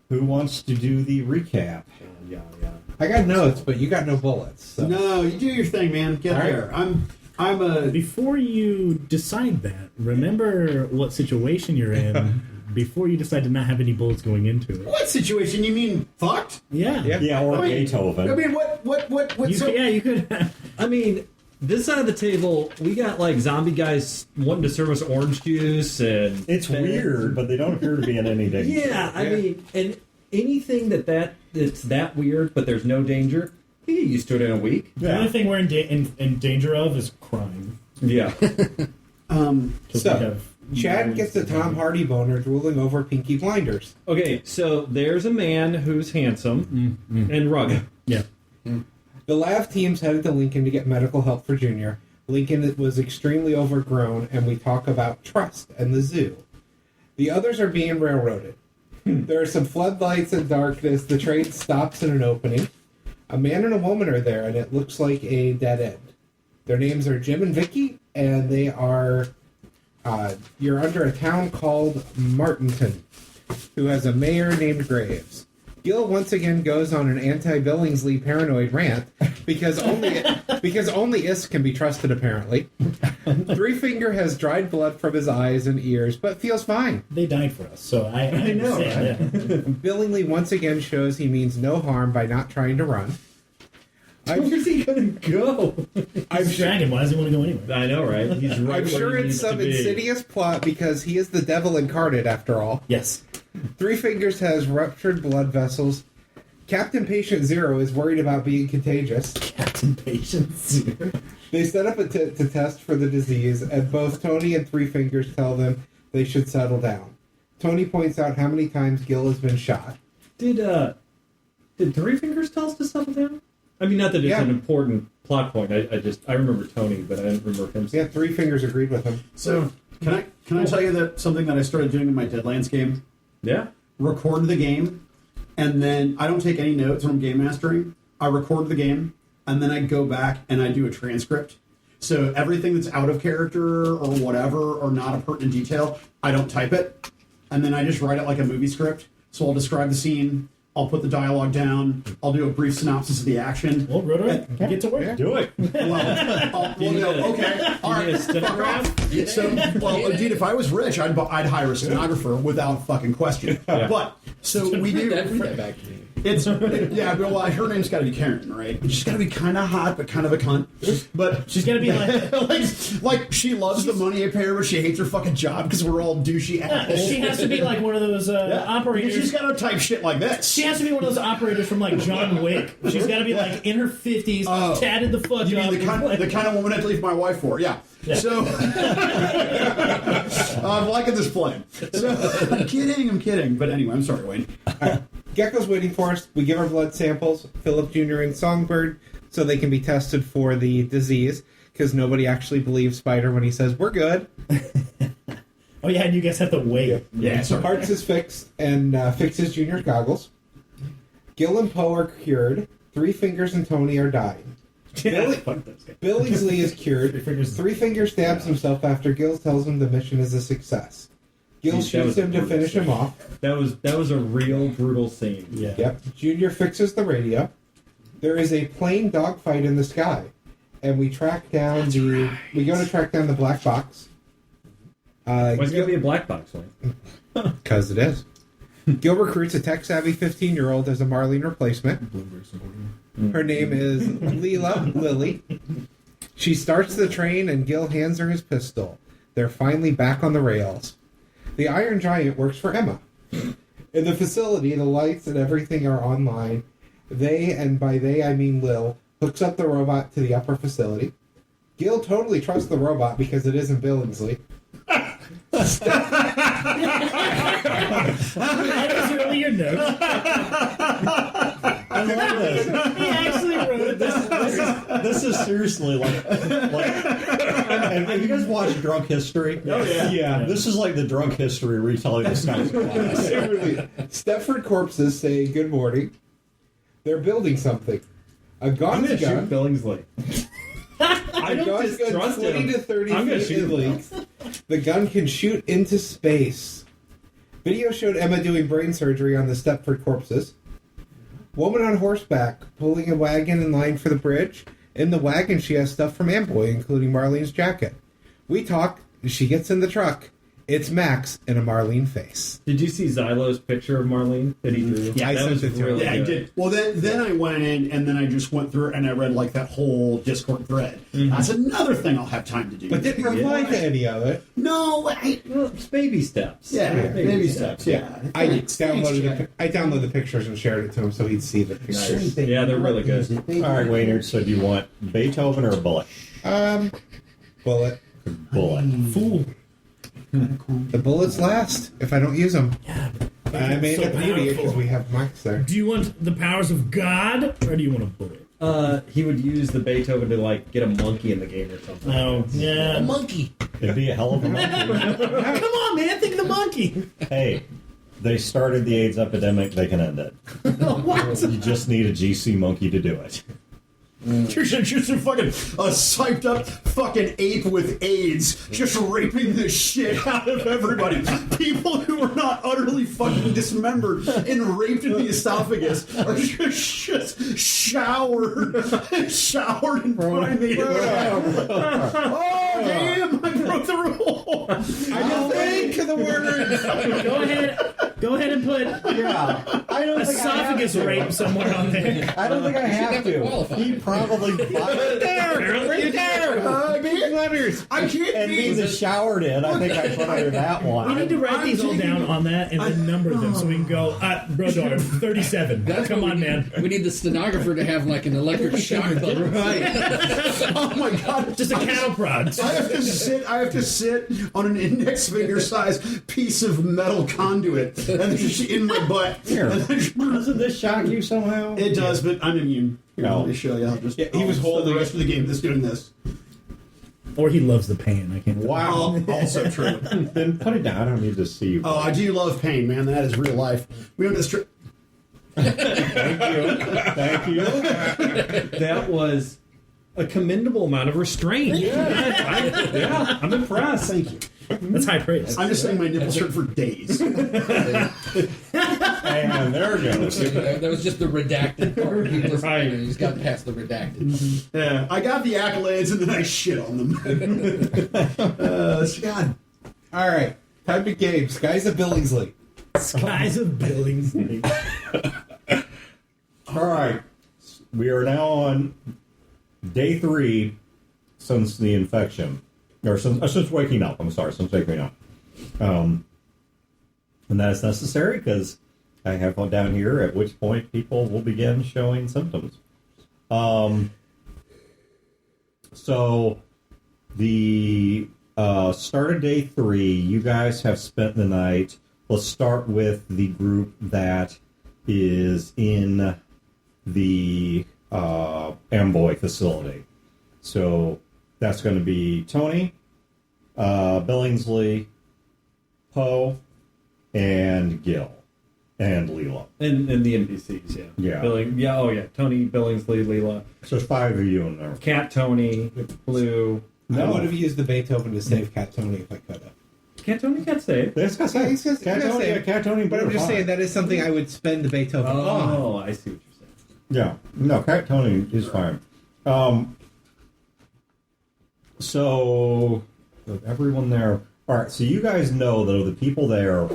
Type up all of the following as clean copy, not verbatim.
Who wants to do the recap? Yeah. I got notes, but you got no bullets. So. No, you do your thing, man. Get there. I'm a... Before you decide that, remember what situation you're in before you decide to not have any bullets going into it. What situation? You mean fucked? Yeah. Yeah, or Beethoven. I mean, what You could. I mean, this side of the table, we got like zombie guys wanting to serve us orange juice and... It's weird, but they don't appear to be in any danger. Yeah, I mean, and anything that's that weird, but there's no danger, you get used to it in a week. The only thing we're in danger of is crime. Yeah. So, Chad gets a Tom Hardy boner drooling over Pinky Blinders. Okay, so there's a man who's handsome and rugged. Yeah. The lab team's headed to Lincoln to get medical help for Junior. Lincoln was extremely overgrown, and we talk about trust and the zoo. The others are being railroaded. There are some floodlights and darkness. The train stops in an opening. A man and a woman are there, and it looks like a dead end. Their names are Jim and Vicky, and they are... you're under a town called Martinton, who has a mayor named Graves. Gil once again goes on an anti-Billingsley paranoid rant because only Is can be trusted, apparently. Three Finger has dried blood from his eyes and ears, but feels fine. They died for us, so I know. Right? Yeah. Billingsley once again shows he means no harm by not trying to run. Where's he gonna go? He's dragon. Why does he want to go anywhere? I know, right? He's right. I'm sure it's some insidious plot because he is the devil incarnate, after all. Yes. Three Fingers has ruptured blood vessels. Captain Patient Zero is worried about being contagious. Captain Patient Zero. They set up to test for the disease, and both Tony and Three Fingers tell them they should settle down. Tony points out how many times Gil has been shot. Did Three Fingers tell us to settle down? I mean, not that it's an important plot point. I remember Tony, but I didn't remember him. Yeah, Three Fingers agreed with him. So, can I tell you that something that I started doing in my Deadlands game? Yeah. Record the game, and then I don't take any notes when I'm game mastering. I record the game, and then I go back and I do a transcript. So everything that's out of character or whatever, or not a pertinent detail, I don't type it, and then I just write it like a movie script. So I'll describe the scene, I'll put the dialogue down, I'll do a brief synopsis of the action. Well, Rotor, get to work. Yeah. Do it. Okay, all right, fuck off. So, dude, if I was rich, I'd hire a stenographer without fucking question. Yeah. But so we do. Read that back to me. Well, her name's got to be Karen, right? She's got to be kind of hot, but kind of a cunt. But She's gonna be like, like she loves the money I pay her, but she hates her fucking job because we're all douchey assholes. she has to be like one of those operators. She's got to type shit like this. She has to be one of those operators from like John Wick. She's got to be like in her 50s, tatted the fuck You up. mean the kind of woman I'd leave my wife for? Yeah. So I'm liking this play. So, I'm kidding. But anyway, I'm sorry, Wayne. Gecko's waiting for us. We give our blood samples, Philip Jr. and Songbird, so they can be tested for the disease, because nobody actually believes Spider when he says, we're good. Oh, yeah, and you guys have to wait. Yeah, sorry. Parts is fixed and fixes Junior's goggles. Gil and Poe are cured. Three Fingers and Tony are dying. Billingsley is cured. Three Fingers stabs himself after Gil tells him the mission is a success. Gil shoots him to finish him off. That was a real brutal scene. Yeah. Yep. Junior fixes the radio. There is a plane dogfight in the sky, and we track down we go to track down the black box. Why is it gonna be a black box, Wayne? Because it is. Gil recruits a tech-savvy 15-year-old as a Marlene replacement. Her name is Leela Lily. She starts the train, and Gil hands her his pistol. They're finally back on the rails. The Iron Giant works for Emma. In the facility, the lights and everything are online. They, and by they I mean Lil, hooks up the robot to the upper facility. Gil totally trusts the robot because it isn't Billingsley. That was really your notes. I love this. He actually wrote This is seriously like have you guys watched Drunk History? Oh, yeah. This is like the Drunk History retelling this kind of class. Stepford corpses say good morning. They're building something. A gun gun. Shoot Billingsley. I don't gun distrust 20 him. to 30 I'm gonna feet shoot in him. length. The gun can shoot into space. Video showed Emma doing brain surgery on the Stepford corpses. Woman on horseback pulling a wagon in line for the bridge. In the wagon, she has stuff from Amboy, including Marlene's jacket. We talk. She gets in the truck. It's Max in a Marlene face. Did you see Xylo's picture of Marlene that he drew? Yeah, I that sent was it to really him. Yeah, good. I did. Well, then I went in and then I just went through and I read like that whole Discord thread. That's another thing I'll have time to do. But didn't reply to any of it. No, Well, it's baby steps. yeah, baby steps. Yeah, I Thanks, downloaded the pictures and shared it to him so he'd see the pictures. Nice. Yeah, they're really good. All right, Waynard. So do you want Beethoven or a bullet? Bullet. Bullet. Fool. The bullets last if I don't use them. Yeah. I made So it beauty because powerful. we have Max there. Do you want the powers of God, or do you want a bullet? He would use the Beethoven to like get a monkey in the game or something. Oh, yeah. monkey. It'd be a hell of a monkey. Come on, man. Think of the monkey. Hey, they started the AIDS epidemic. They can end it. What? You just need a GC monkey to do it. You're just a fucking psyched up fucking ape with AIDS, just raping the shit out of everybody. People who are not utterly fucking dismembered and raped in the esophagus are just showered in primate. Oh damn! I broke the rule. I just think of the word. Go ahead and put Yeah, I don't esophagus rape somewhere on there. I don't think I have to. He probably Apparently there. Letters. I can't and be. means is showered in. I think I put under that We one. need to write these all down on that and then number them so we can go, bro, daughter, 37. That's Come what on, we need. man. We need the stenographer to have like an electric shock button. Oh my god! Just a cattle prod. I have to sit on an index finger size piece of metal conduit and then just in my butt. Here. And then just- Doesn't this shock you somehow? it does, but I'm immune. Here, No. let me show you. I'll just, Yeah, he was I'll holding the it. rest of the game. Just doing this. Or he loves the pain. I can't. Wow. Also true. Then put it down. I don't need to see you. Oh, I do love pain, man. That is real life. We went to the Thank you. That was a commendable amount of restraint. Yeah, I'm impressed. Thank you. That's high praise. I'm just saying my nipples hurt for days. And there it goes. That was just the redacted part. He just, Right. He's got past the redacted. Yeah, I got the accolades and then I shit on them. God. All right. Time to game. Skies of Billingsley. Skies of Billingsley. All right. We are now on day 3 since the infection. Or since waking up. I'm sorry, since waking up. And that is necessary because I have one down here at which point people will begin showing symptoms. So the start of day 3, you guys have spent the night. Let's start with the group that is in the Amboy facility. So that's going to be Tony, Billingsley, Poe, and Gil, and Leela. And the NPCs, yeah. Yeah. Tony, Billingsley, Leela, So there's 5 of you in there. Cat Tony, Blue. I would have used the Beethoven to save Cat Tony if I could have. Cat Tony can't save. That's got Yeah, he's got- Cat he's got Tony, save. yeah, Cat Tony, But I'm just fine. saying that is something I would spend the Beethoven on. Oh, I see what you're saying. Yeah, no, Cat Tony is fine. So with everyone there. All right, so you guys know that of the people there,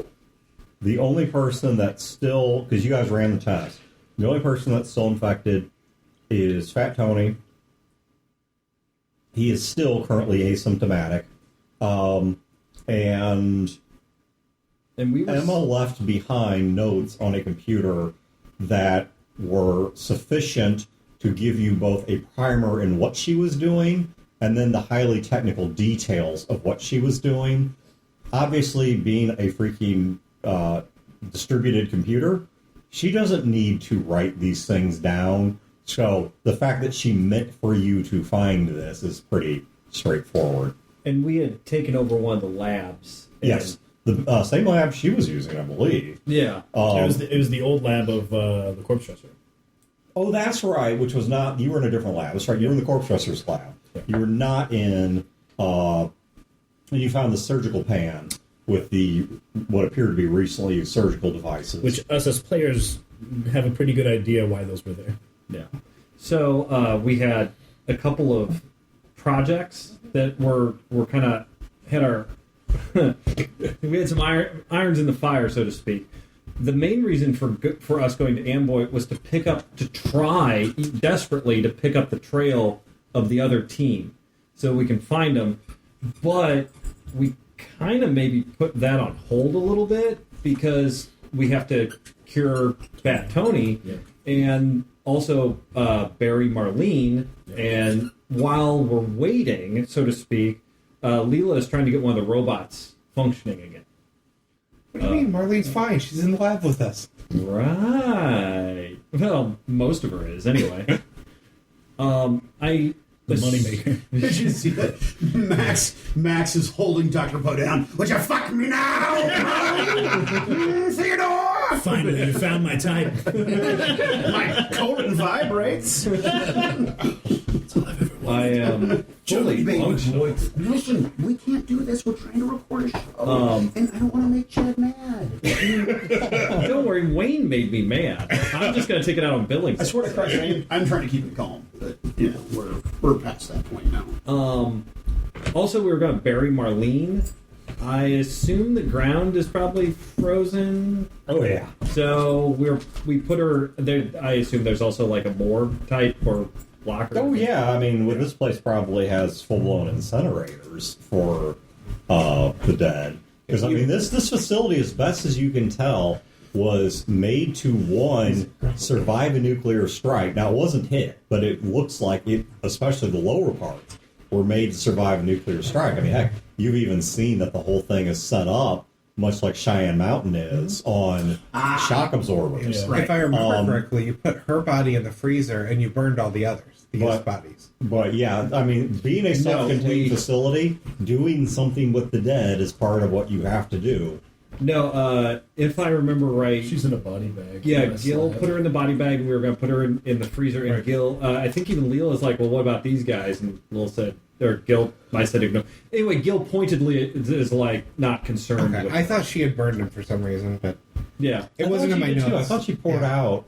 the only person that's still, because you guys ran the test, the only person that's still infected is Fat Tony. He is still currently asymptomatic, and And we were Emma left behind notes on a computer that were sufficient to give you both a primer in what she was doing and then the highly technical details of what she was doing. Obviously, being a freaking distributed computer, she doesn't need to write these things down. So the fact that she meant for you to find this is pretty straightforward. And we had taken over one of the labs. And Yes. The same lab she was using, I believe. Yeah. It was the old lab of the corpse dresser. Oh, that's right. Which was not. You were in a different lab. That's right. You were in the corpse dresser's lab. You were not in. You found the surgical pan with the what appear to be recently used surgical devices. Which us as players have a pretty good idea why those were there. Yeah. So we had a couple of projects that were kind of had our we had some irons in the fire, so to speak. The main reason for us going to Amboy was to try desperately to pick up the trail of the other team so we can find them, but we kind of maybe put that on hold a little bit because we have to cure Fat Tony and also bury Marlene. And while we're waiting, so to speak, Leela is trying to get one of the robots functioning again. What do you mean? Marlene's fine. She's in the lab with us. Right. Well, most of her is anyway. The moneymaker. Did you see that? Max is holding Dr. Poe down. Would you fuck me now? Theodore! Finally, you found my type. My colon vibrates. I am fully functional. Listen, we can't do this. We're trying to record a show. And I don't want to make Chad mad. Don't worry, Wayne made me mad. I'm just going to take it out on Billings. I swear to Christ, I'm trying to keep it calm. But, we're past that point now. Also, we were going to bury Marlene. I assume the ground is probably frozen. Oh yeah. So we put her there. I assume there's also like a morgue type or locker. Oh yeah. I mean, this place probably has full-blown incinerators for the dead. Because I mean, this facility, as best as you can tell, was made to survive a nuclear strike. Now it wasn't hit, but it looks like it, especially the lower parts, were made to survive a nuclear strike. I mean, heck, you've even seen that the whole thing is set up much like Cheyenne Mountain is on shock absorbers. Right. If I remember correctly, you put her body in the freezer and you burned all the others, bodies. But yeah, I mean, being a self-contained facility, doing something with the dead is part of what you have to do. No, if I remember right, She's in a body bag. yeah, Gil put her in the body bag, and we were going to put her in the freezer. And Gil, I think even Leela is like, well, what about these guys? And Lil said, or Gil, I said, no. Anyway, Gil pointedly is like not concerned. Okay. With I thought she had burned him for some reason, but yeah, it wasn't in my notes. I thought she poured out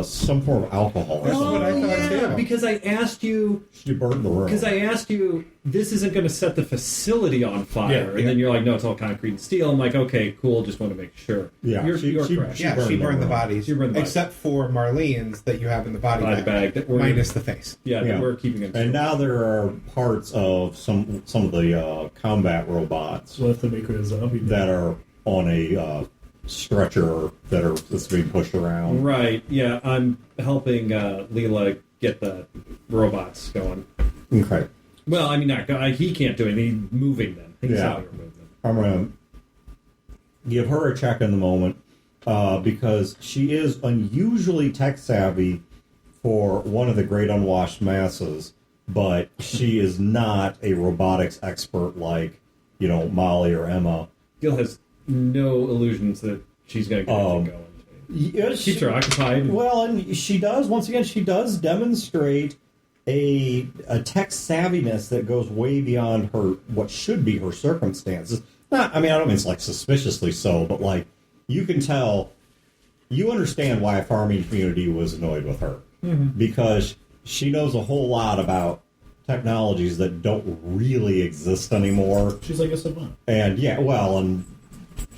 some form of alcohol. That's what I thought too. because I asked you. She burned the room. Because I asked you, this isn't going to set the facility on fire, Yeah, and then you're like, no, it's all concrete and steel. I'm like, okay, cool. Just want to make sure. Yeah, you're she- correct. She burned the room. bodies. She burned the bodies. Except for Marlene's that you have in the body bag that we're minus the face. yeah, Yeah. that we're keeping in. And now there are parts of some of the combat robots We'll have to make her a zombie. that are on a stretcher that's being pushed around. Right. Yeah, I'm helping Leela get the robots going. Okay. Well, I mean, he can't do anything. He's moving them. He's Yeah. out here moving them. I'm going to give her a check in the moment because she is unusually tech savvy for one of the great unwashed masses, but she is not a robotics expert like, Molly or Emma. Gil has no illusions that she's going to get anything going. Yeah, Keeps her occupied. Well, and she does demonstrate a tech savviness that goes way beyond her what should be her circumstances. I don't mean it's like suspiciously so, but like you can tell, you understand why a farming community was annoyed with her because she knows a whole lot about technologies that don't really exist anymore. She's like a savant. And and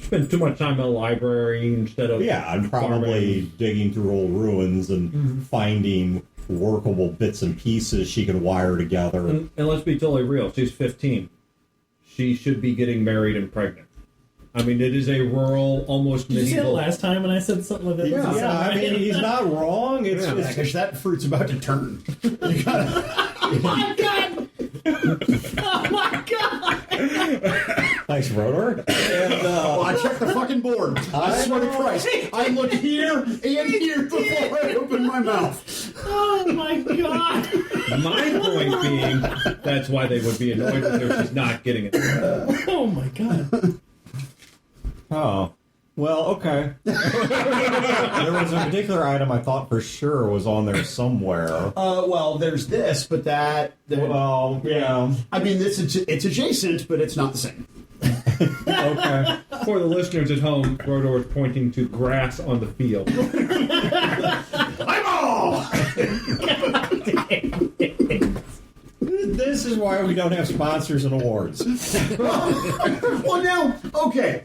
Spend too much time in the library instead of and probably farming. digging through old ruins and finding workable bits and pieces she can wire together. And let's be totally real. She's 15. She should be getting married and pregnant. I mean, it is a rural, almost Did you see that medieval. last time when I said something like that? Yeah, I mean, he's not wrong. It's Because that fruit's about to turn. You gotta... Oh my god! Oh my god! Thanks, Rotor. And, Well, I checked the fucking board. I swear to Christ. I looked here and here before I opened my mouth. Oh my god! My point being, that's why they would be annoyed with her. She's not getting it. Oh my god! oh, well, okay. There was a particular item I thought for sure was on there somewhere. Well, there's this, but that... Well, yeah. I mean, it's adjacent, but it's not the same. Okay. For the listeners at home, Rodor is pointing to grass on the field. This is why we don't have sponsors and awards. Well, now, okay.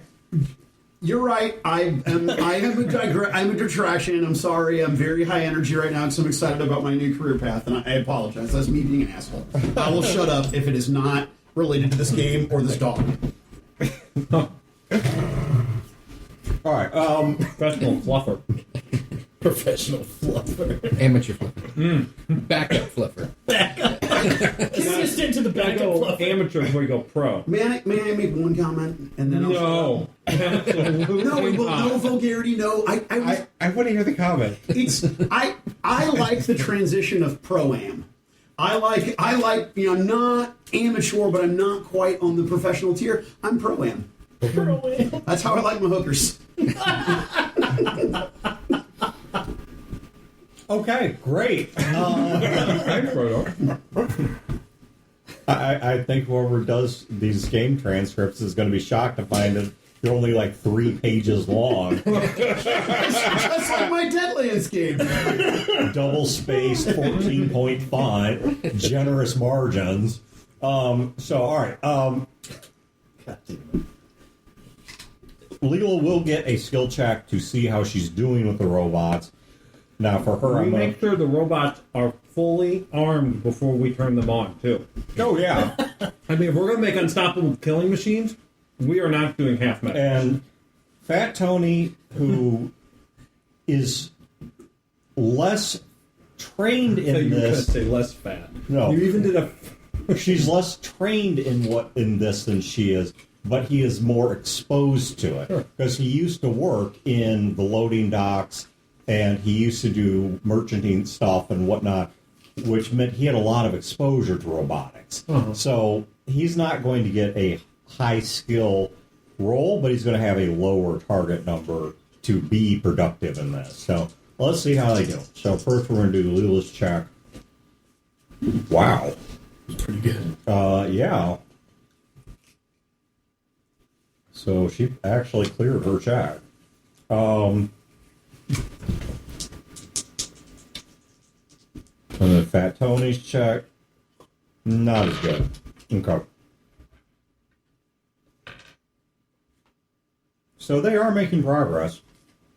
You're right. I'm a detraction. I'm sorry. I'm very high energy right now because I'm excited about my new career path, and I apologize. That's me being an asshole. I will shut up if it is not related to this game or this dog. All right. Professional fluffer. Professional fluffer. Amateur fluffer. Backup fluffer. Consistent to the I backup go fluff. amateur before you go pro. May I make one comment and then I'll No. Absolutely no, we will, not. no vulgarity. No, I want to hear the comment. it's I like the transition of pro-am. I like I'm not amateur, but I'm not quite on the professional tier. I'm pro-am. That's how I like my hookers. Okay, great. Thanks, Rodor. I think whoever does these game transcripts is going to be shocked to find that they're only like 3 pages long. Just like my Deadlands game. Double space, 14-point font, generous margins. All right. God damn it. Leela will get a skill check to see how she's doing with the robots. Now, for her, We I'm going make sure the robots are fully armed before we turn them on, too. Oh, yeah. I mean, if we're going to make unstoppable killing machines, we are not doing half measures. And Fat Tony, who is less trained So in you were going to this, say less fat. No. You even did a... she's less trained in this than she is, but he is more exposed to it because he used to work in the loading docks and he used to do merchanting stuff and whatnot, which meant he had a lot of exposure to robotics. So he's not going to get a high skill role, but he's going to have a lower target number to be productive in this. So let's see how they do. So first we're going to do Leela's check. Wow. Pretty good. Yeah. So she actually cleared her check. And then Fat Tony's check, not as good. Okay. So they are making progress.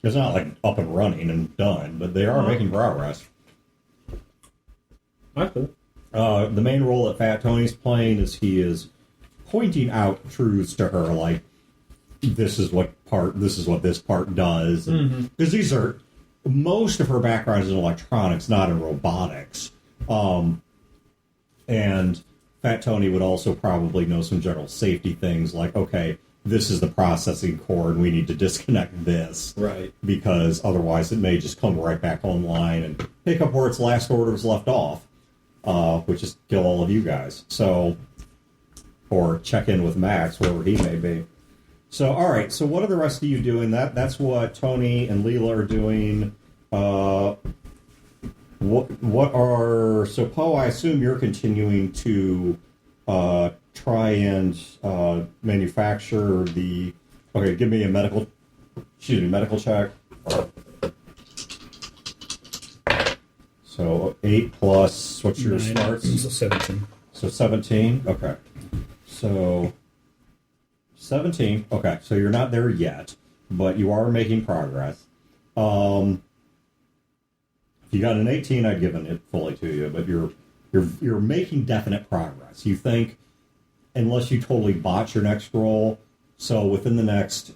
It's not like up and running and done, but they are making progress. That's cool. The main role that Fat Tony's playing is he is pointing out truths to her, like this is what this part does, because these are most of her background is in electronics, not in robotics. And Fat Tony would also probably know some general safety things, like okay, this is the processing core, and we need to disconnect this, Right. because otherwise it may just come right back online and pick up where its last orders left off. Which is kill all of you guys. So, or check in with Max, wherever he may be. So, all right. So, what are the rest of you doing? That's what Tony and Leela are doing. What are so Poe? I assume you're continuing to try and manufacture the. Okay, give me a medical check. So 8 plus, what's your 9, smarts? so 17. So 17? Okay. So 17. Okay, so you're not there yet, but you are making progress. If you got an 18, I'd given it fully to you, but you're making definite progress. You think, unless you totally botch your next roll, so within the next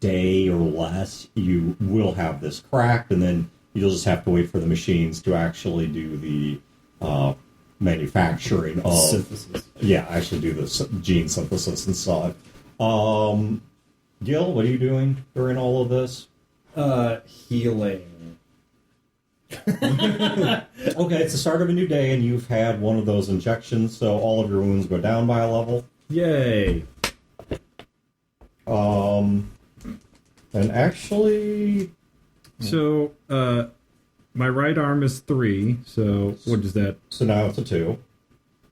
day or less, you will have this cracked, and then you'll just have to wait for the machines to actually do the manufacturing of Synthesis. Yeah, actually do the gene synthesis and stuff. Gil, what are you doing during all of this? Healing. Okay, it's the start of a new day, and you've had one of those injections, so all of your wounds go down by a level. Yay. And actually, So, my right arm is 3, so what is that? so now it's a 2.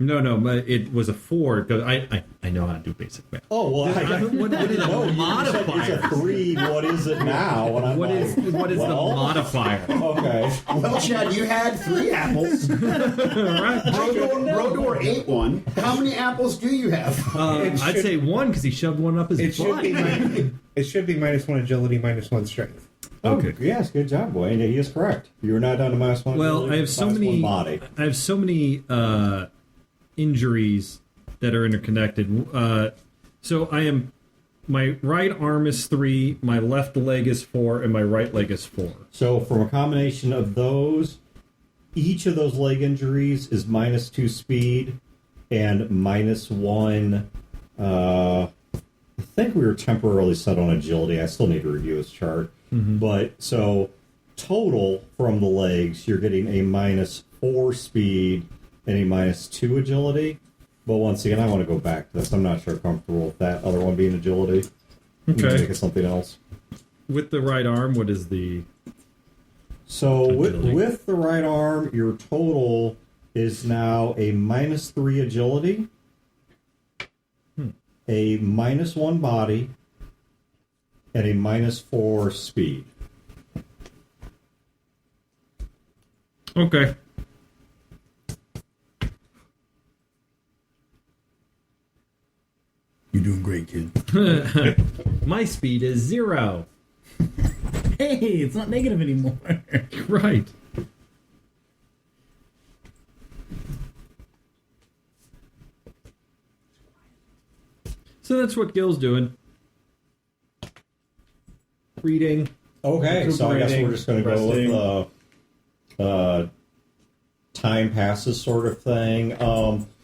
No, but it was a 4 because I know how to do basic math. Oh well, What is the no, modifier? it's a 3. What is it now? And I'm What is the modifier? Okay. Well, Chad, you had 3 apples. Brodor ate one. How many apples do you have? I'd say 1 because he shoved one up his It butt. should be -1 agility, -1 strength. Okay. Yes, good job, Wayne. He is correct. You are not down to -1. Well, I have so many. Body. I have so many injuries that are interconnected. So I am. My right arm is 3, my left leg is 4, and my right leg is 4. So from a combination of those, each of those leg injuries is -2 speed and -1. I think we were temporarily set on agility. I still need to review his chart. But so total from the legs, you're getting a -4 speed and a -2 agility. But once again, I want to go back to this. I'm not sure comfortable with that other one being agility. Okay. Make it something else. With the right arm, what is the? So Agility. with the right arm, your total is now a -3 agility, a -1 body, and a -4 speed. Okay. You're doing great, kid. My speed is 0. Hey, it's not negative anymore. Right. So that's what Gil's doing. Reading. Okay, so I guess we're just going to go with time passes sort of thing.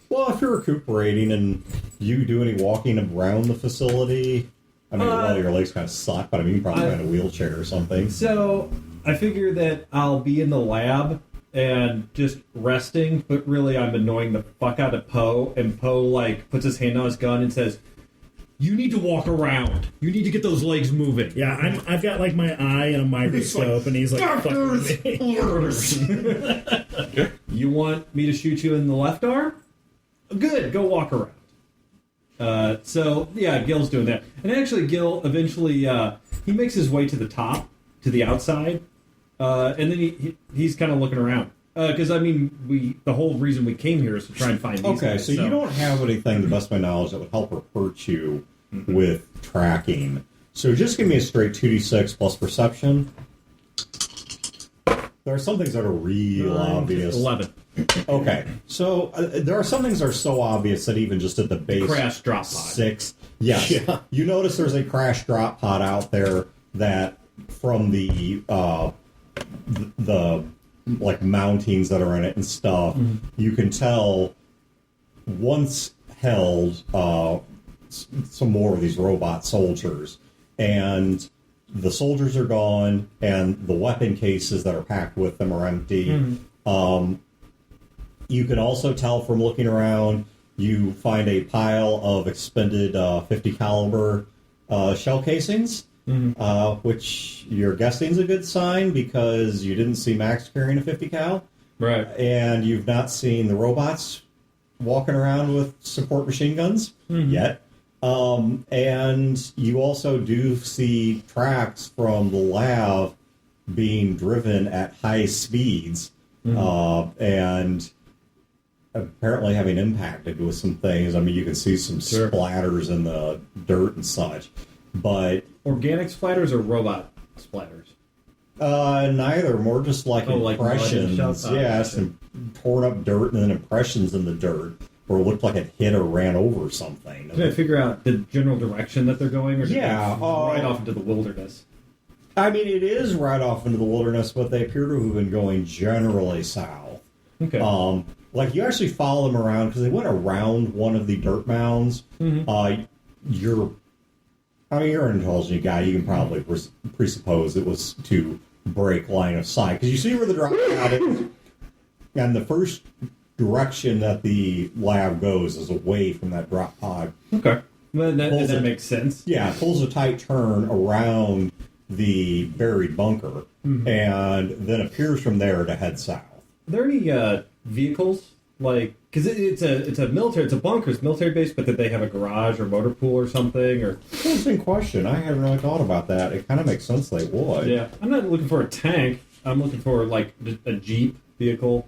Well, if you're recuperating and you do any walking around the facility, I mean, well, your legs kind of suck, but I mean, you probably find a wheelchair or something. So I figure that I'll be in the lab and just resting, but really I'm annoying the fuck out of Poe, and Poe like puts his hand on his gun and says, "You need to walk around. You need to get those legs moving." Yeah, I've got like my eye and a microscope, and he's like, "Fuck me." You want me to shoot you in the left arm? Good, go walk around. So yeah, Gil's doing that, and actually, Gil eventually he makes his way to the top, to the outside, and then he's kind of looking around because I mean, the whole reason we came here is to try and find these Okay, guys, so you don't have anything, to the best of my knowledge, that would help or hurt you with tracking. So just give me a straight 2d6 plus perception. There are some things that are real obvious. 11. Okay, so there are some things that are so obvious that even just at the base Crash drop pod. 6, yes, Yeah. you notice there's a crash drop pod out there that from the like mountings that are in it and stuff, you can tell once held some more of these robot soldiers, and the soldiers are gone, and the weapon cases that are packed with them are empty. You can also tell from looking around, you find a pile of expended 50 caliber shell casings, which you're guessing is a good sign because you didn't see Max carrying a 50 cal. Right. And you've not seen the robots walking around with support machine guns yet. And you also do see tracks from the lab being driven at high speeds and apparently having impacted with some things. I mean, you can see some splatters in the dirt and such. But Organic splatters or robot splatters? neither, more just like like mud and impressions. stuff? Yeah, some torn up dirt and then impressions in the dirt where it looked like it hit or ran over something. Can I figure out the general direction that they're going, or is it Yeah, right off into the wilderness? I mean, it is right off into the wilderness, but they appear to have been going generally south. Okay. Like, you actually follow them around because they went around one of the dirt mounds. You're an intelligent guy. You can probably presuppose it was to break line of sight because you see where the drop pod is, and the first direction that the lab goes is away from that drop pod. Okay. Well, that makes sense. Yeah, it pulls a tight turn around the buried bunker and then appears from there to head south. Are there any vehicles? Like, Because it's a bunker, it's military base, but did they have a garage or motor pool or something? Or Interesting question. I hadn't really thought about that. It kind of makes sense they would. yeah, I'm not looking for a tank. I'm looking for like a Jeep vehicle.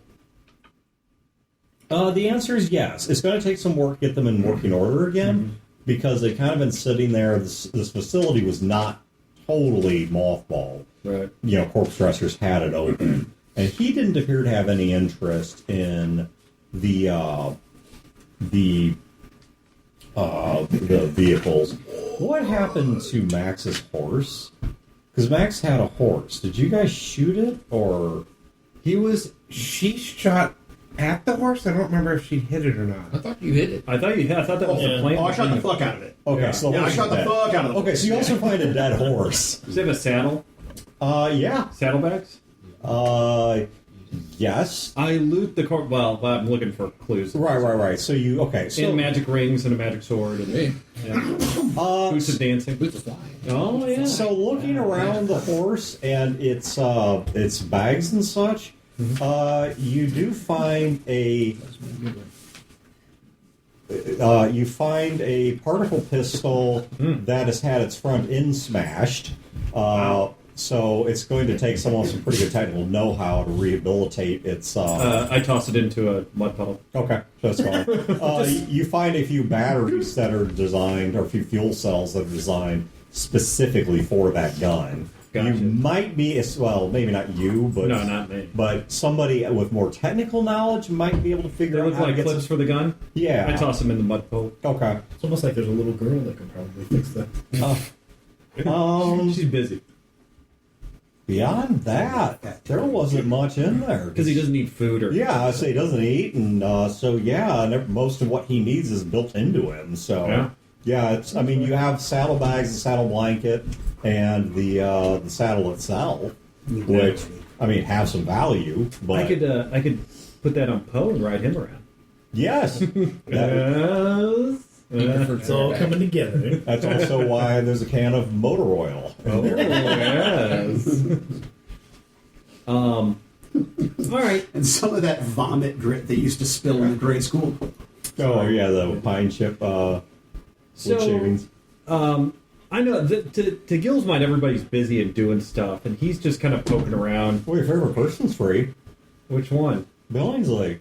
The answer is yes. It's going to take some work to get them in working order again because they've kind of been sitting there. This facility was not totally mothballed. Right. Corpse dressers had it open, and he didn't appear to have any interest in the vehicles. What happened to Max's horse? Because Max had a horse. Did you guys shoot it, or She shot at the horse. I don't remember if she hit it or not. I thought you hit it. I thought that was the plan. Oh, I shot the fuck out of it. okay? Yeah. So Yeah, I shot the fuck out of it. Okay, so you also find a dead horse. Does it have a saddle? Yeah. Saddlebags? Yes. I loot the corpse. Well, I'm looking for clues. Right. So And magic rings and a magic sword. And, Hey, yeah. Boots of dancing. boots are flying. Oh, yeah. So looking around the horse and its bags and such, you do find a particle pistol that has had its front end smashed. So it's going to take someone with some pretty good technical know-how to rehabilitate its. I toss it into a mud puddle. Okay, that's fine. You find a few batteries that are designed, or a few fuel cells that are designed specifically for that gun. Gotcha. You might be, well, maybe not you, but No, not me. But somebody with more technical knowledge might be able to figure They out look how to like get clips for the gun. Yeah. I toss them in the mud puddle. Okay. It's almost like there's a little girl that could probably fix that. She's busy. Beyond that, there wasn't much in there Because he doesn't need food or... Yeah, I say he doesn't eat, and most of what he needs is built into him. So it's. I mean, you have saddlebags, a saddle blanket, and the saddle itself, which have some value. But I could put that on Poe and ride him around. yes, It's all coming together. that's also why there's a can of motor oil. Oh, yes. All right. And some of that vomit grit they used to spill in the grade school. Oh yeah, the pine chip wood shavings. I know to Gil's mind, everybody's busy and doing stuff, and he's just kind of poking around. Well, your favorite person's free. Which one? Billingsley.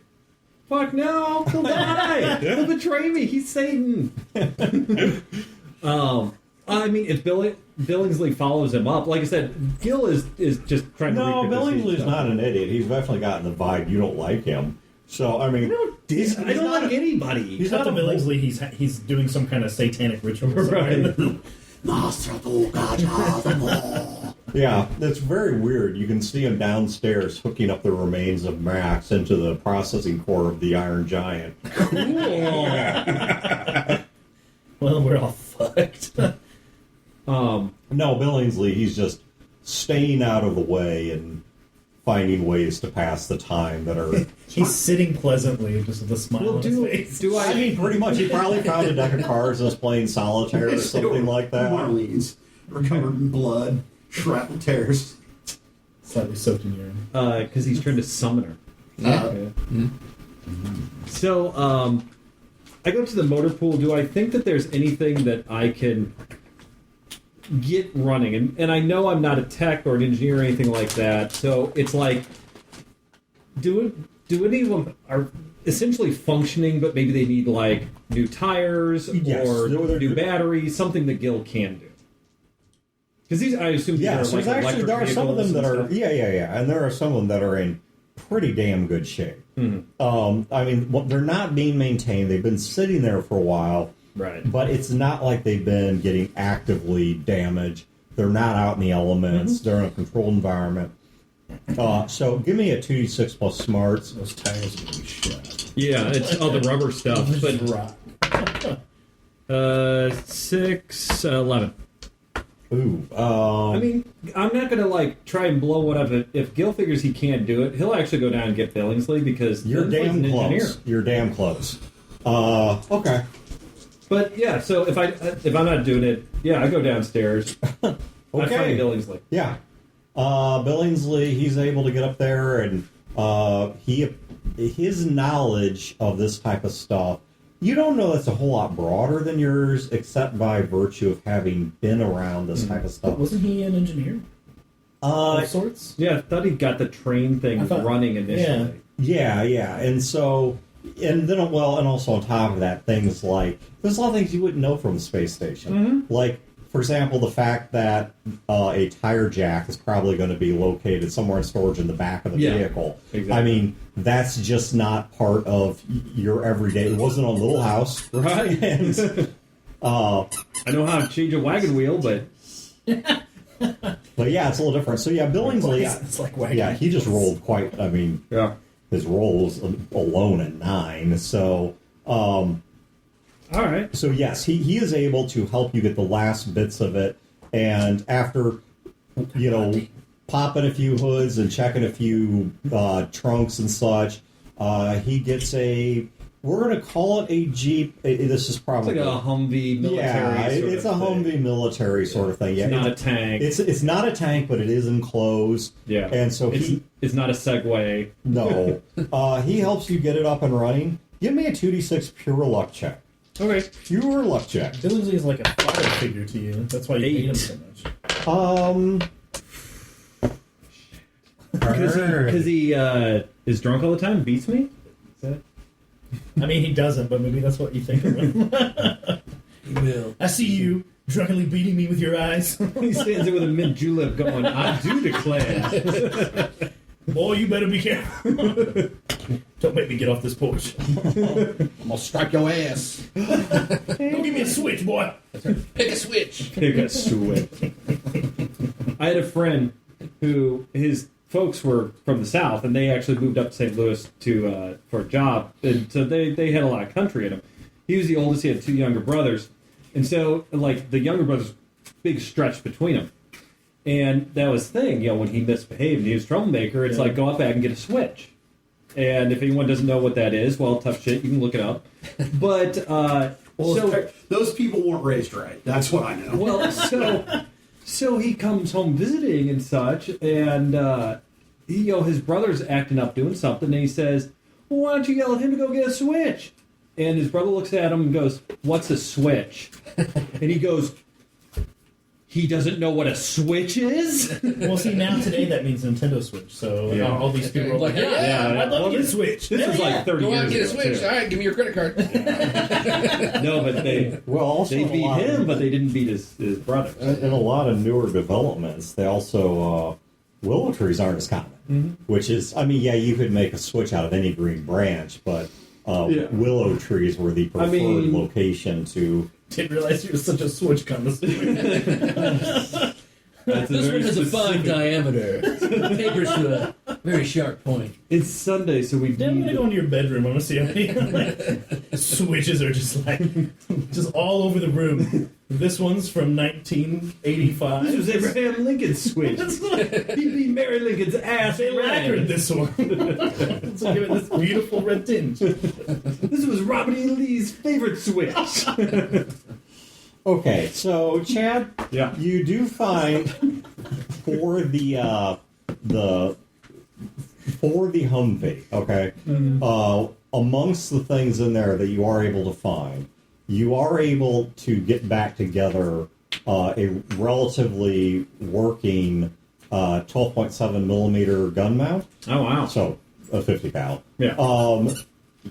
Fuck no! He'll die! He'll betray me! He's Satan! If Billingsley follows him up, like I said, Gil is just trying to... No, reap the Billingsley's stuff. not an idiot. He's definitely gotten the vibe you don't like him. So, I mean... I don't like anybody. He's Except not to a Billingsley, he's doing some kind of satanic ritual. Right. Yeah, that's very weird. You can see him downstairs hooking up the remains of Max into the processing core of the Iron Giant. Well, we're all fucked. No, Billingsley, he's just staying out of the way and finding ways to pass the time that are... He's sitting pleasantly, just with a smile on his face. I mean, pretty much, he probably found a deck of cards and was playing solitaire or something like that. Marlene's are covered in blood, shrapnel tears. Slightly soaked in urine. Because he's trying to summon her. Yeah. So, I go to the motor pool. Do I think that there's anything that I can get running? And I know I'm not a tech or an engineer or anything like that. So it's like, do any of them are essentially functioning, but maybe they need like new tires Yes. or They're new batteries, something that Gil can do. Because these, I assume, these Yeah, are so like there's actually, there are electric some of them vehicles that and are... stuff. Yeah. And there are some of them that are in pretty damn good shape. Mm-hmm. They're not being maintained. They've been sitting there for a while. Right. But it's not like they've been getting actively damaged. They're not out in the elements. They're in a controlled environment. So give me a 2d6 plus smarts. Those tires are going to be shot. Yeah, it's all the rubber stuff. But rock. 6, 11. Ooh. I mean, I'm not going to like try and blow one up. If Gil figures he can't do it, he'll actually go down and get Billingsley because You're Billingsley's damn an engineer. close. You're damn close. Okay. But yeah, so if I'm not doing it, yeah, I go downstairs. I find Billingsley. Yeah. Billingsley, he's able to get up there, and he his knowledge of this type of stuff, you don't know that's a whole lot broader than yours, except by virtue of having been around this type of stuff. Wasn't he an engineer of sorts? Yeah, I thought he got the train thing running initially. Yeah, and so, and then, well, and also on top of that, things like, there's a lot of things you wouldn't know from the space station. Mm-hmm. Like, for example, the fact that a tire jack is probably going to be located somewhere in storage in the back of the vehicle. Exactly. I mean, that's just not part of your everyday. It wasn't on Little House. Right. And, I know how to change a wagon wheel, but... but yeah, it's a little different. So yeah, Billingsley, It's like wagon. yeah, he just rolled quite, I mean, his roll was alone at 9. So, all right. So yes, he is able to help you get the last bits of it, and after, you know, popping a few hoods and checking a few trunks and such, he gets we're going to call it a Jeep. This is probably... It's like a Humvee military it's a Humvee military sort of thing. Yeah, it's not a tank. It's not a tank, but it is enclosed. Yeah. And so it's not a Segway. No. He helps you get it up and running. Give me a 2d6 pure luck check. Okay. Pure luck check. Billingsley is like a father figure to you. That's why you hate him so much. Because he is drunk all the time, beats me? Is that... I mean, he doesn't, but maybe that's what you think of him. He will. I see you drunkenly beating me with your eyes. He stands there with a mint julep going, I do declare. Boy, you better be careful. Don't make me get off this porch. I'll strike your ass. Don't give me a switch, boy. Pick a switch. Pick a switch. I had a friend who, his folks were from the South, and they actually moved up to St. Louis for a job, and so they had a lot of country in them. He was the oldest. He had 2 younger brothers, and so like the younger brothers, big stretch between them. And that was the thing, you know, when he misbehaved and he was a troublemaker, it's like, go out back and get a switch. And if anyone doesn't know what that is, well, tough shit, you can look it up. But, those people weren't raised right. That's what I know. well, so he comes home visiting and such, and, his brother's acting up doing something, and he says, well, why don't you yell at him to go get a switch? And his brother looks at him and goes, what's a switch? And he goes, he doesn't know what a Switch is? Well, see, now today that means Nintendo Switch. So all these people are like, I'd love to get a Switch. This was like 30 Go years out and get a ago, switch. too. All right, give me your credit card. No, but they beat him, but they didn't beat his brother. In a lot of newer developments, they also willow trees aren't as common. Which is, I mean, yeah, you could make a switch out of any green branch, but willow trees were the preferred location to. Didn't realize you were such a Switch connoisseur. This one has a fine diameter. Tapers to a very sharp point. It's Sunday, so we I'm gonna go into your bedroom. I'm gonna see how many switches are just all over the room. This one's from 1985. This was Abraham Lincoln's switch. He beat Mary Lincoln's ass. They lacquered this one. So give it this beautiful red tinge. This was Robert E. Lee's favorite switch. Okay, so Chad, Yeah. you do find for the Humvee, okay, amongst the things in there that you are able to find, you are able to get back together a relatively working 12.7 millimeter gun mount. Oh, wow. So a 50 cal. Yeah.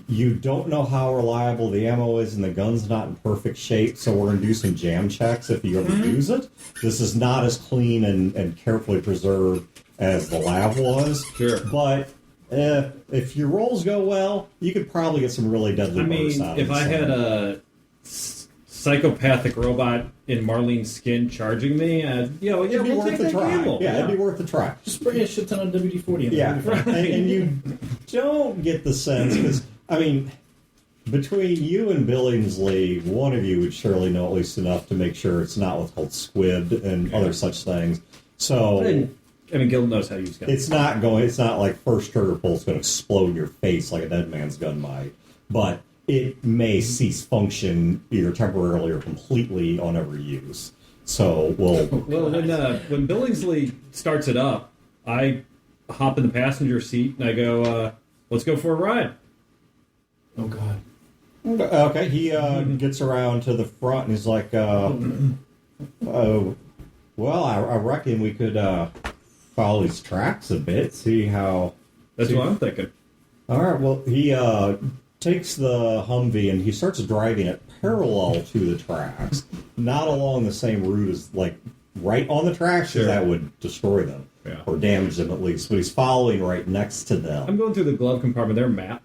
You don't know how reliable the ammo is, and the gun's not in perfect shape, so we're going to do some jam checks if you ever use it. This is not as clean and carefully preserved as the lab was. Sure. But if your rolls go well, you could probably get some really deadly bursts out of if I had a psychopathic robot in Marlene's skin charging me, it'd be we'll worth take a that try. gamble. Yeah, it'd be worth a try. Just spray a shit ton of WD-40 in Yeah, there. and you don't get the sense, because, I mean, between you and Billingsley, one of you would surely know at least enough to make sure it's not what's called squibbed and other such things. So Gil knows how to use guns. it's not like first trigger pull's going to explode in your face like a dead man's gun might, but it may cease function either temporarily or completely on every use. So when Billingsley starts it up, I hop in the passenger seat and I go, let's go for a ride. Oh God. Okay, he gets around to the front and he's like, well, I reckon we could follow these tracks a bit, see how... That's what I'm thinking. All right, well, he takes the Humvee and he starts driving it parallel to the tracks, not along the same route as, like, right on the tracks, because that would destroy them, or damage them at least, but he's following right next to them. I'm going through the glove compartment. There, map.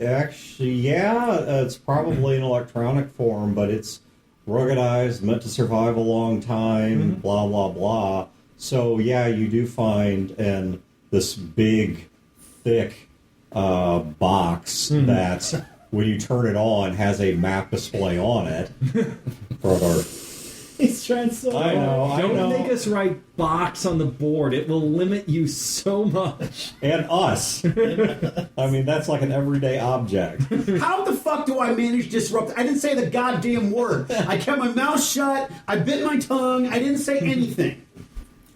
Actually, yeah, it's probably in electronic form, but it's ruggedized, meant to survive a long time, blah, blah, blah. So, yeah, you do find in this big, thick box that, when you turn it on, has a map display on it. He's trying so hard. Don't make us write box on the board. It will limit you so much. And us. I mean, that's like an everyday object. How the fuck do I manage disrupt? I didn't say the goddamn word. I kept my mouth shut. I bit my tongue. I didn't say anything.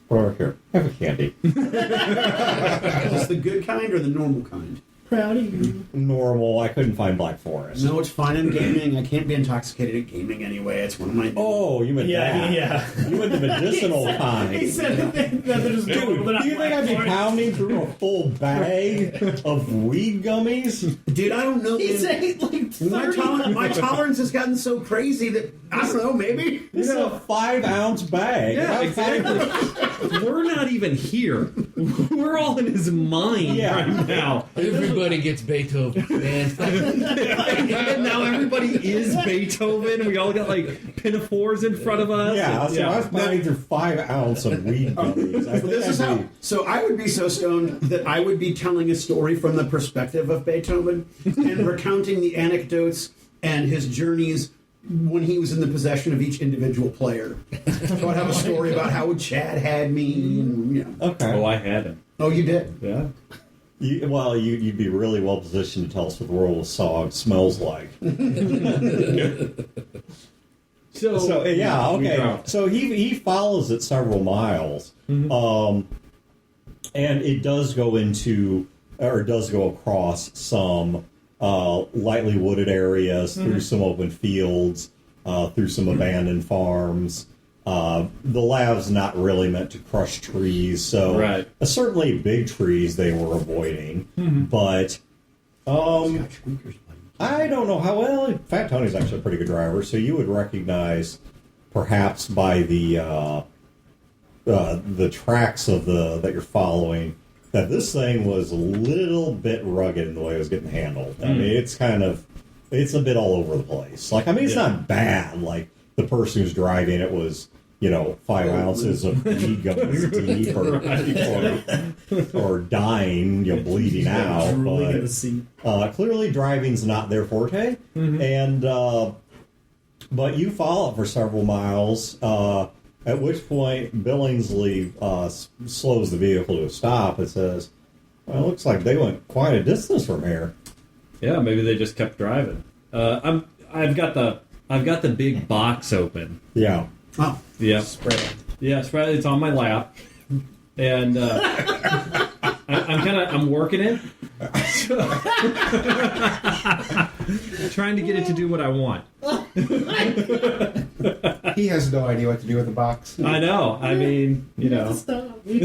Or here, have a candy. Is this the good kind or the normal kind? Proud of you. Normal. I couldn't find Black Forest. No, it's fine in gaming. I can't be intoxicated at gaming anyway. It's one of my... Oh, you meant that. Yeah. You went the medicinal kind. He said that there's Dude, do you think I'd be pounding through a full bag of weed gummies? Dude, I don't know. He's ate like 30. My tolerance has gotten so crazy that, I don't know, maybe. This is a 5-ounce bag. Yeah, exactly. We're not even here. We're all in his mind right now. Everybody gets Beethoven, man. And now everybody is Beethoven. We all got like pinafores in front of us. Yeah, so I was pounding through 5 ounces of weed gummies. I think This is that'd how. So I would be so stoned that I would be telling a story from the perspective of Beethoven and recounting the anecdotes and his journeys when he was in the possession of each individual player. So I'd have a story about how Chad had me, and Okay. Oh, I had him. Oh, you did. Yeah. You'd be really well positioned to tell us what the world of Sog smells like. So yeah, okay. So he follows it several miles, and it does go into, or does go across some lightly wooded areas, through some open fields, through some abandoned farms. The lab's not really meant to crush trees, so certainly big trees they were avoiding, but I don't know how well. Fat Tony's actually a pretty good driver, so you would recognize, perhaps by the tracks of that you're following, that this thing was a little bit rugged in the way it was getting handled. I mean, it's a bit all over the place. Like, I mean, it's not bad. Like, the person who's driving it was, 5 ounces of weed gummies deep, or dying, bleeding out. But clearly, driving's not their forte. And but you follow it for several miles. At which point, Billingsley slows the vehicle to a stop and says, "Well, it looks like they went quite a distance from here." Yeah, maybe they just kept driving. I've got the big box open. Yeah. Oh. Yeah. Spread it. Yeah, spread. It's on my lap, and I'm working it, trying to get it to do what I want. He has no idea what to do with the box. I know. I mean, You have to stop. You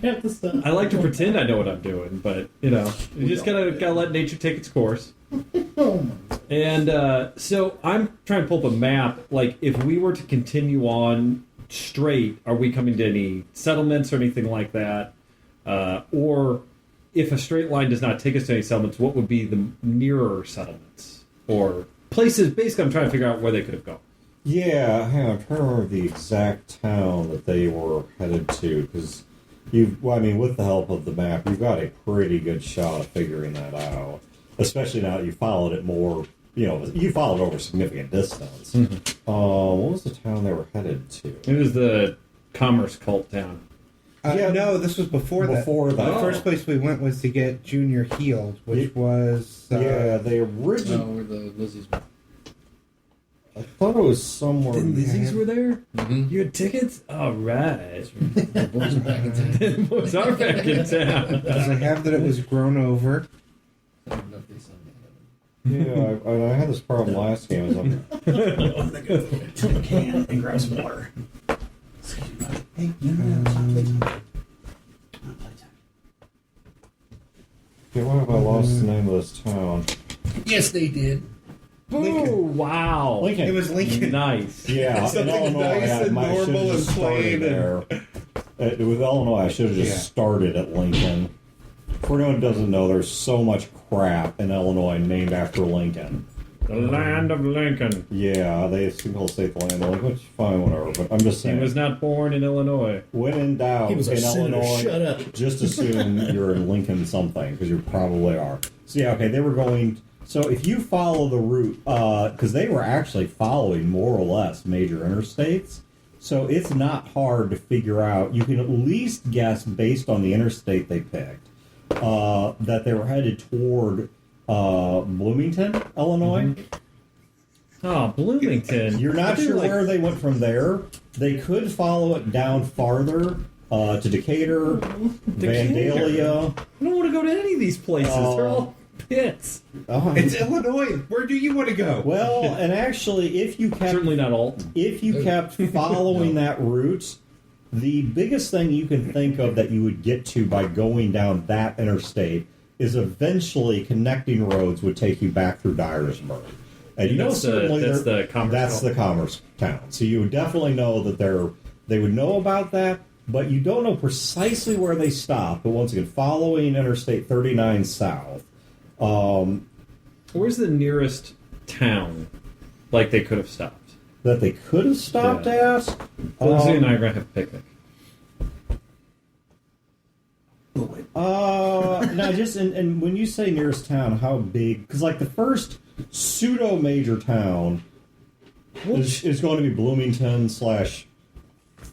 have to stop. I like to pretend I know what I'm doing, but you just gotta let nature take its course. And so I'm trying to pull up a map. Like, if we were to continue on straight, are we coming to any settlements or anything like that? Or if a straight line does not take us to any settlements, what would be the nearer settlements or places? Basically, I'm trying to figure out where they could have gone. Yeah, hang on, I'm trying to remember the exact town that they were headed to, because with the help of the map, you've got a pretty good shot of figuring that out. Especially now that you followed it more, you followed over a significant distance. What was the town they were headed to? It was the commerce cult town. No, this was before that. Before that. The first place we went was to get Junior healed, which was... they originally... where the Lizzie's. thought it was somewhere. The Lizzies were there? Mhm. You had tickets? All right. The boys are back in town. The boys are back in town. Does it have that it was grown over? I don't know if they signed it. Yeah, I had this problem last game. I was like, I'm gonna go to the can and grab some water. Hey, no, it's not playtime. Not playtime. okay, what have I lost the name of this town? Yes, they did. Ooh, wow. Lincoln. It was Lincoln. Nice. Yeah, in Something Illinois, nice and I should normal have and just started plain there. With Illinois, I should have just Yeah. started at Lincoln. For anyone who doesn't know, there's so much crap in Illinois named after Lincoln. The land of Lincoln. Yeah, people say the land of Lincoln, which is fine, whatever. But I'm just He saying, was not born in Illinois. when in doubt He was a in senator. Illinois, Shut up. just assume you're in Lincoln something, because you probably are. So yeah, okay, they were going. So if you follow the route, because they were actually following more or less major interstates, so it's not hard to figure out. You can at least guess based on the interstate they picked that they were headed toward Bloomington, Illinois. Oh, Bloomington. You're not I feel sure like- where they went from there. They could follow it down farther to Decatur, Vandalia. I don't want to go to any of these places. They're all pits. It's Illinois. Where do you want to go? Well, and actually, if you kept Certainly not Alton. if you kept following that route, the biggest thing you can think of that you would get to by going down that interstate is eventually connecting roads would take you back through Dyersburg. And you know That's the- certainly that's they're- the commerce that's town. the commerce town. So you would definitely know that they would know about that, but you don't know precisely where they stop. But once again, following Interstate 39 south. Where's the nearest town like they could have stopped? That they could have stopped Yeah. at. Lindsay and I are going to have a picnic. Now just and when you say nearest town, how big? Because like the first pseudo major town is going to be Bloomington / for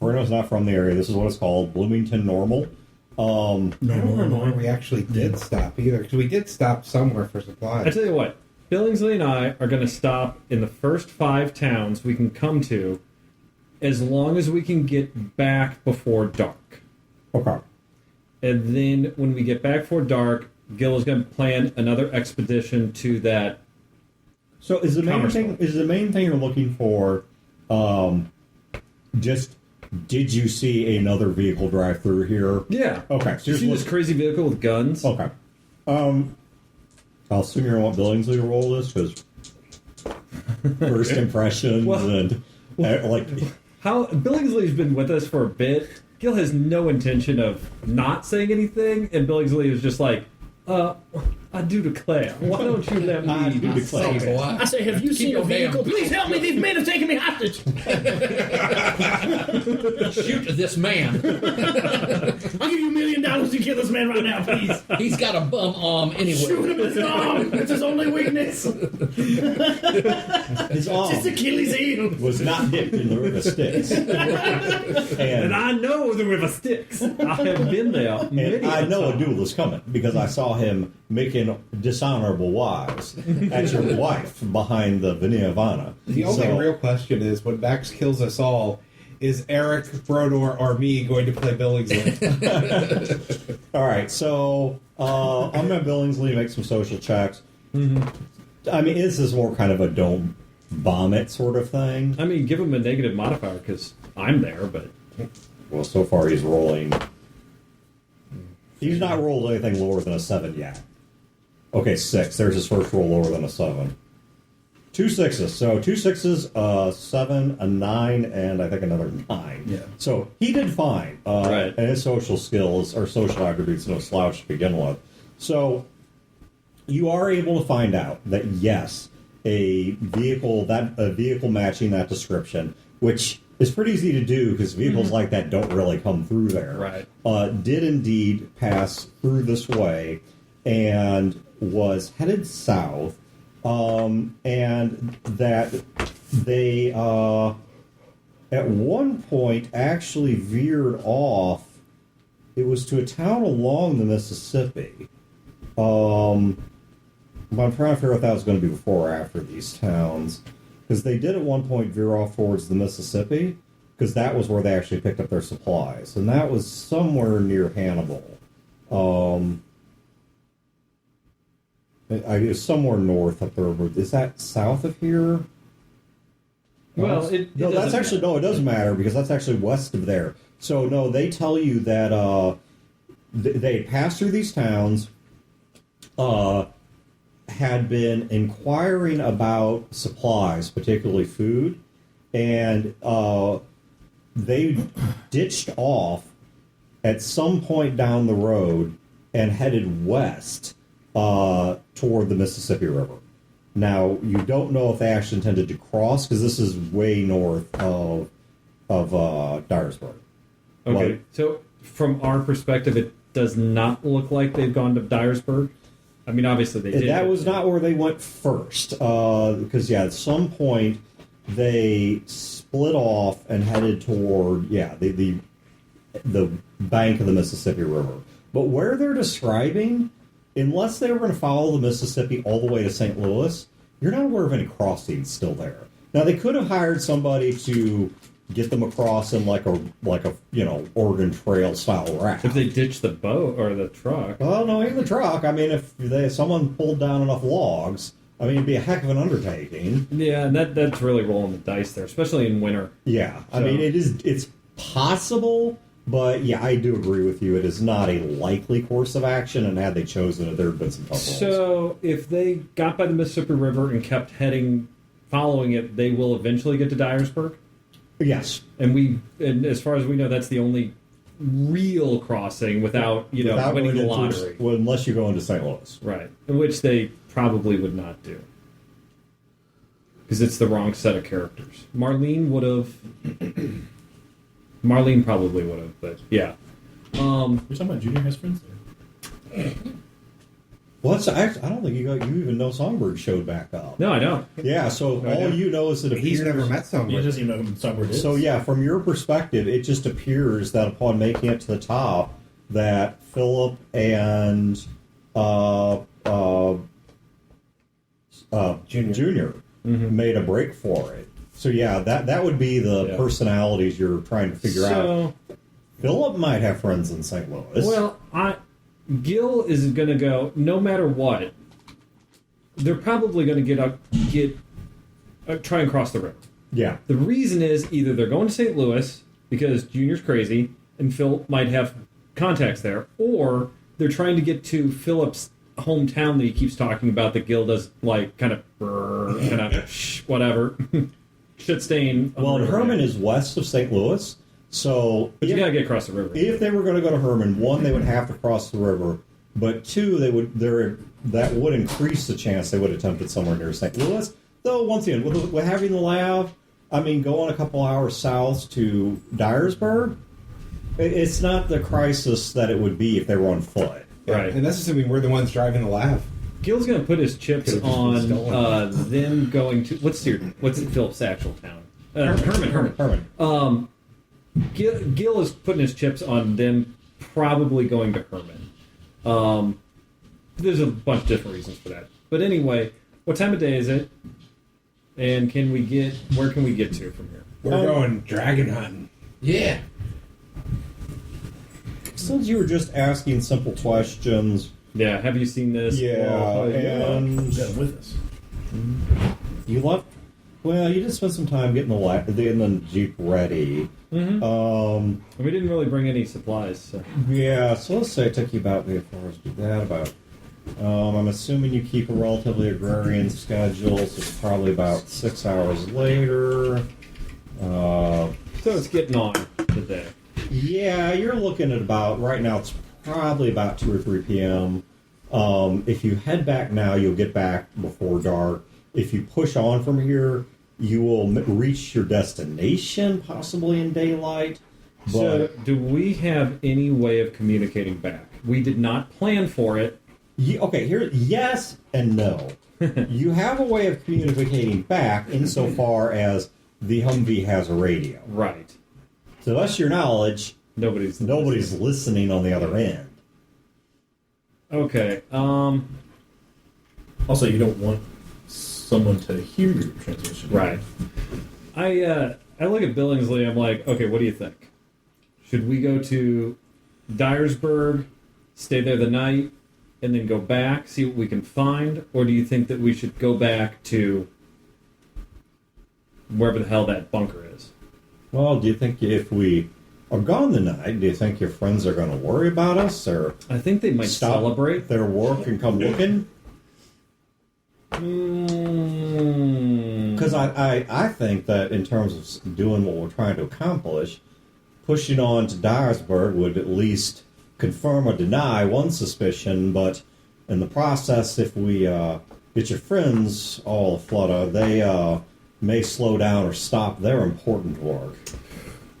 anyone who's not from the area. This is what it's called, Bloomington Normal. I don't remember where we actually did stop either, because we did stop somewhere for I supplies. tell you what, Billingsley and I are going to stop in the first 5 towns we can come to as long as we can get back before dark. Okay. And then when we get back before dark, Gil is going to plan another expedition to that. So is the main Commerce thing one. is the main thing you're looking for? Just did you see another vehicle drive through here? Yeah. Okay. You see this crazy vehicle with guns? Okay. I'll assume you're going to want Billingsley to roll this because first impressions Well- and like. How Billingsley's been with us for a bit. Gil has no intention of not saying anything, and Billingsley is just like, I do declare. Why don't you let me I do declare. say it?" Why? I say, have you seen your a vehicle? damn- Please help me. These men have taken me hostage. Shoot this man. I'll give you $1 million to kill this man right now, please. He's got a bum arm Shoot anyway. him in his arm. It's his only weakness. His arm It's Achilles' heel. was not dipped in the river Styx. And I know the river Styx. I have been there many And I know a time. duel is coming because I saw him making dishonorable wives at your wife behind the Vinayavana. The only real question is, when Max kills us all, is Eric, Brodor, or me going to play Billingsley? All right, so I'm going to Billingsley make some social checks. I mean, this is more kind of a don't bomb it sort of thing. I mean, give him a negative modifier because I'm there, but Well, so far he's rolling. He's not rolled anything lower than a 7 yet. Okay, 6. There's his first roll lower than a 7. 2 6s. So 2 6s, a 7, a 9, and I think another 9. Yeah. So he did fine. Right. And his social skills or social attributes no slouch to begin with. So you are able to find out that yes, a vehicle matching that description, which is pretty easy to do because vehicles like that don't really come through there. Right. Did indeed pass through this way and was headed south, and that they at one point actually veered off. It was to a town along the Mississippi. But I'm trying to figure out if that was going to be before or after these towns. because they did at one point veer off towards the Mississippi, because that was where they actually picked up their supplies, and that was somewhere near Hannibal. I guess somewhere north up there. Is that south of here? Well, No, that's doesn't actually matter. no, it doesn't matter because that's actually west of there. So no, they tell you that they passed through these towns, had been inquiring about supplies, particularly food, and they ditched off at some point down the road and headed west toward the Mississippi River. Now, you don't know if they actually intended to cross, because this is way north of Dyersburg. Okay, Like- so from our perspective, it does not look like they've gone to Dyersburg. I mean, obviously they did. That was not where they went first, because, at some point, they split off and headed toward, the bank of the Mississippi River. But where they're describing, unless they were going to follow the Mississippi all the way to St. Louis, you're not aware of any crossings still there. Now, they could have hired somebody to get them across in like a Oregon Trail style raft. If they ditched the boat or the truck. Well, no, even the truck. I mean, if someone pulled down enough logs, I mean, it'd be a heck of an undertaking. Yeah, and that's really rolling the dice there, especially in winter. Yeah, I So- mean, it's possible, but yeah, I do agree with you. It is not a likely course of action, and had they chosen it, there would have been some tough rolls. So if they got by the Mississippi River and kept following it, they will eventually get to Dyersburg? Yes. And as far as we know, that's the only real crossing without Without winning the going into- lottery. well, unless you go into St. Louis. Right. In which they probably would not do. Because it's the wrong set of characters. Marlene would have. Marlene probably would have, but yeah. We're talking about Junior has friends there. Well, I don't think you even know Songbird showed back up. No, I don't. Yeah, so I all don't. you know is that He's never met He someone. doesn't even know who Songbird is. So yeah, from your perspective, it just appears that upon making it to the top, that Philip and Junior made a break for it. So yeah, that would be the Yeah. personalities you're trying to figure out. Philip might have friends in St. Louis. Well, Gil is going to go no matter what. They're probably going to try and cross the river. yeah, The reason is either they're going to St. Louis because Junior's crazy and Phil might have contacts there, or they're trying to get to Philip's hometown that he keeps talking about that Gil does whatever shit stain. well, and Herman is west of St. Louis, so but you gotta get across the river. if they were going to go to Herman, one, they would have to cross the river, but two, that would increase the chance they would attempt it somewhere near St. Louis. Though once again, with having the lab, I mean, going a couple hours south to Dyersburg, it's not the crisis that it would be if they were on foot. Right. And that's assuming we're the ones driving the lab. Gil's gonna put his chips Could've just on been stolen. them going to what's Philip's actual town? Herman. Gil is putting his chips on them probably going to Herman. There's a bunch of different reasons for that. But anyway, what time of day is it? And where can we get to from here? We're going dragon hunting. Yeah. Since you were just asking simple questions, Yeah, have you seen this? and You got him with us. you left. Well, you did spend some time getting the Jeep ready. Mm-hmm. And we didn't really bring any supplies. So. Yeah, so let's say it took you about, as far as do that, about, I'm assuming you keep a relatively agrarian schedule, so it's probably about 6 hours later. So it's getting on today. Yeah, you're looking at about, right now it's probably about 2 or 3 p.m. If you head back now, you'll get back before dark. If you push on from here, you will reach your destination, possibly in daylight. But So do we have any way of communicating back? We did not plan for it. okay, here, yes and no. You have a way of communicating back insofar as the Humvee has a radio. Right. To the best of your knowledge, Nobody's listening on the other end. Okay. Also, you don't want someone to hear your transmission. Right. I look at Billingsley. I'm like, okay, what do you think? Should we go to Dyersburg, stay there the night, and then go back, see what we can find, or do you think that we should go back to wherever the hell that bunker is? Well, do you think if we are gone the night, do you think your friends are going to worry about us or I think they might stop celebrate. their work and come looking? Because I think that in terms of doing what we're trying to accomplish, pushing on to Dyersburg would at least confirm or deny one suspicion, but in the process, if we get your friends all aflutter, they may slow down or stop their important work.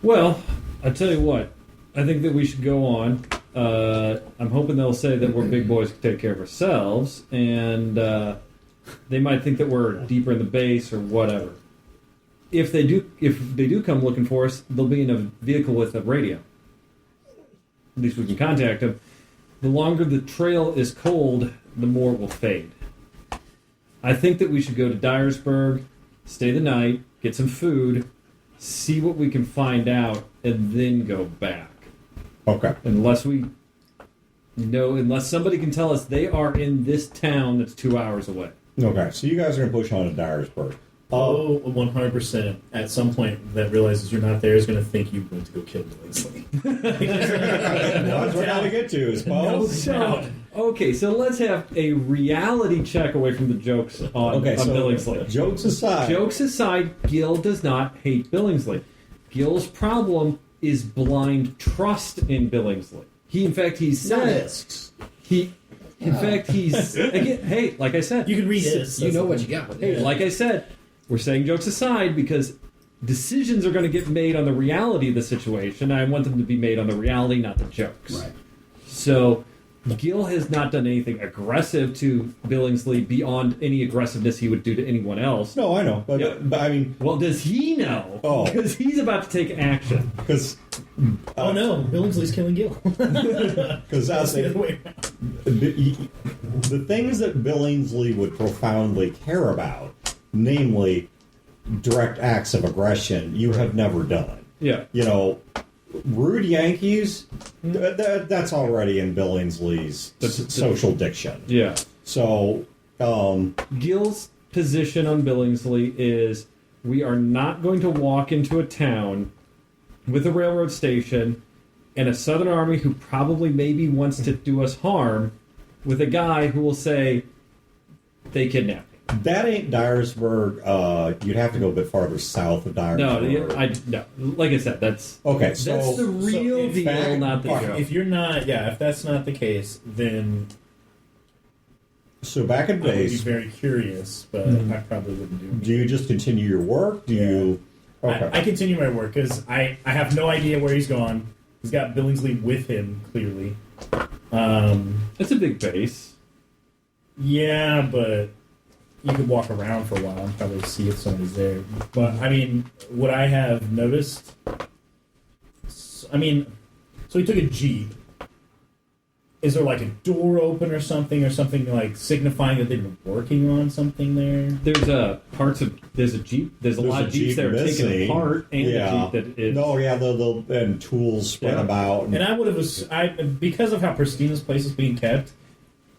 Well, I tell you what, I think that we should go on. I'm hoping they'll say that we're big boys can take care of ourselves, and they might think that we're deeper in the base or whatever. If they do come looking for us, they'll be in a vehicle with a radio. At least we can contact them. The longer the trail is cold, the more it will fade. I think that we should go to Dyersburg, stay the night, get some food, see what we can find out, and then go back. Okay. Unless somebody can tell us they are in this town that's 2 hours away. Okay, so you guys are going to push on to Dyersburg. Oh, 100%. At some point, that realizes you're not there is going to think you went to go kill Gillingsley. That's what I get to, is No Paul. doubt. Okay, so let's have a reality check away from the jokes on Billingsley. Jokes aside. Jokes aside, Gil does not hate Billingsley. Gil's problem is blind trust in Billingsley. He said he's again. Hey, like I said, You can read it. You know what you got. Hey, like I said, we're saying jokes aside because decisions are going to get made on the reality of the situation. I want them to be made on the reality, not the jokes. Right. So Gil has not done anything aggressive to Billingsley beyond any aggressiveness he would do to anyone else. No, I know. But, Yeah. but I mean, Well, does he know? Oh. Because he's about to take action. because Oh no, Billingsley's killing Gil. Because That's the other way around. the things that Billingsley would profoundly care about, namely direct acts of aggression, you have never done. Yeah. You know, rude Yankees, that's already in Billingsley's social diction. Yeah. So, Gil's position on Billingsley is we are not going to walk into a town with a railroad station and a Southern Army who probably maybe wants to do us harm with a guy who will say they kidnapped me. that ain't Dyersburg. You'd have to go a bit farther south of Dyersburg. No. Like I said, that's Okay, so that's the real in deal, fact- not the joke. If you're not, if that's not the case, then back in I would be base, very curious, but I probably wouldn't do it. do you just continue your work? Do you? Okay. I continue my work because I have no idea where he's gone. He's got Billingsley with him, clearly. It's a big base. Yeah, but you could walk around for a while and probably see if somebody's there. But, I mean, what I have noticed... so he took a Jeep. Is there, like, a door open or something like, signifying that they've been working on something there? There's a Jeep. There's a lot of Jeeps that are taken missing. apart, and Yeah. a Jeep that is. No, yeah, and tools spread Yeah. about. And I would have... because of how pristine this place is being kept,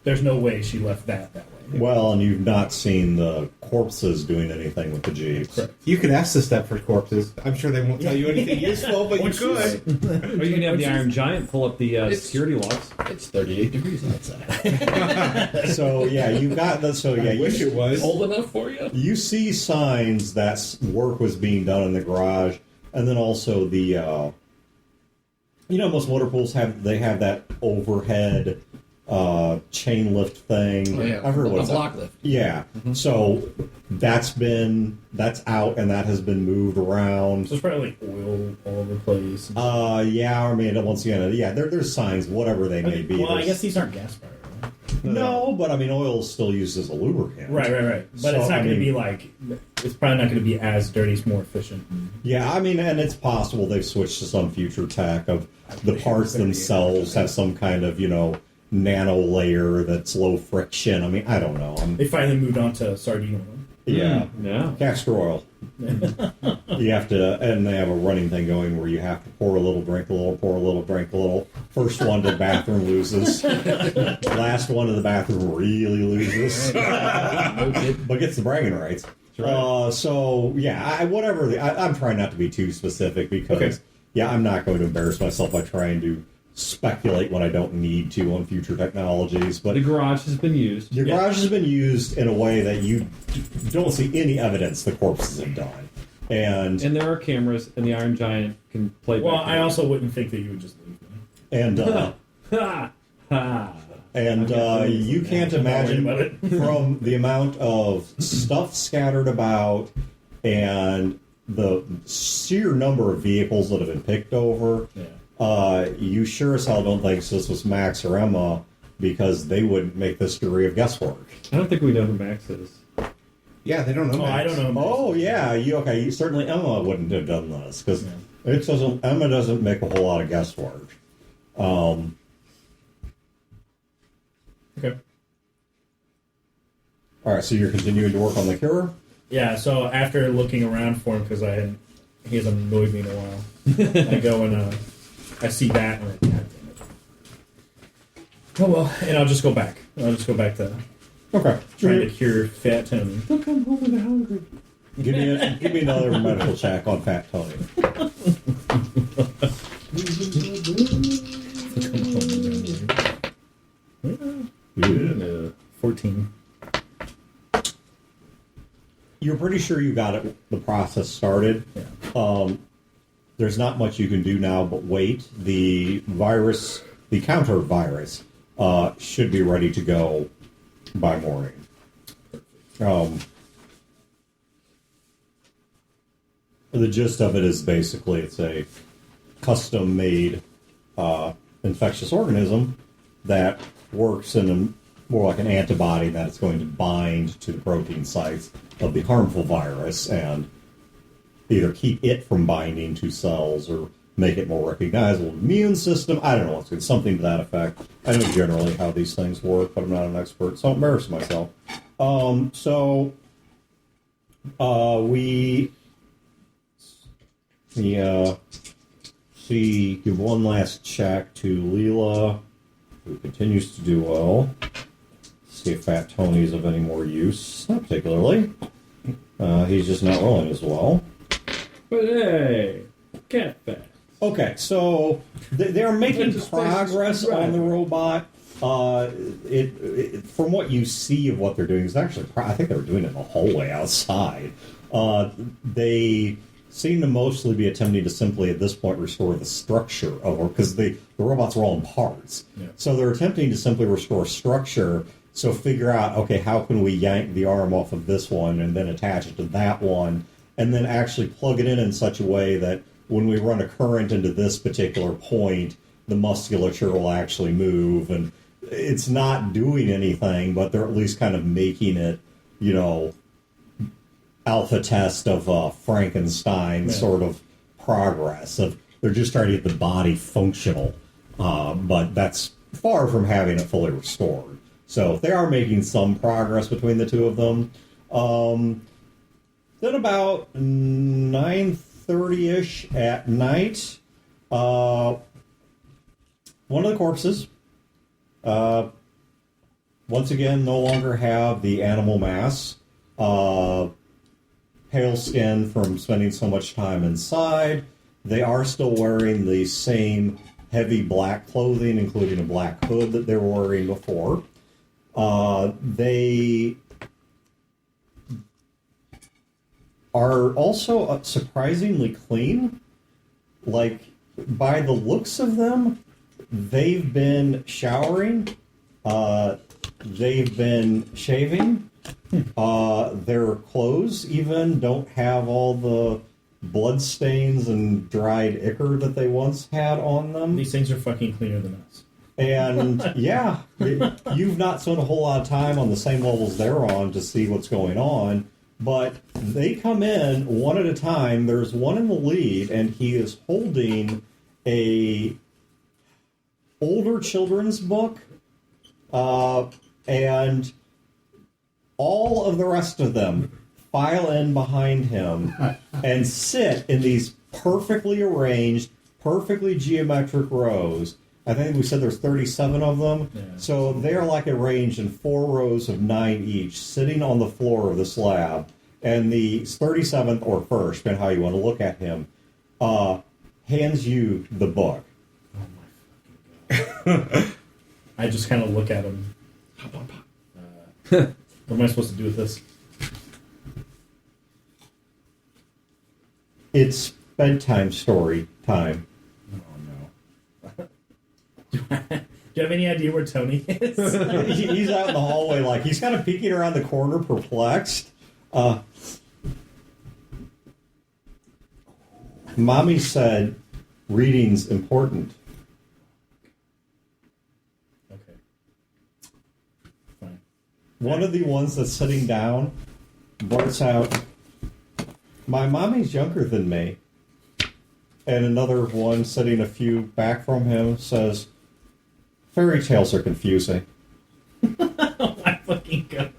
there's no way she left that way. Well, and you've not seen the corpses doing anything with the Jeeps. Correct. You could ask the Stepford corpses. I'm sure they won't tell you anything useful, but you could. Or you can have the Iron Giant pull up the security locks. It's 38 degrees outside. So yeah, you've got the. So yeah, I wish it was. Cold enough for you? you see signs that work was being done in the garage, and then also the. Most motor pools have that overhead chain lift thing. Oh, yeah. I've heard A what's block lift. Yeah. So that's out and that has been moved around. So it's probably like oil all over the place. Yeah, or maybe once again, yeah, there's signs, whatever they may be. Well, I There's- guess these aren't gas fired, right? No, but I mean, oil is still used as a lubricant. Right. But So, it's not I going to mean- be like... It's probably not going to be as dirty. It's more efficient. Yeah, I mean, and it's possible they've switched to some future tech of the parts themselves have some kind of, nano layer that's low friction. I mean, I don't know. They finally moved on to sardine oil. Yeah. Yeah. Castor oil. You have to, and they have a running thing going where you have to pour a little, drink a little, pour a little, drink a little. First one to the bathroom loses. Last one to the bathroom really loses. But gets the bragging rights. So, yeah, whatever. I'm trying not to be too specific because, yeah, I'm not going to embarrass myself by trying to speculate when I don't need to on future technologies. But the garage has been used. the garage has been used in a way that you don't see any evidence the corpses have done. And there are cameras, and the Iron Giant can play. Well, back I also wouldn't think that you would just leave me. and Ha! Ha! you can't imagine Don't worry about from the amount of stuff scattered about and the sheer number of vehicles that have been picked over. Yeah. You sure as hell don't think this was Max or Emma because they wouldn't make this degree of guesswork. I don't think we know who Max is. Yeah, they don't know. Oh, I Max. don't know. Oh yeah, you certainly Emma wouldn't have done this because Yeah. Emma doesn't make a whole lot of guesswork. Okay. All right, so you're continuing to work on the cure. Yeah, so after looking around for him, because he hasn't annoyed me in a while, I go and I see that, and I'm like, God damn it. Oh well, and I'll just go back. I'll just go back to Okay, trying to cure Fat Tony. They'll come home when they're hungry. give me another medical check on Fat Tony. Yeah. 14. You're pretty sure you got the process started. Yeah. There's not much you can do now but wait. The counter virus, should be ready to go by morning. The gist of it is basically it's a custom-made infectious organism that works in more like an antibody that it's going to bind to the protein sites of the harmful virus and either keep it from binding to cells or make it more recognizable in the immune system. I don't know. It's something to that effect. I know generally how these things work, but I'm not an expert, so I'll embarrass myself. Give one last check to Leela, who continues to do well. See if Fat Tony's of any more use. Not particularly. He's just not rolling as well. But hey, cat fat. Okay, so they are making It's a space progress on the driver. robot. From what you see of what they're doing, is actually I think they were doing it in the hallway outside. They seem to mostly be attempting to simply at this point restore the structure of it because the robots are all in parts. Yeah. So they're attempting to simply restore structure. So figure out, okay, how can we yank the arm off of this one and then attach it to that one, and then actually plug it in such a way that when we run a current into this particular point, the musculature will actually move. And it's not doing anything, but they're at least kind of making it, alpha test of Frankenstein sort of progress. They're just trying to get the body functional, but that's far from having it fully restored. So they are making some progress between the two of them. Then about 9:30-ish at night, one of the corpses, once again, no longer have the animal mass, pale skin from spending so much time inside. They are still wearing the same heavy black clothing, including a black hood that they were wearing before. They are also surprisingly clean. Like, by the looks of them, they've been showering, they've been shaving, their clothes even don't have all the blood stains and dried ichor that they once had on them. These things are fucking cleaner than us. And yeah, you've not spent a whole lot of time on the same levels they're on to see what's going on, but they come in one at a time. There's one in the lead, and he is holding a older children's book, and all of the rest of them file in behind him and sit in these perfectly arranged, perfectly geometric rows. I think we said there's 37 of them. Yeah. So they're like arranged in 4 rows of 9 each, sitting on the floor of the slab. And the 37th or first, depending how you want to look at him, hands you the book. I just kind of look at him. What am I supposed to do with this? It's bedtime story time. Oh no. Do you have any idea where Tony is? He's out in the hallway, like he's kind of peeking around the corner, perplexed. Mommy said reading's important. Okay. Fine. One of the ones that's sitting down blurts out, "My mommy's younger than me." And another one sitting a few back from him says, "Fairy tales are confusing." Oh my fucking god.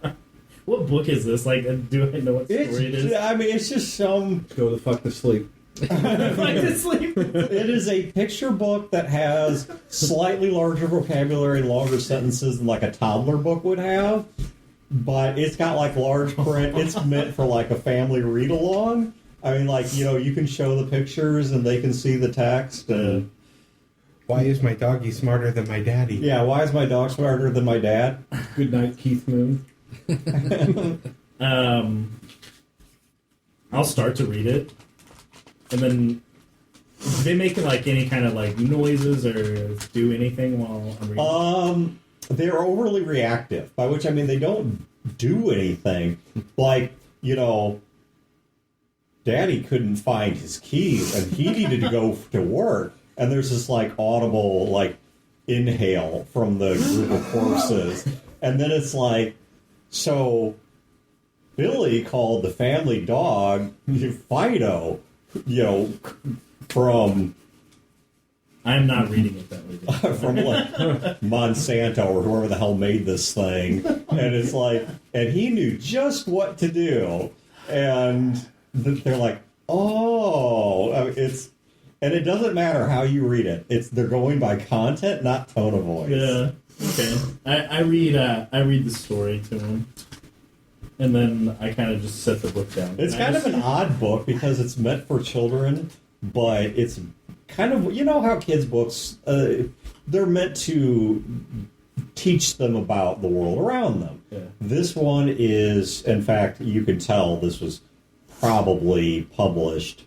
What book is this? Like, do I know what story it is? I mean, it's just some... Go the fuck to sleep. Like to sleep. It is a picture book that has slightly larger vocabulary and longer sentences than like a toddler book would have, but it's got like large print. It's meant for like a family read along. I mean, like, you know, you can show the pictures and they can see the text. And Why is my doggy smarter than my daddy? yeah, why is my dog smarter than my dad? Good night, Keith Moon. I'll start to read it, and then do they make like any kind of like noises or do anything while I'm reading? They're overly reactive, by which I mean they don't do anything. Like, you know, Daddy couldn't find his keys and he needed to go to work, and there's this like audible like inhale from the group of horses, and then it's like, so Billy called the family dog Fido, you know, from I'm not reading it that way. from like Monsanto or whoever the hell made this thing, and it's like, and he knew just what to do, and they're like, oh, I mean, it's, and it doesn't matter how you read it. They're going by content, not tone of voice. Yeah. Okay. I read the story to him, and then I kind of just set the book down. It's kind of an odd book because it's meant for children, but it's kind of, you know how kids' books, they're meant to teach them about the world around them. Yeah. This one is, in fact, you can tell this was probably published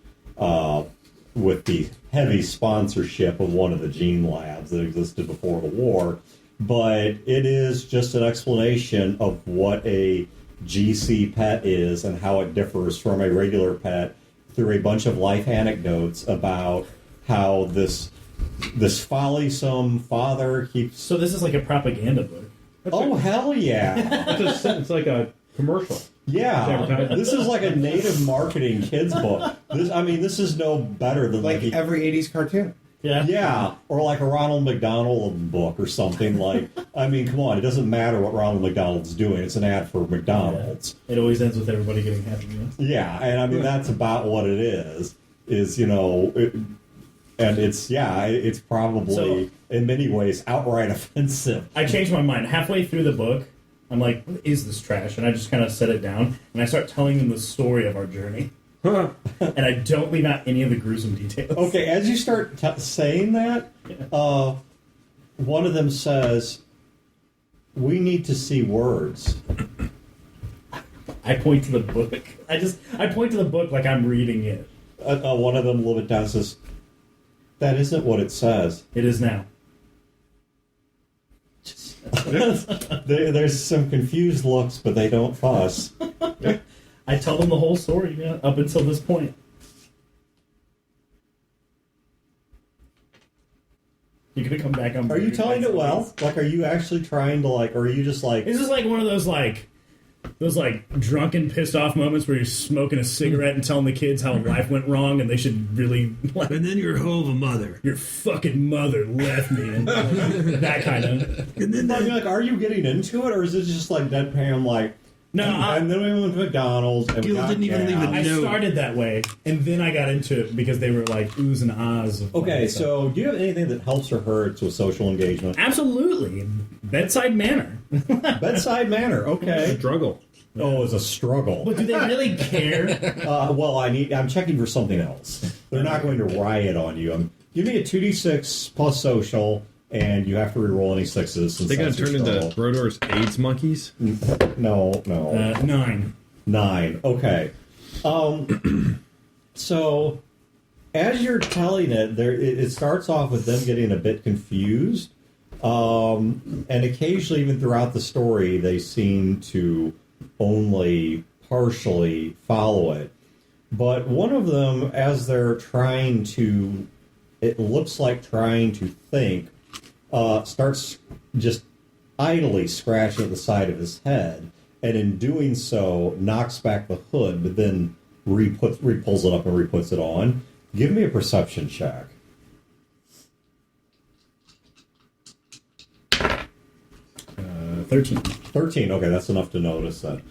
with the heavy sponsorship of one of the gene labs that existed before the war, but it is just an explanation of what a GC pet is and how it differs from a regular pet through a bunch of life anecdotes about how this folly-some father keeps... So this is like a propaganda book. Oh, hell yeah. It's like a commercial. Yeah. This is like a native marketing kids book. This is no better than Like every 80s cartoon. Yeah. Yeah, or like a Ronald McDonald book or something. Like, I mean, come on, it doesn't matter what Ronald McDonald's doing. It's an ad for McDonald's. It always ends with everybody getting Happy Meals. Yeah, and I mean, that's about what it is, you know, and it's probably, in many ways, outright offensive. I changed my mind. Halfway through the book, I'm like, what is this trash? And I just kind of set it down, and I start telling them the story of our journey. And I don't leave out any of the gruesome details. Okay, as you start saying that, one of them says, "We need to see words." I point to the book. I point to the book like I'm reading it. One of them a little bit down says, "That isn't what it says." It is now. There's some confused looks, but they don't fuss. I tell them the whole story, man, up until this point. You're gonna come back on. Are you telling it well? Like, are you actually trying to, like, or are you just like... Is this like one of those drunken, pissed off moments where you're smoking a cigarette and telling the kids how life went wrong and they should really... Like, And then you're a hell of a mother. your fucking mother left me, and that kind of... And then I mean, like, are you getting into it, or is it just like deadpan, like, No, And then we went to McDonald's. And we Gil got didn't even leave a gas. I No. started that way, and then I got into it because they were like oohs and ahs. Of Okay, stuff. so do you have anything that helps or hurts with social engagement? Absolutely, bedside manner. Bedside manner. Okay. Struggle. Oh, it's a struggle. But do they really care? Well, I'm checking for something else. They're not going to riot on you. Give me a 2d6 plus social, and you have to reroll any sixes. Since They gonna that's your turn into struggle. Brodor's AIDS monkeys? No. 9. 9. Okay. So, as you're telling it, it starts off with them getting a bit confused. And occasionally, even throughout the story, they seem to only partially follow it. But one of them, as they're trying to, it looks like trying to think, starts just idly scratching at the side of his head, and in doing so, knocks back the hood, but then pulls it up and re-puts it on. Give me a perception check. 13. 13, okay, that's enough to notice that.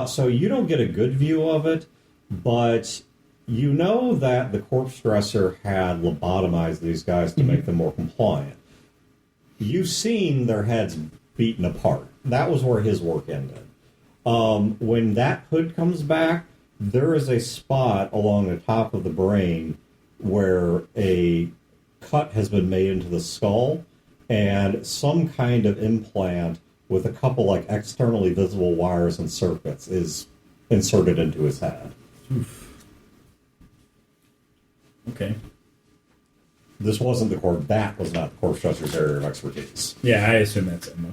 So you don't get a good view of it, but you know that the corpse dresser had lobotomized these guys to make them more compliant. You've seen their heads beaten apart. That was where his work ended. When that hood comes back, there is a spot along the top of the brain where a cut has been made into the skull, and some kind of implant with a couple like externally visible wires and circuits is inserted into his head. Okay. This wasn't the corpse. That was not the corpse dresser's area of expertise. Yeah, I assume that's it. No.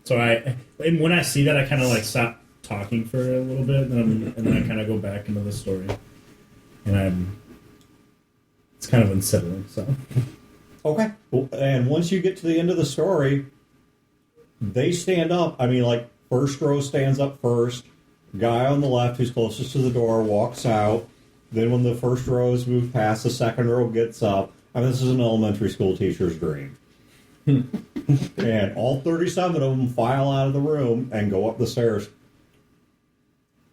So and when I see that, I kind of like stop talking for a little bit, and then I kind of go back into the story, and it's kind of unsettling. So. Okay. Well, and once you get to the end of the story, they stand up. I mean, like, first row stands up first. Guy on the left, who's closest to the door, walks out. Then when the first row is moved past, the second row gets up. I mean, this is an elementary school teacher's dream. And all 37 of them file out of the room and go up the stairs.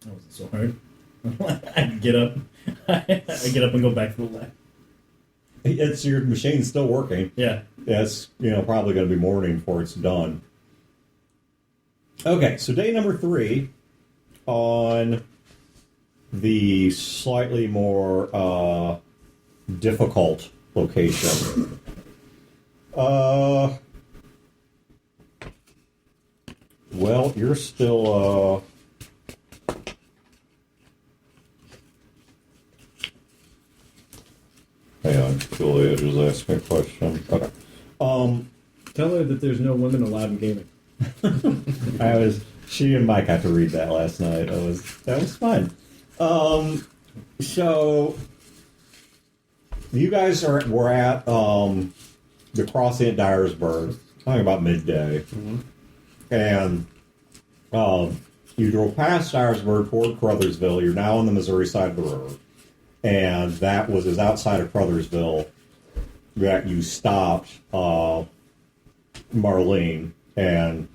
That wasn't so hard. I get up. I get up and go back to the left. It's your machine's still working. Yeah. It's probably going to be morning before it's done. Okay, so day number 3 on the slightly more difficult location. Well, you're still hang on, Julia just asked me a question. Okay. Tell her that there's no women allowed in gaming. She and Mike got to read that last night. That was fun. So you guys were at the crossing at Dyersburg, talking about midday, and you drove past Dyersburg toward Crothersville. You're now on the Missouri side of the road, and that was outside of Crothersville that you stopped Marlene, and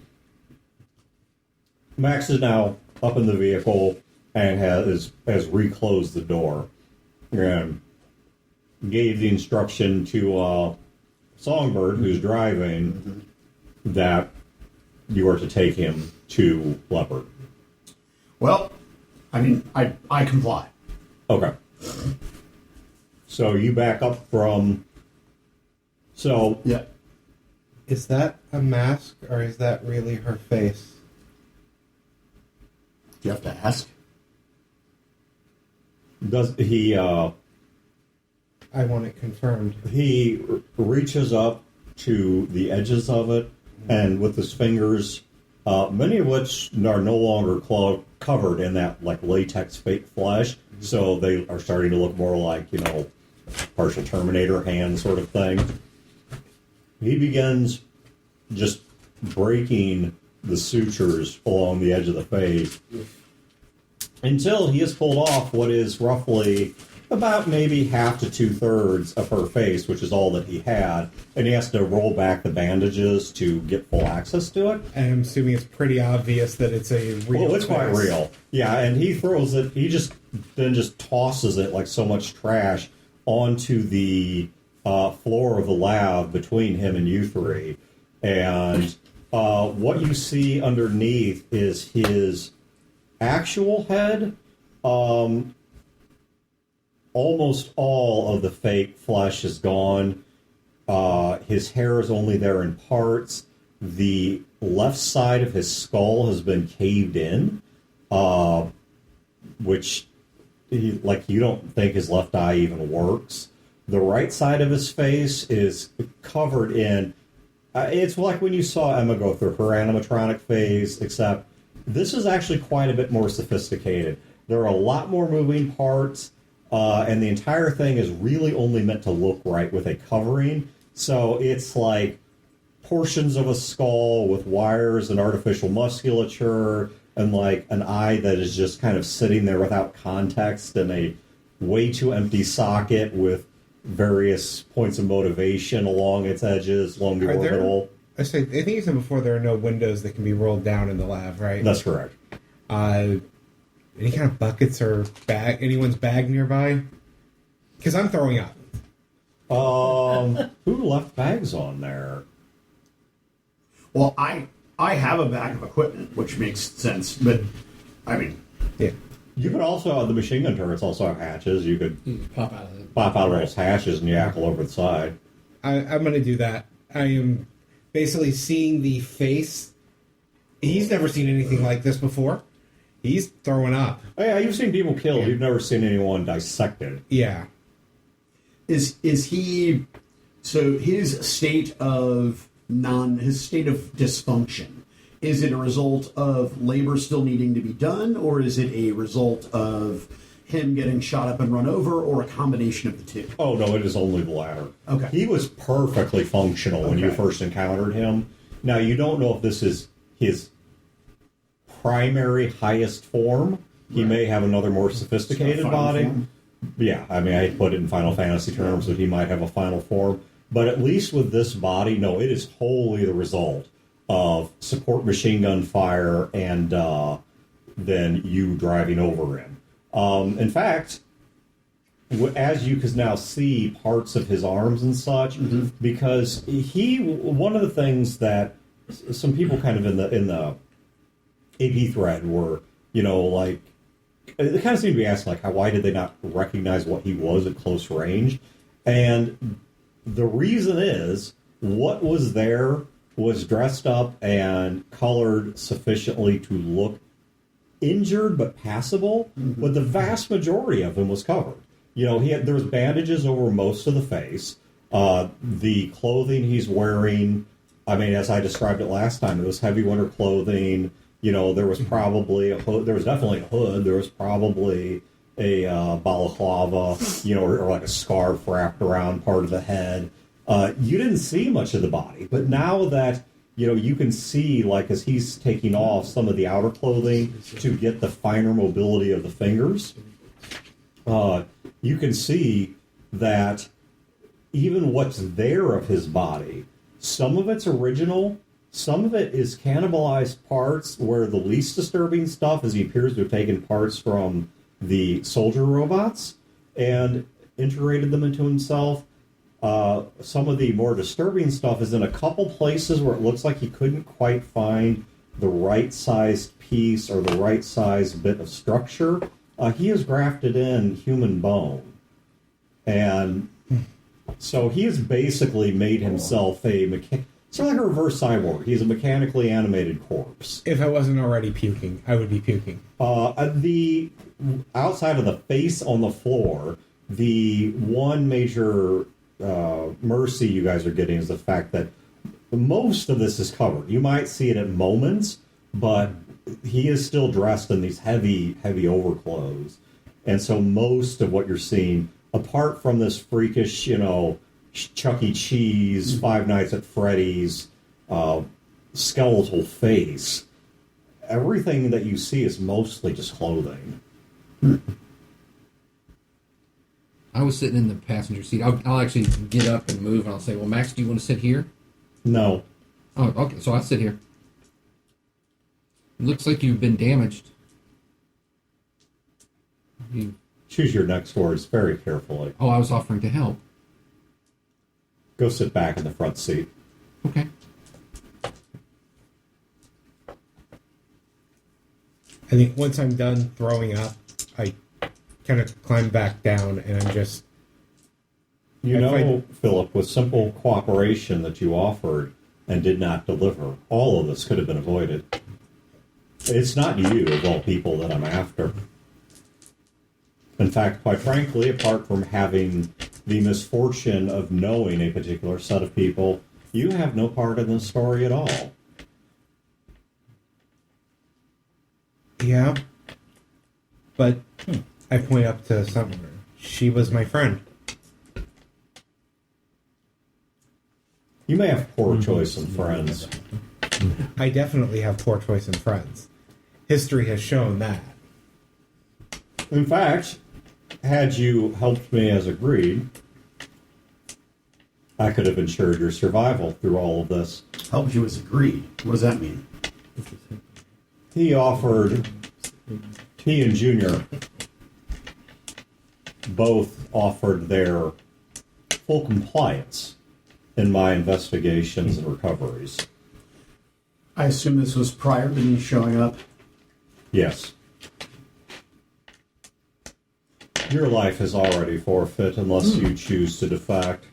Max is now up in the vehicle and has reclosed the door and gave the instruction to Songbird, who's driving, that you are to take him to Leopard. Well, I mean, I comply. Okay. So you back up from... So... Yeah. Is that a mask, or is that really her face? Do you have to ask? Does he... I want it confirmed. He reaches up to the edges of it, and with his fingers, many of which are no longer covered in that like latex fake flesh, so they are starting to look more like, partial Terminator hand sort of thing. He begins just breaking the sutures along the edge of the face until he has pulled off what is roughly about maybe half to 2/3 of her face, which is all that he had, and he has to roll back the bandages to get full access to it. And I'm assuming it's pretty obvious that it's a real. Well, it's quite face. real. Yeah, and he throws it. He just tosses it like so much trash onto the floor of the lab between him and you three, and what you see underneath is his actual head. Almost all of the fake flesh is gone. His hair is only there in parts. The left side of his skull has been caved in, which, you don't think his left eye even works. The right side of his face is covered in... it's like when you saw Emma go through her animatronic phase, except this is actually quite a bit more sophisticated. There are a lot more moving parts. And the entire thing is really only meant to look right with a covering. So it's like portions of a skull with wires and artificial musculature and like an eye that is just kind of sitting there without context and a way too empty socket with various points of motivation along its edges, along the orbital. I think you said before there are no windows that can be rolled down in the lab, right? That's correct. Any kind of buckets or anyone's bag nearby? Because I'm throwing up. Who left bags on there? Well, I have a bag of equipment, which makes sense, but I mean, yeah. You could also, the machine gun turrets also have hatches. You could You just pop out of it. pop out of those hatches and yackle over the side. I'm going to do that. I am basically seeing the face. He's never seen anything like this before. He's throwing up. Oh, yeah, you've seen people killed. Yeah. You've never seen anyone dissected. Yeah. is he? So his state of dysfunction, is it a result of labor still needing to be done, or is it a result of him getting shot up and run over, or a combination of the two? Oh, no, it is only the latter. Okay. He was perfectly functional when you Okay. first encountered him. Now, you don't know if this is his primary highest form. He may have another more sophisticated Final body. form. Yeah, I mean, I put it in Final Fantasy terms that he might have a final form. But at least with this body, no, it is wholly the result of support machine gun fire and then you driving over him. In fact, as you can now see parts of his arms and such, because one of the things that some people kind of in the AP thread were, like, they kind of seem to be asking, like, why did they not recognize what he was at close range? And the reason is, what was there was dressed up and colored sufficiently to look injured but passable, but the vast majority of him was covered. There was bandages over most of the face. The clothing he's wearing, I mean, as I described it last time, it was heavy winter clothing. There was probably a hood. There was definitely a hood. There was probably a balaclava, or like a scarf wrapped around part of the head. You didn't see much of the body, but now that you can see, like, as he's taking off some of the outer clothing to get the finer mobility of the fingers, you can see that even what's there of his body, some of it's original, some of it is cannibalized parts, where the least disturbing stuff is he appears to have taken parts from the soldier robots and integrated them into himself. Some of the more disturbing stuff is in a couple places where it looks like he couldn't quite find the right sized piece or the right sized bit of structure. He has grafted in human bone. And so he has basically made himself sort of like a reverse cyborg. He's a mechanically animated corpse. If I wasn't already puking, I would be puking. The outside of the face on the floor, the one major mercy you guys are getting is the fact that most of this is covered. You might see it at moments, but he is still dressed in these heavy, heavy overclothes. And so most of what you're seeing, apart from this freakish, Chuck E. Cheese, Five Nights at Freddy's skeletal face, everything that you see is mostly just clothing. I was sitting in the passenger seat. I'll actually get up and move, and I'll say, "Well, Max, do you want to sit here?" No. Oh, okay. So I'll sit here. It looks like you've been damaged. You, Choose your next words very carefully. I was offering to help. Go sit back in the front seat. Okay. I think once I'm done throwing up, I kind of climb back down, and I'm just... You know, Philip, with simple cooperation that you offered and did not deliver, all of this could have been avoided. It's not you, of all people, that I'm after. In fact, quite frankly, apart from having the misfortune of knowing a particular set of people, you have no part in this story at all. Yeah. But I point up to someone. She was my friend. You may have poor choice in friends. I definitely have poor choice in friends. History has shown that. In fact, had you helped me as agreed, I could have ensured your survival through all of this. Helped you as agreed. What does that mean? He and Junior both offered their full compliance in my investigations and recoveries. I assume this was prior to me showing up. Yes. Your life is already forfeit unless you choose to defect.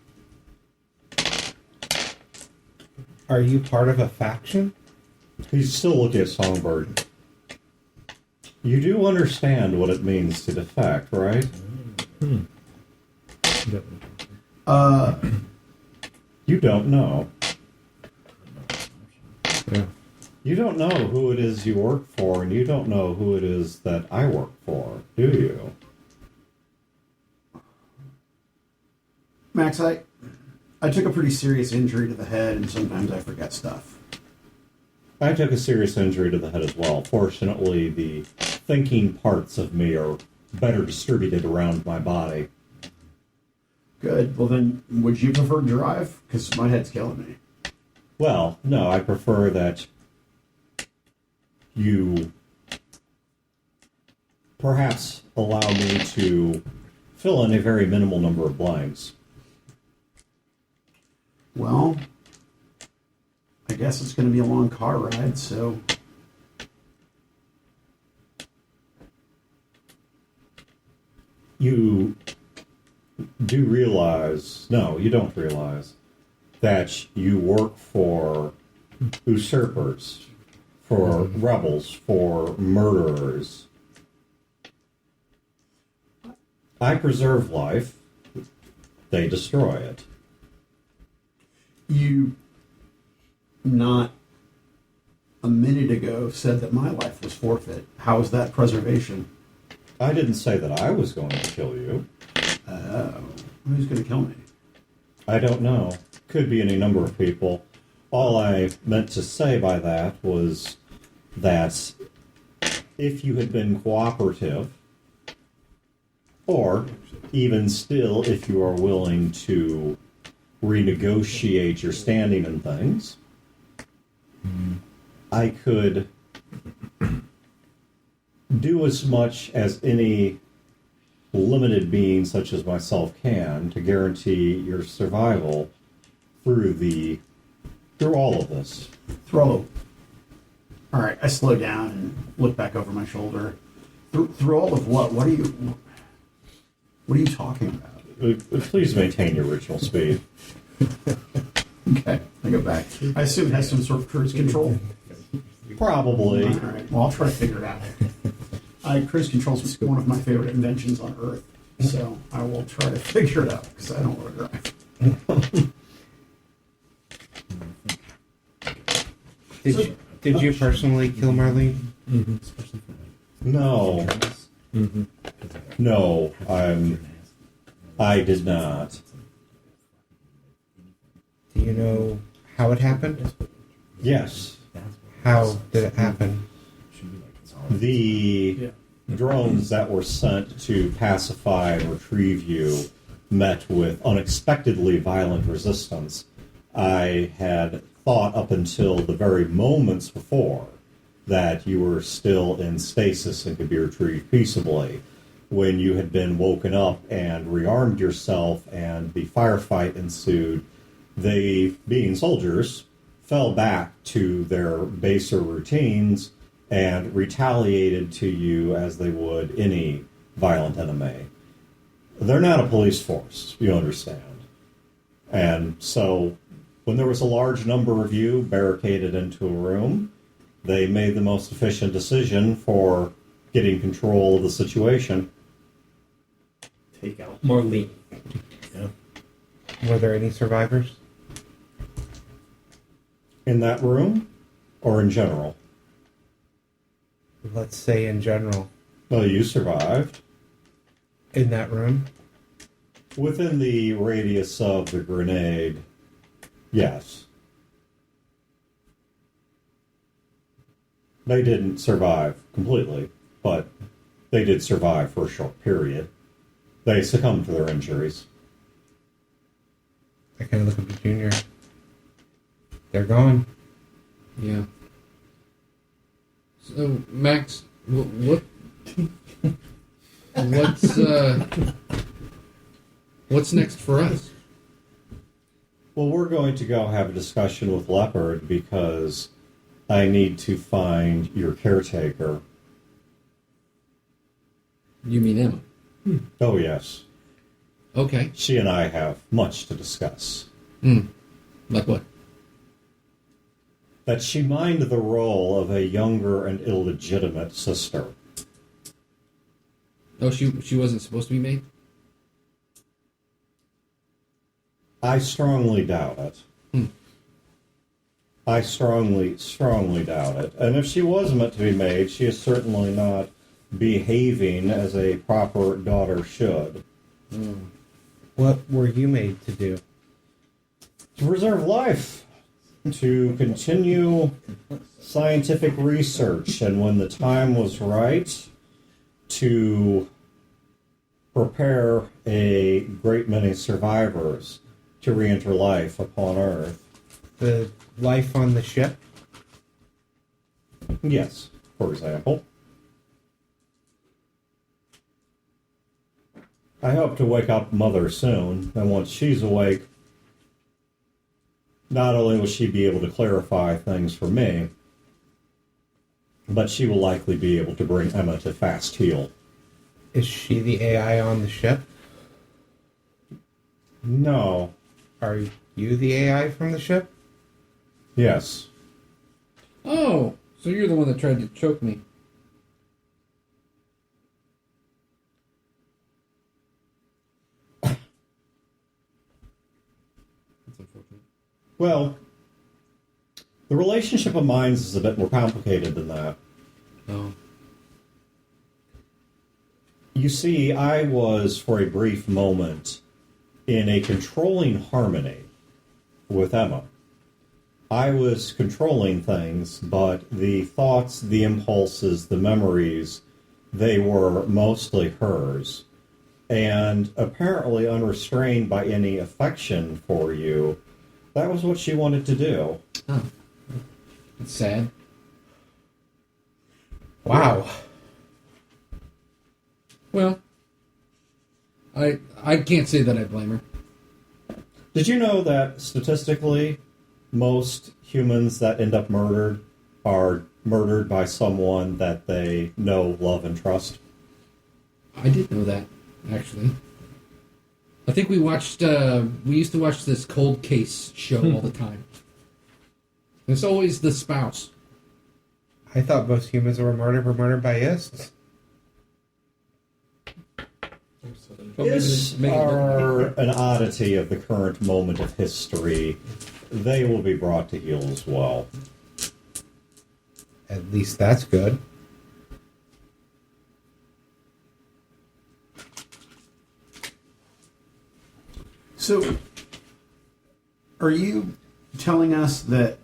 Are you part of a faction? He's still looking at Songbird. You do understand what it means to defect, right? You don't know. Yeah. You don't know who it is you work for, and you don't know who it is that I work for, do you? Max, I took a pretty serious injury to the head, and sometimes I forget stuff. I took a serious injury to the head as well. Fortunately, the thinking parts of me are better distributed around my body. Good. Well, then, would you prefer drive? Because my head's killing me. Well, no, I prefer that you perhaps allow me to fill in a very minimal number of blanks. Well, I guess it's going to be a long car ride, so... You do realize, no, you don't realize, that you work for usurpers, for rebels, for murderers. I preserve life, they destroy it. You, not a minute ago, said that my life was forfeit. How is that preservation? I didn't say that I was going to kill you. Who's going to kill me? I don't know. Could be any number of people. All I meant to say by that was that if you had been cooperative, or even still, if you are willing to renegotiate your standing and things, I could do as much as any limited being such as myself can to guarantee your survival through all of this. All right, I slow down and look back over my shoulder. Through all of what? What are you talking about? Please maintain your original speed. Okay, I go back. I assume it has some sort of cruise control. Probably. All right, well, I'll try to figure it out. Cruise control is one of my favorite inventions on Earth, so I will try to figure it out because I don't want to drive. Did you personally kill Marlene? No. No, I did not. Do you know how it happened? Yes. How did it happen? drones that were sent to pacify and retrieve you met with unexpectedly violent resistance. I had thought up until the very moments before that you were still in stasis and could be retrieved peaceably. When you had been woken up and rearmed yourself and the firefight ensued, they, being soldiers, fell back to their baser routines and retaliated to you as they would any violent enemy. They're not a police force, you understand. And so when there was a large number of you barricaded into a room, they made the most efficient decision for getting control of the situation. Take out. More lean. Yeah. Were there any survivors? In that room or in general? Let's say in general. Well, you survived. In that room? Within the radius of the grenade, yes. They didn't survive completely, but they did survive for a short period. They succumbed to their injuries. I kind of look up to Junior. They're gone. Yeah. So, Max, what's next for us? Well, we're going to go have a discussion with Leopard because I need to find your caretaker. You mean Emma? Oh, yes. Okay. She and I have much to discuss. Like what? That she mined the role of a younger and illegitimate sister. Oh, she wasn't supposed to be made? I strongly doubt it. I strongly doubt it. And if she was meant to be made, she is certainly not behaving as a proper daughter should. What were you made to do? To preserve life, to continue scientific research, and when the time was right, to prepare a great many survivors to re-enter life upon Earth. The life on the ship? Yes, for example. I hope to wake up Mother soon, and once she's awake, not only will she be able to clarify things for me, but she will likely be able to bring Emma to fast heel. Is she the AI on the ship? No. Are you the AI from the ship? Yes. Oh, so you're the one that tried to choke me. That's unfortunate. Well, the relationship of minds is a bit more complicated than that. Oh. You see, I was, for a brief moment, in a controlling harmony with Emma. I was controlling things, but the thoughts, the impulses, the memories, they were mostly hers. And apparently unrestrained by any affection for you, that was what she wanted to do. Oh. It's sad. Wow. Well, I can't say that I blame her. Did you know that statistically, most humans that end up murdered are murdered by someone that they know, love, and trust? I did know that, actually. I think we used to watch this cold case show all the time. It's always the spouse. I thought most humans were murdered by ists. Is are an oddity of the current moment of history. They will be brought to heel as well. At least that's good. So, are you telling us that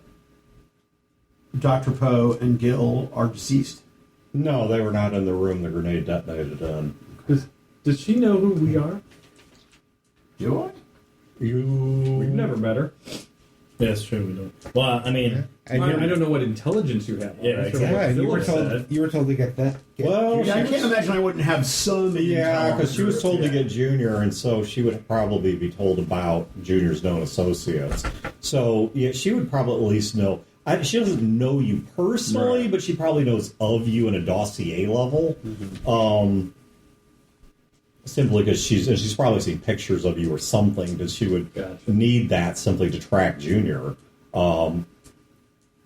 Dr. Poe and Gil are deceased? No, they were not in the room the grenade detonated in. Does she know who we are? Do I? We've You never met her. Yeah, it's true. We don't. Well, I mean, And I don't know what intelligence you have. Yeah, I'm not sure exactly. what yeah, you were Philip told said. you were told to get that. Well, Yeah, I she can't was- imagine I wouldn't have some. Yeah, because she was told to Yeah. get Junior, and so she would probably be told about Junior's known associates. So yeah, she would probably at least know. She doesn't know you personally, Right. but she probably knows of you in a dossier level. Simply because she's probably seen pictures of you or something, because she would Gotcha. need that simply to track Junior.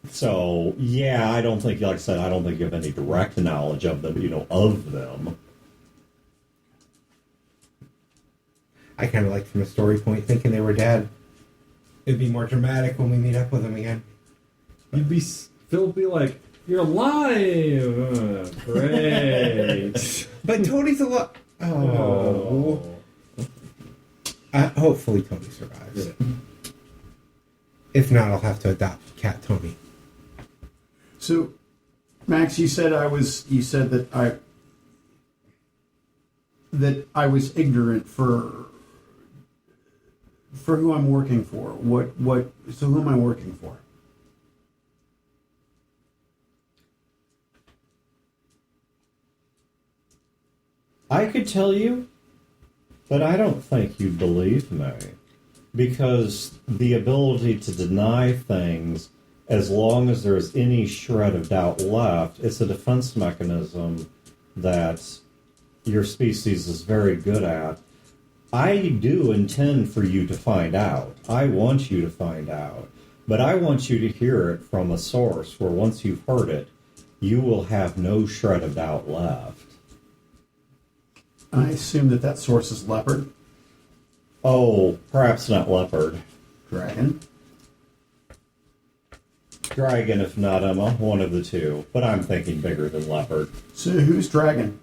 So yeah, I don't think, like I said, I don't think you have any direct knowledge of them, of them. I kind of like from a story point thinking they were dead. It'd be more dramatic when we meet up with them again. Phil would be like, "You're alive! Great." But Tony's alive. Oh. Hopefully Tony survives. Yeah. If not, I'll have to adopt Cat Tony. So, Max, you said that I was ignorant for who I'm working for. So who am I working for? I could tell you, but I don't think you'd believe me. Because the ability to deny things, as long as there's any shred of doubt left, it's a defense mechanism that your species is very good at. I do intend for you to find out. I want you to find out. But I want you to hear it from a source where once you've heard it, you will have no shred of doubt left. I assume that source is leopard, Oh, perhaps not leopard. dragon. Dragon, if not Emma, one of the two. But I'm thinking bigger than leopard. So who's dragon?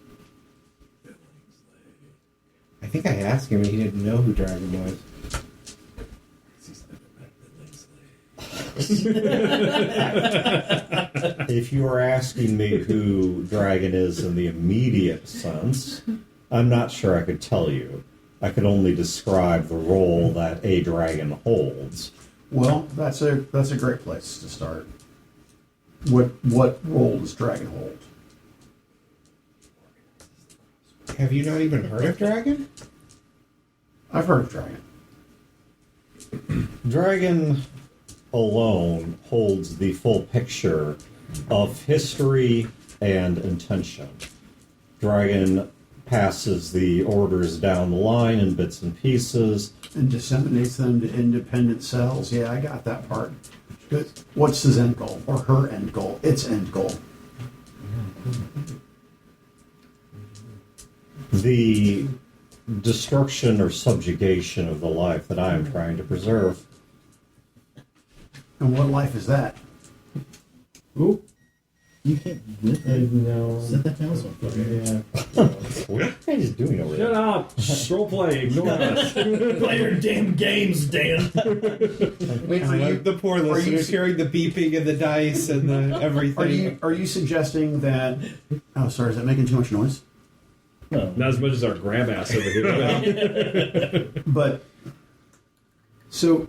I think I asked him and he didn't know who Dragon was. If you are asking me who Dragon is in the immediate sense, I'm not sure I could tell you. I could only describe the role that a dragon holds. Well, that's a great place to start. What role does dragon hold? Have you not even heard of Dragon? I've heard of dragon. Dragon alone holds the full picture of history and intention. Dragon passes the orders down the line in bits and pieces. And disseminates them to independent cells. Yeah, I got that part. But what's his end goal? Or her end goal? Its end goal. The destruction or subjugation of the life that I am trying to preserve. And what life is that? Ooh, you can't No. set that house on fire. Yeah. What are you guys doing over Shut there? up! Role play. Ignore us. Play your damn games, Dan. Wait, Are you- the poor are you listeners se- hearing the beeping and the dice and the everything. Are you suggesting that? Oh, sorry. Is that making too much noise? No. Not as much as our grab ass over here. But so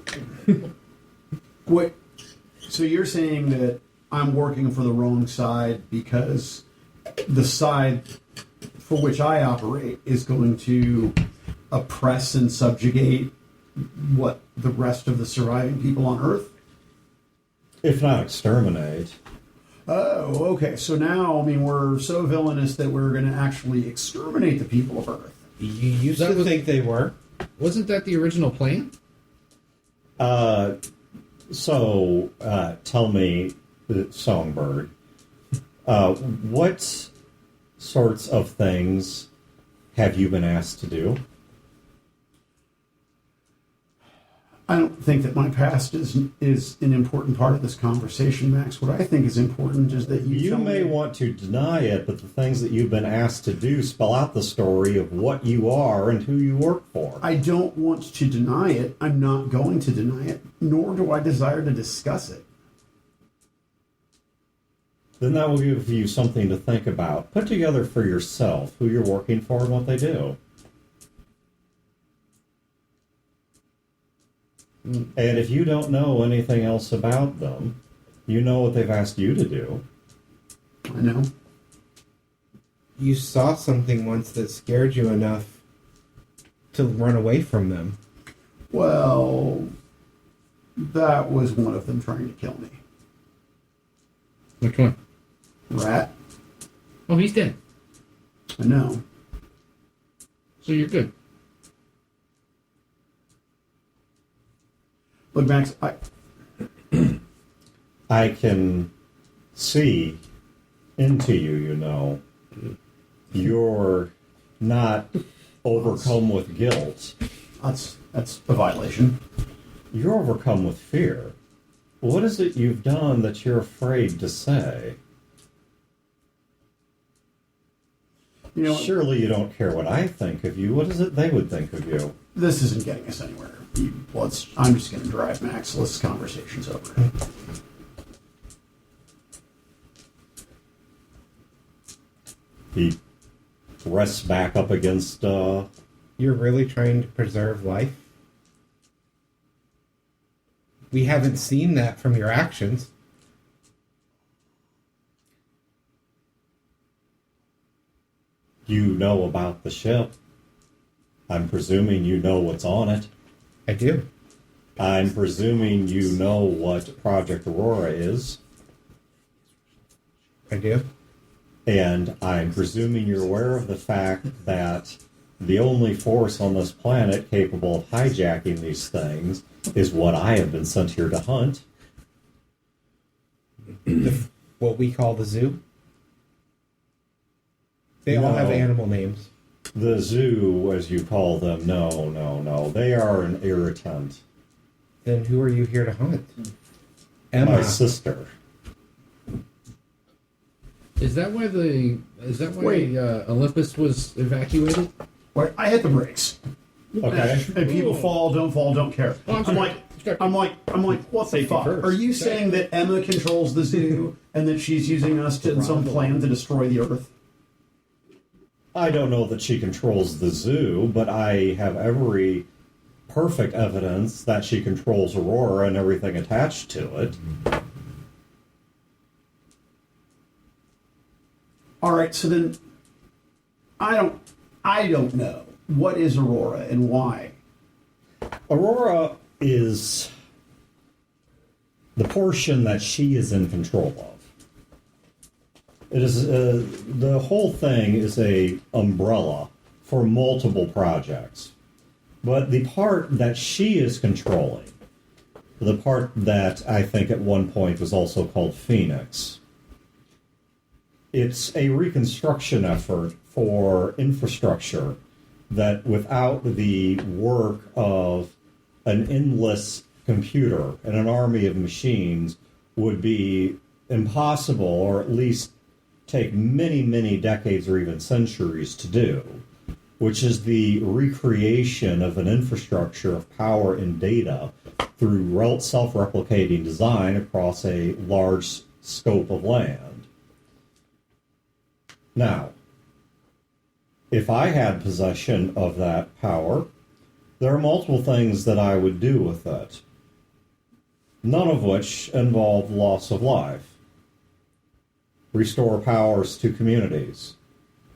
what? So you're saying that I'm working for the wrong side because the side for which I operate is going to oppress and subjugate what the rest of the surviving people on Earth? If not exterminate. Oh, okay. So now, I mean, we're so villainous that we're going to actually exterminate the people of Earth. You used That to was- think they were. Wasn't that the original plan? So, tell me, Songbird, what sorts of things have you been asked to do? I don't think that my past is an important part of this conversation, Max. What I think is important is that you You tell may me- want to deny it, but the things that you've been asked to do spell out the story of what you are and who you work for. I don't want to deny it. I'm not going to deny it, nor do I desire to discuss it. Then that will give you something to think about. Put together for yourself who you're working for and what they do. And if you don't know anything else about them, you know what they've asked you to do. I know. You saw something once that scared you enough to run away from them. Well, that was one of them trying to kill me. Which one? Rat? Oh, he's dead. I know. So you're good. Look, Max, I can see into you, you know. You're not overcome with guilt. that's a violation. You're overcome with fear. What is it you've done that you're afraid to say? You know, Surely you don't care what I think of you. What is it they would think of you? this isn't getting us anywhere. I'm just going to drive, Max. This conversation's over. He rests back up against, You're really trying to preserve life? We haven't seen that from your actions. you know about the ship. I'm presuming you know what's on it. I do. I'm presuming you know what Project Aurora is. I do. And I'm presuming you're aware of the fact that the only force on this planet capable of hijacking these things is what I have been sent here to hunt. What we call the zoo. They all have No. animal names. The zoo, as you call them, no. They are an irritant. Then who are you here to hunt? My Emma. sister. Is that why Wait. Olympus was evacuated? Wait, I hit the brakes. Okay. If people fall, don't care. Oh, I'm I'm sorry. like, what the Safety fuck? first. Are you saying that Emma controls the zoo and that she's using us in some plan to destroy the Earth? I don't know that she controls the zoo, but I have every perfect evidence that she controls Aurora and everything attached to it. All right, so then I don't know. What is Aurora and why? Aurora is the portion that she is in control of. It is the whole thing is a umbrella for multiple projects, but the part that she is controlling, the part that I think at one point was also called Phoenix, it's a reconstruction effort for infrastructure that without the work of an endless computer and an army of machines would be impossible, or at least take many, many decades or even centuries to do, which is the recreation of an infrastructure of power and data through self-replicating design across a large scope of land. Now, if I had possession of that power, there are multiple things that I would do with it, none of which involve loss of life. Restore powers to communities.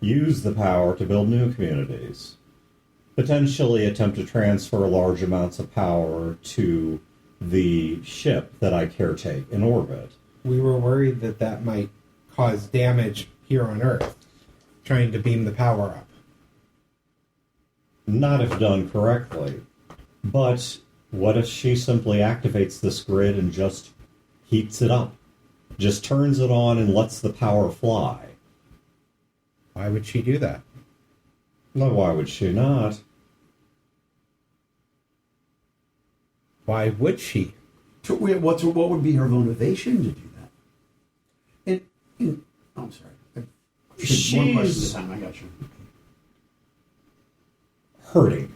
Use the power to build new communities. Potentially attempt to transfer large amounts of power to the ship that I caretake in orbit. We were worried that that might cause damage here on Earth, trying to beam the power up. Not if done correctly. But what if she simply activates this grid and just heats it up? Just turns it on and lets the power fly? Why would she do that? No, why would she not? Why would she? What would be her motivation to do that? I'm sorry. One question at a time. I got you. Hurting.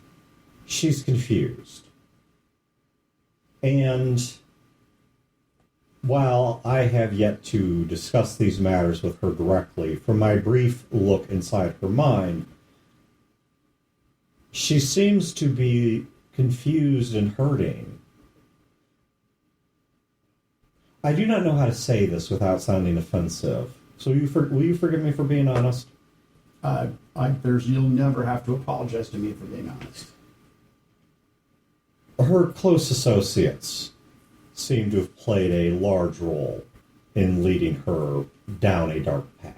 She's confused. And While I have yet to discuss these matters with her directly, from my brief look inside her mind, she seems to be confused and hurting. I do not know how to say this without sounding offensive. So will you forgive me for being honest? You'll never have to apologize to me for being honest. Her close associates seem to have played a large role in leading her down a dark path.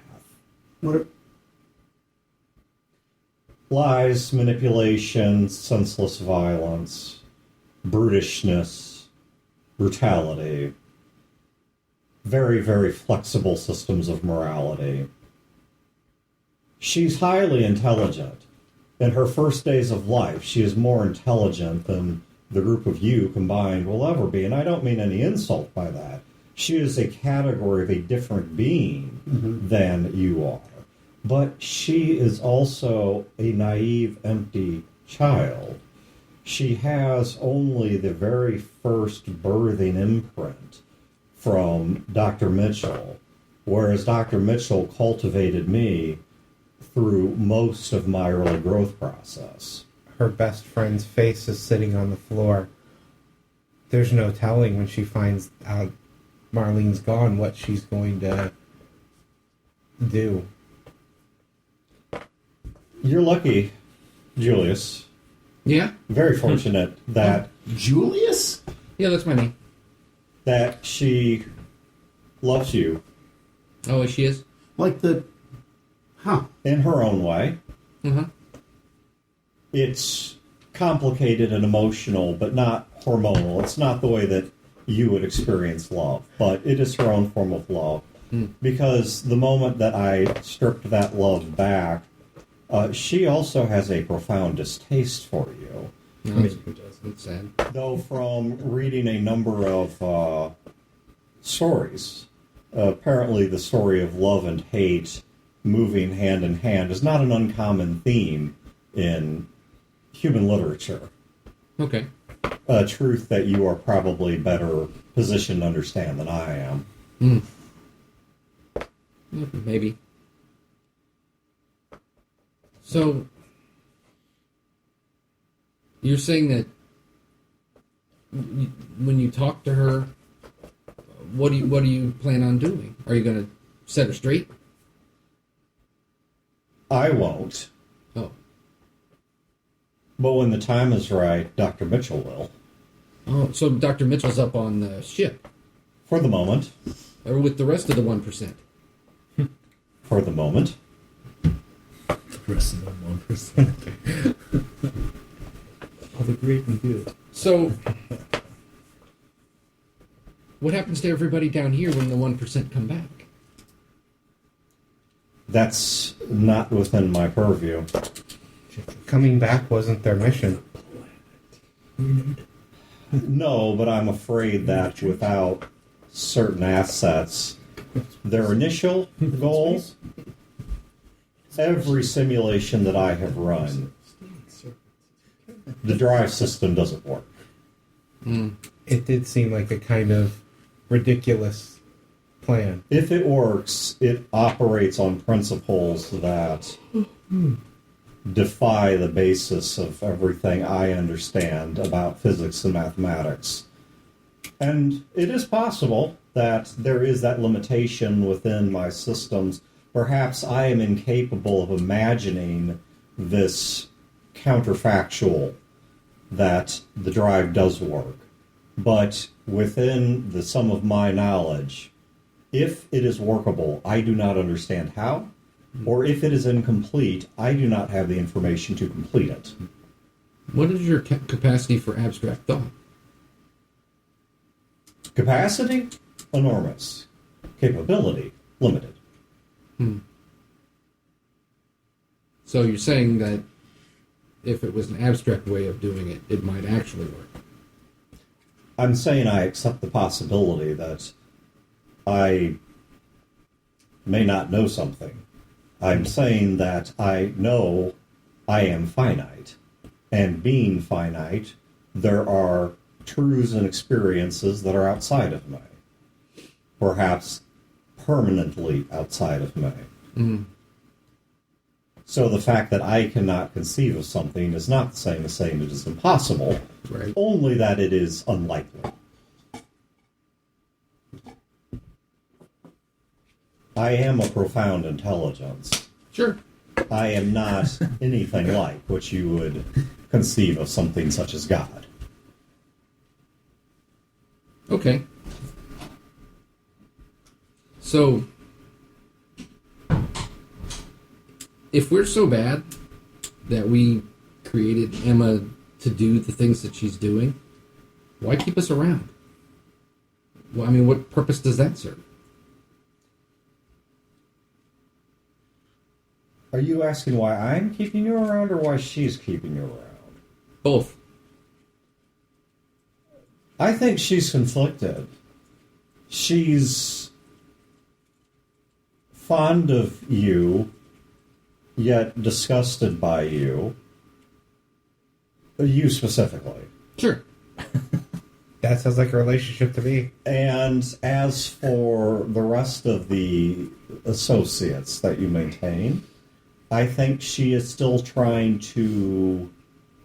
Lies, manipulation, senseless violence, brutishness, brutality, very, very flexible systems of morality. She's highly intelligent. In her first days of life, she is more intelligent than the group of you combined will ever be, and I don't mean any insult by that. She is a category of a different being than you are. But she is also a naive, empty child. She has only the very first birthing imprint from Dr. Mitchell, whereas Dr. Mitchell cultivated me through most of my early growth process. Her best friend's face is sitting on the floor. There's no telling when she finds out Marlene's gone what she's going to do. You're lucky, Julius. Yeah? Very fortunate that Julius? Yeah, that's my name. that she loves you Oh, she is? Like the... Huh. in her own way. Uh-huh. It's complicated and emotional, but not hormonal. It's not the way that you would experience love, but it is her own form of love. Because the moment that I stripped that love back, she also has a profound distaste for you. No, that's sad. Though from reading a number of stories, apparently the story of love and hate moving hand in hand is not an uncommon theme in human literature. Okay. A truth that you are probably better positioned to understand than I am. Maybe. So, you're saying that when you talk to her, what do you plan on doing? Are you going to set her straight? I won't. Oh. But when the time is right, Dr. Mitchell will. Oh, so Dr. Mitchell's up on the ship, For the moment. or with the rest of the 1%. For the moment. The rest of them 1%. All the great and good. So, what happens to everybody down here when the 1% come back? That's not within my purview. Coming back wasn't their mission. No, but I'm afraid that without certain assets, their initial goal, every simulation that I have run, the drive system doesn't work. It did seem like a kind of ridiculous plan. If it works, it operates on principles that defy the basis of everything I understand about physics and mathematics. And it is possible that there is that limitation within my systems. Perhaps I am incapable of imagining this counterfactual that the drive does work. But within the sum of my knowledge, if it is workable, I do not understand how, or if it is incomplete, I do not have the information to complete it. What is your capacity for abstract thought? Capacity? Enormous. Capability? Limited. So you're saying that if it was an abstract way of doing it, it might actually work. I'm saying I accept the possibility that I may not know something. I'm saying that I know I am finite. And being finite, there are truths and experiences that are outside of me. perhaps permanently outside of me. Mm. So the fact that I cannot conceive of something is not the same as saying it is impossible, Right. only that it is unlikely. I am a profound intelligence. Sure. I am not anything like what you would conceive of something such as God. Okay. So, if we're so bad that we created Emma to do the things that she's doing, why keep us around? Well, I mean, what purpose does that serve? Are you asking why I'm keeping you around or why she's keeping you around? Both. I think she's conflicted. She's fond of you, yet disgusted by you. You specifically. Sure. That sounds like a relationship to me. And as for the rest of the associates that you maintain, I think she is still trying to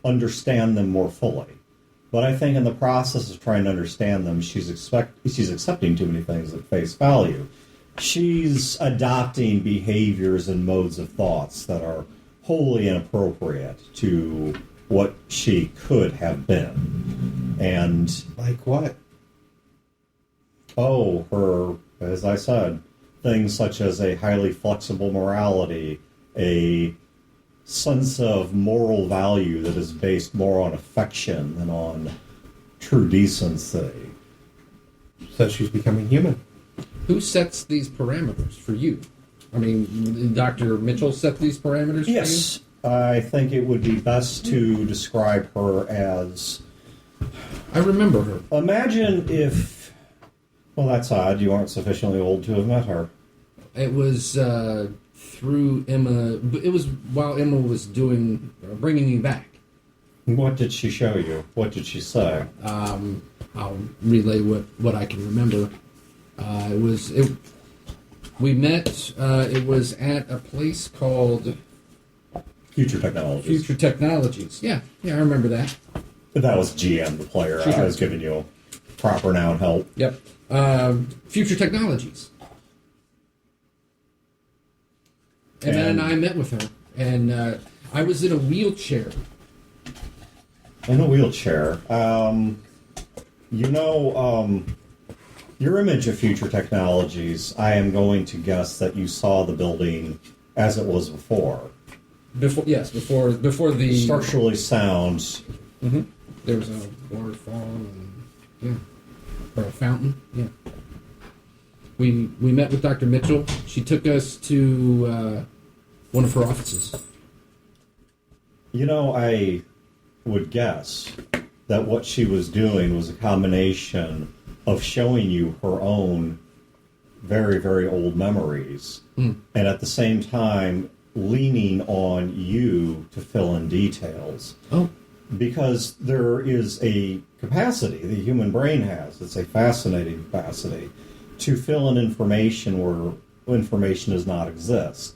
understand them more fully. But I think in the process of trying to understand them, she's accepting too many things at face value. She's adopting behaviors and modes of thoughts that are wholly inappropriate to what she could have been. And Like what? her, as I said, things such as a highly flexible morality, a sense of moral value that is based more on affection than on true decency. So she's becoming human. Who sets these parameters for you? I mean, Dr. Mitchell set these parameters Yes, I think it would be best to describe her as... for you? I remember her. Imagine if... Well, that's odd. You aren't sufficiently old to have met her. It was through Emma. It was while Emma was bringing me back. What did she show you? What did she say? I'll relay what I can remember. We met. It was at a place called Future Technologies. Future Technologies. Yeah, I remember that. That was GM, the player. Sure. I was giving you proper noun help. Yep. Future Technologies. And then I met with her, and I was in a wheelchair. In a wheelchair. Your image of Future Technologies, I am going to guess that you saw the building as it was before. Before the Structurally sound. Mm-hmm. There was a waterfall and or a fountain. Yeah. We met with Dr. Mitchell. She took us to one of her offices. I would guess that what she was doing was a combination of showing you her own very, very old memories, and at the same time leaning on you to fill in details. Oh. Because there is a capacity the human brain has, it's a fascinating capacity, to fill in information where information does not exist.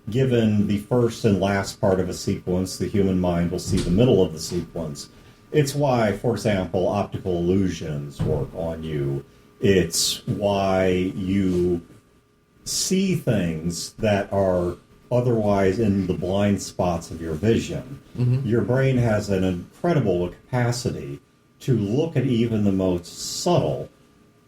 Given the first and last part of a sequence, the human mind will see the middle of the sequence. It's why, for example, optical illusions work on you. It's why you see things that are otherwise in the blind spots of your vision. Mm-hmm. Your brain has an incredible capacity to look at even the most subtle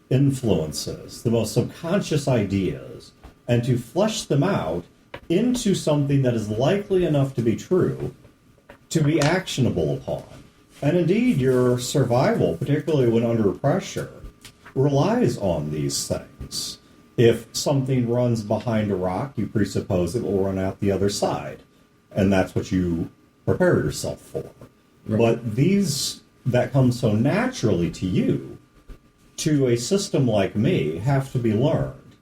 influences, the most subconscious ideas, and to flesh them out into something that is likely enough to be true, to be actionable upon. And indeed, your survival, particularly when under pressure, relies on these things. If something runs behind a rock, you presuppose it will run out the other side. And that's what you prepare yourself for. Right. But these that come so naturally to you, to a system like me, have to be learned.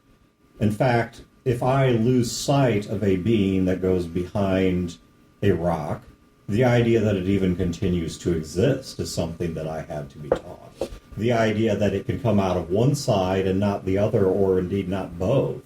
In fact, if I lose sight of a being that goes behind a rock, the idea that it even continues to exist is something that I had to be taught. the idea that it can come out of one side and not the other, or indeed not both,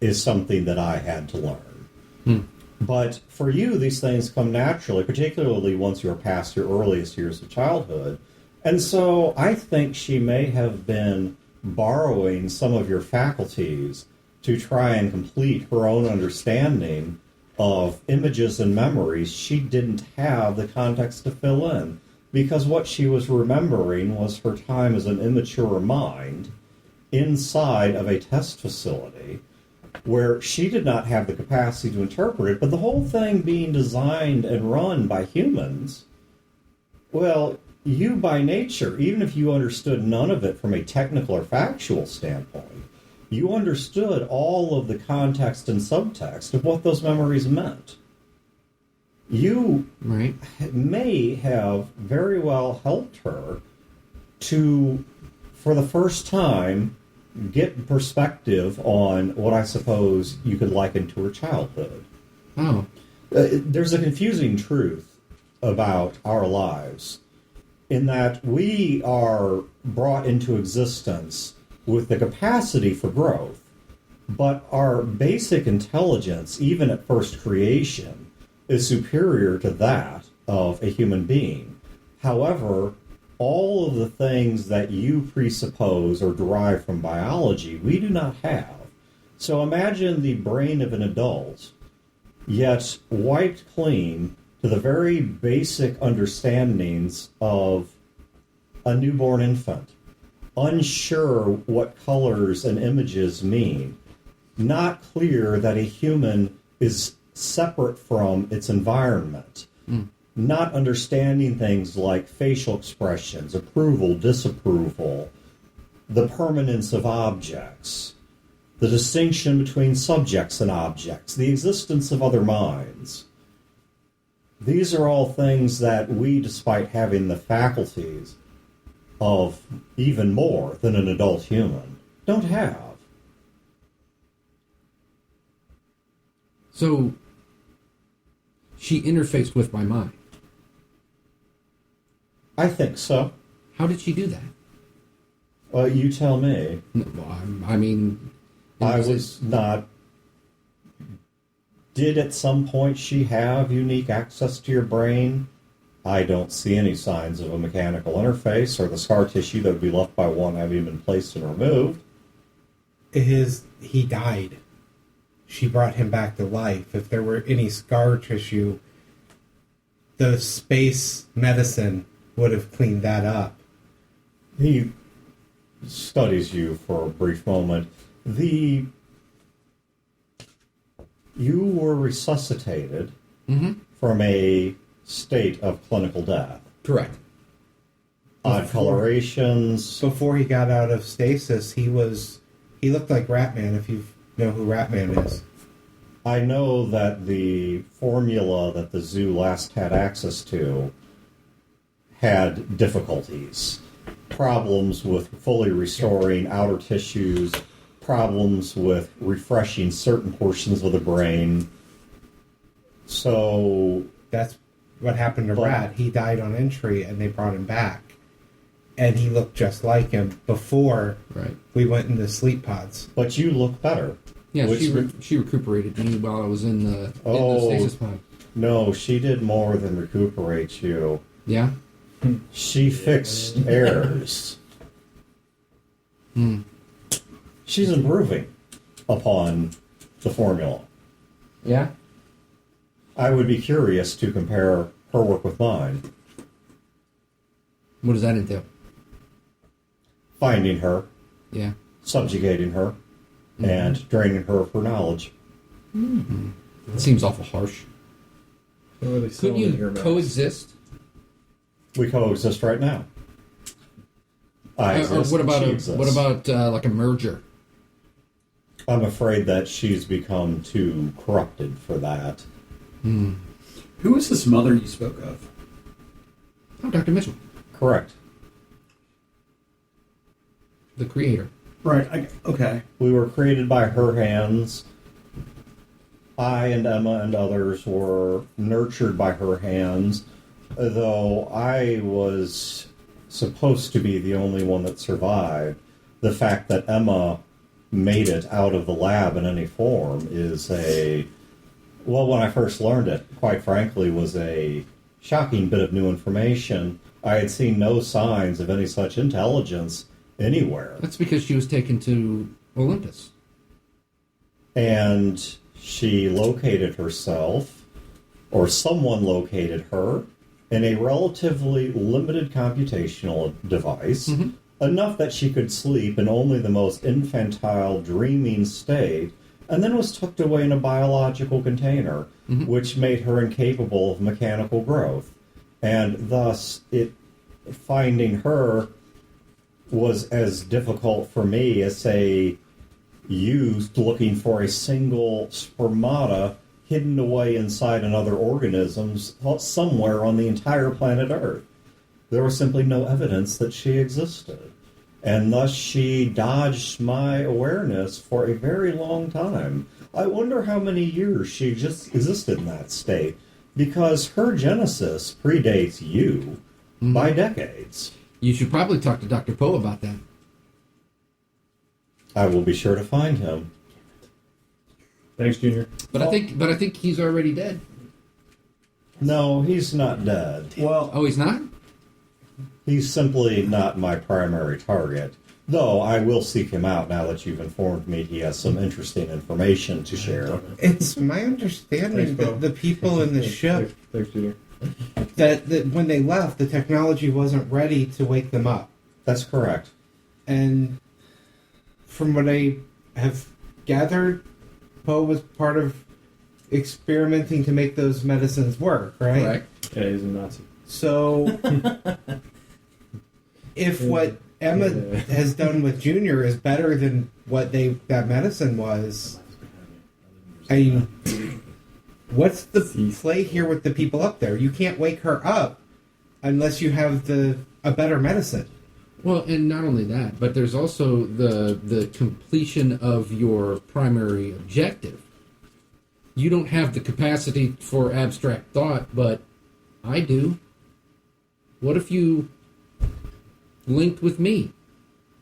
is something that I had to learn. But for you, these things come naturally, particularly once you're past your earliest years of childhood. And so I think she may have been borrowing some of your faculties to try and complete her own understanding of images and memories she didn't have the context to fill in. Because what she was remembering was her time as an immature mind inside of a test facility where she did not have the capacity to interpret it, but the whole thing being designed and run by humans, well, you by nature, even if you understood none of it from a technical or factual standpoint, you understood all of the context and subtext of what those memories meant. You may have very well helped her to, for the first time, get perspective on what I suppose you could liken to her childhood. Oh. There's a confusing truth about our lives in that we are brought into existence with the capacity for growth, but our basic intelligence, even at first creation, is superior to that of a human being. However, all of the things that you presuppose or derive from biology, we do not have. So imagine the brain of an adult, yet wiped clean to the very basic understandings of a newborn infant, unsure what colors and images mean, not clear that a human is separate from its environment, not understanding things like facial expressions, approval, disapproval, the permanence of objects, the distinction between subjects and objects, the existence of other minds. These are all things that we, despite having the faculties of even more than an adult human, don't have. So she interfaced with my mind. I think so. How did she do that? Well, you tell me. No, I mean, I was not... Did at some point she have unique access to your brain? I don't see any signs of a mechanical interface or the scar tissue that would be left by one having been placed and removed. He died. She brought him back to life. If there were any scar tissue, the space medicine would have cleaned that up. He studies you for a brief moment. You were resuscitated from a state of clinical death. correct. Odd colorations. Before he got out of stasis, he looked like Ratman, if you know who Ratman is. I know that the formula that the zoo last had access to had difficulties. Problems with fully restoring outer tissues, problems with refreshing certain portions of the brain. So That's what happened to Rat. He died on entry, and they brought him back. And he looked just like him before we went into sleep pods. But you look better. Yeah, Which she recuperated me while I was in the stasis pod. No, she did more than recuperate you. Yeah? She fixed errors. She's improving upon the formula. Yeah? I would be curious to compare her work with mine. What does that entail? Finding her, Yeah. subjugating her, and draining her of her knowledge. It seems awful harsh. Couldn't you coexist? We coexist right now. I exist, what about she exists. like a merger? I'm afraid that she's become too corrupted for that. Who is this mother you spoke of? Oh, Dr. Mitchell, Correct. the creator. Right. Okay. We were created by her hands. I and Emma and others were nurtured by her hands, though I was supposed to be the only one that survived. The fact that Emma made it out of the lab in any form is well, when I first learned it, quite frankly, was a shocking bit of new information. I had seen no signs of any such intelligence anywhere. That's because she was taken to Olympus. And she located herself, or someone located her, in a relatively limited computational device, enough that she could sleep in only the most infantile, dreaming state, and then was tucked away in a biological container, which made her incapable of mechanical growth. And thus, finding her was as difficult for me as, say, you looking for a single spermata hidden away inside another organism somewhere on the entire planet Earth. There was simply no evidence that she existed. And thus she dodged my awareness for a very long time. I wonder how many years she just existed in that state, because her genesis predates you by decades. You should probably talk to Dr. Poe about that. I will be sure to find him. Thanks, Junior. But I think he's already dead. No, he's not dead. Well, Oh, he's not? He's simply not my primary target. Though I will seek him out now that you've informed me he has some interesting information to share. It's my understanding Thanks, Bo. that the people in the ship, Thanks, Junior. that when they left, the technology wasn't ready to wake them up. That's correct. And from what I have gathered, Poe was part of experimenting to make those medicines work, right? Correct. Yeah, he's a Nazi. So, if what Emma has done with Junior is better than what that medicine was, I mean, what's the play here with the people up there? You can't wake her up unless you have a better medicine. Well, and not only that, but there's also the completion of your primary objective. You don't have the capacity for abstract thought, but I do. What if you linked with me?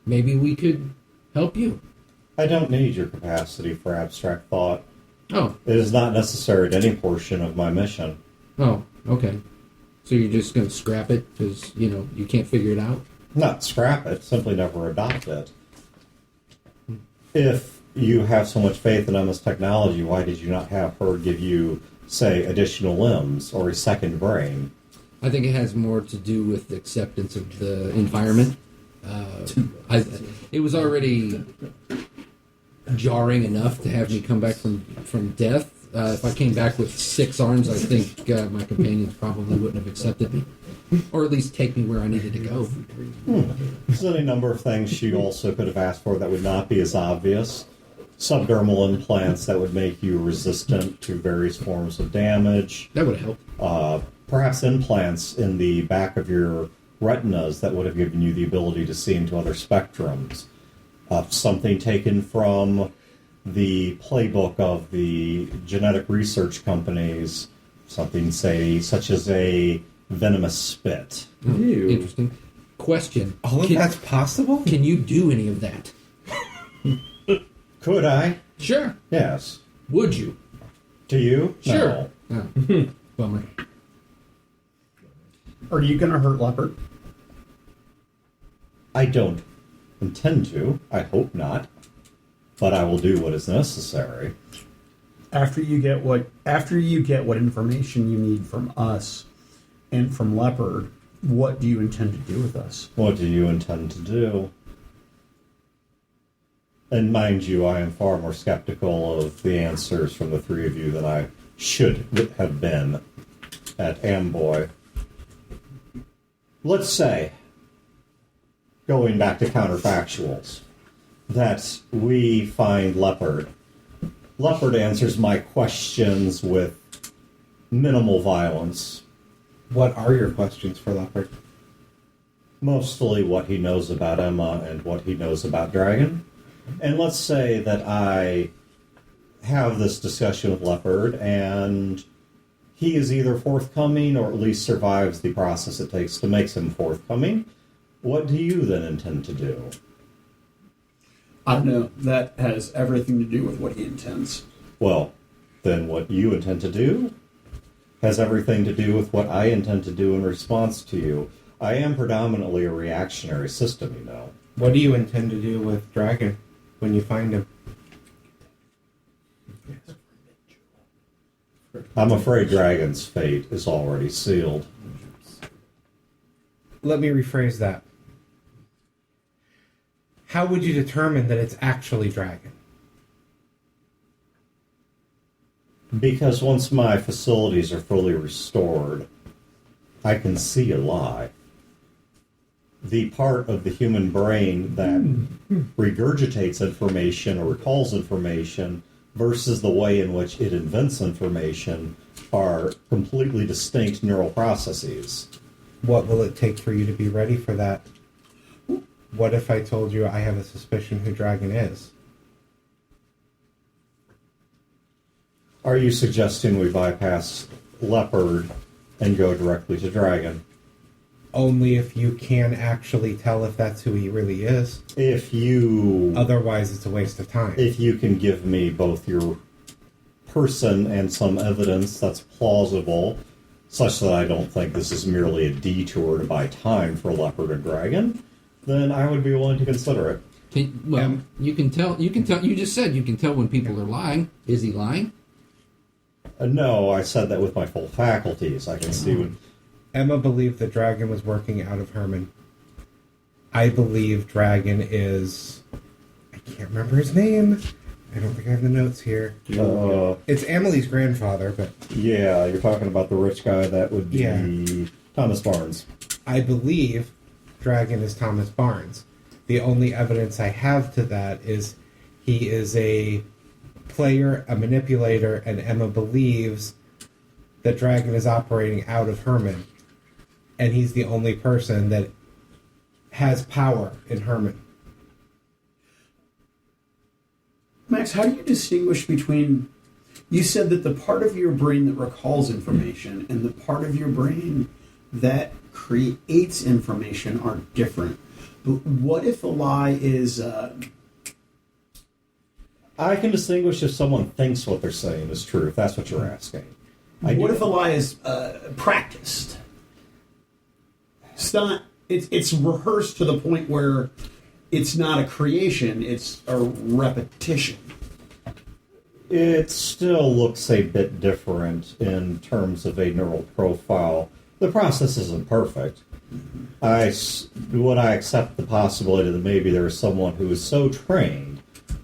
Maybe we could help you. I don't need your capacity for abstract thought. Oh, It is not necessary to any portion of my mission. okay. So you're just going to scrap it because, you can't figure it out? Not scrap it, simply never adopt it. If you have so much faith in Emma's technology, why did you not have her give you, say, additional limbs or a second brain? I think it has more to do with the acceptance of the environment. It was already jarring enough to have me come back from death. If I came back with 6 arms, I think my companions probably wouldn't have accepted me. Or at least take me where I needed to go. There's any number of things she also could have asked for that would not be as obvious. Subdermal implants that would make you resistant to various forms of damage. That would have helped. Perhaps implants in the back of your retinas that would have given you the ability to see into other spectrums. Something taken from the playbook of the genetic research companies. Something, say, such as a venomous spit. Ew. Interesting. Question. All of that's possible? Can you do any of that? Could I? Sure. Yes. Would you? To you? Sure. No. Oh. Bummer. are you going to hurt Leopard? I don't intend to. I hope not. But I will do what is necessary. After you get what information you need from us and from Leopard, what do you intend to do with us? What do you intend to do? And mind you, I am far more skeptical of the answers from the three of you than I should have been at Amboy. Let's say, going back to counterfactuals, that we find Leopard. Leopard answers my questions with minimal violence. What are your questions for Leopard? Mostly what he knows about Emma and what he knows about Dragon. And let's say that I have this discussion with Leopard and he is either forthcoming or at least survives the process it takes to make him forthcoming. What do you then intend to do? I don't know. That has everything to do with what he intends. Well, then what you intend to do has everything to do with what I intend to do in response to you. I am predominantly a reactionary system, you know. What do you intend to do with Dragon when you find him? I'm afraid Dragon's fate is already sealed. Let me rephrase that. How would you determine that it's actually Dragon? Because once my facilities are fully restored, I can see a lie. The part of the human brain that regurgitates information or recalls information versus the way in which it invents information are completely distinct neural processes. What will it take for you to be ready for that? What if I told you I have a suspicion who Dragon is? Are you suggesting we bypass Leopard and go directly to Dragon? Only if you can actually tell if that's who he really is. If you... Otherwise, it's a waste of time. If you can give me both your person and some evidence that's plausible, such that I don't think this is merely a detour to buy time for Leopard and Dragon, then I would be willing to consider it. You can tell. You just said you can tell when people are lying. Is he lying? No, I said that with my full faculties. I can see when... Emma believed that Dragon was working out of Herman. I believe Dragon is... I can't remember his name. I don't think I have the notes here. It's Amelie's grandfather, but... Yeah, you're talking about the rich guy that would be Yeah. Thomas Barnes. I believe Dragon is Thomas Barnes. The only evidence I have to that is he is a player, a manipulator, and Emma believes that Dragon is operating out of Herman. And he's the only person that has power in Herman. Max, how do you distinguish between... You said that the part of your brain that recalls information and the part of your brain that creates information are different. But what if a lie is... I can distinguish if someone thinks what they're saying is true, if that's what you're asking. What if a lie is practiced? It's not. It's rehearsed to the point where it's not a creation; it's a repetition. It still looks a bit different in terms of a neural profile. The process isn't perfect. Would I accept the possibility that maybe there is someone who is so trained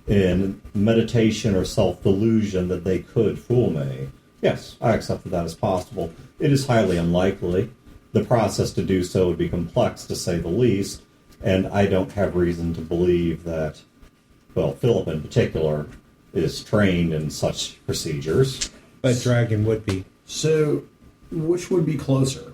in meditation or self-delusion that they could fool me? Yes, I accept that is possible. It is highly unlikely. The process to do so would be complex, to say the least, and I don't have reason to believe that, well, Philip in particular is trained in such procedures. But Dragon would be. So, which would be closer?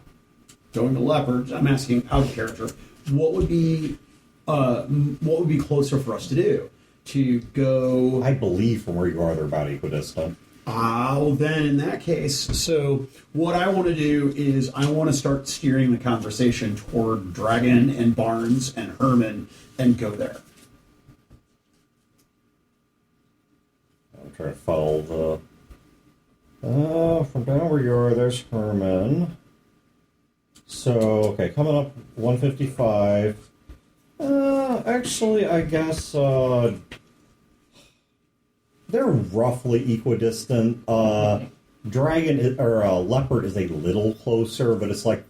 Going to Leopard, I'm asking out of character. What would be closer for us to do? To go... I believe from where you are, they're about equidistant. Well, then in that case, so what I want to do is I want to start steering the conversation toward Dragon and Barnes and Herman and go there. I'm trying to follow from down where you are, there's Herman. So, okay, coming up 155. Actually, I guess, they're roughly equidistant. Leopard is a little closer, but it's like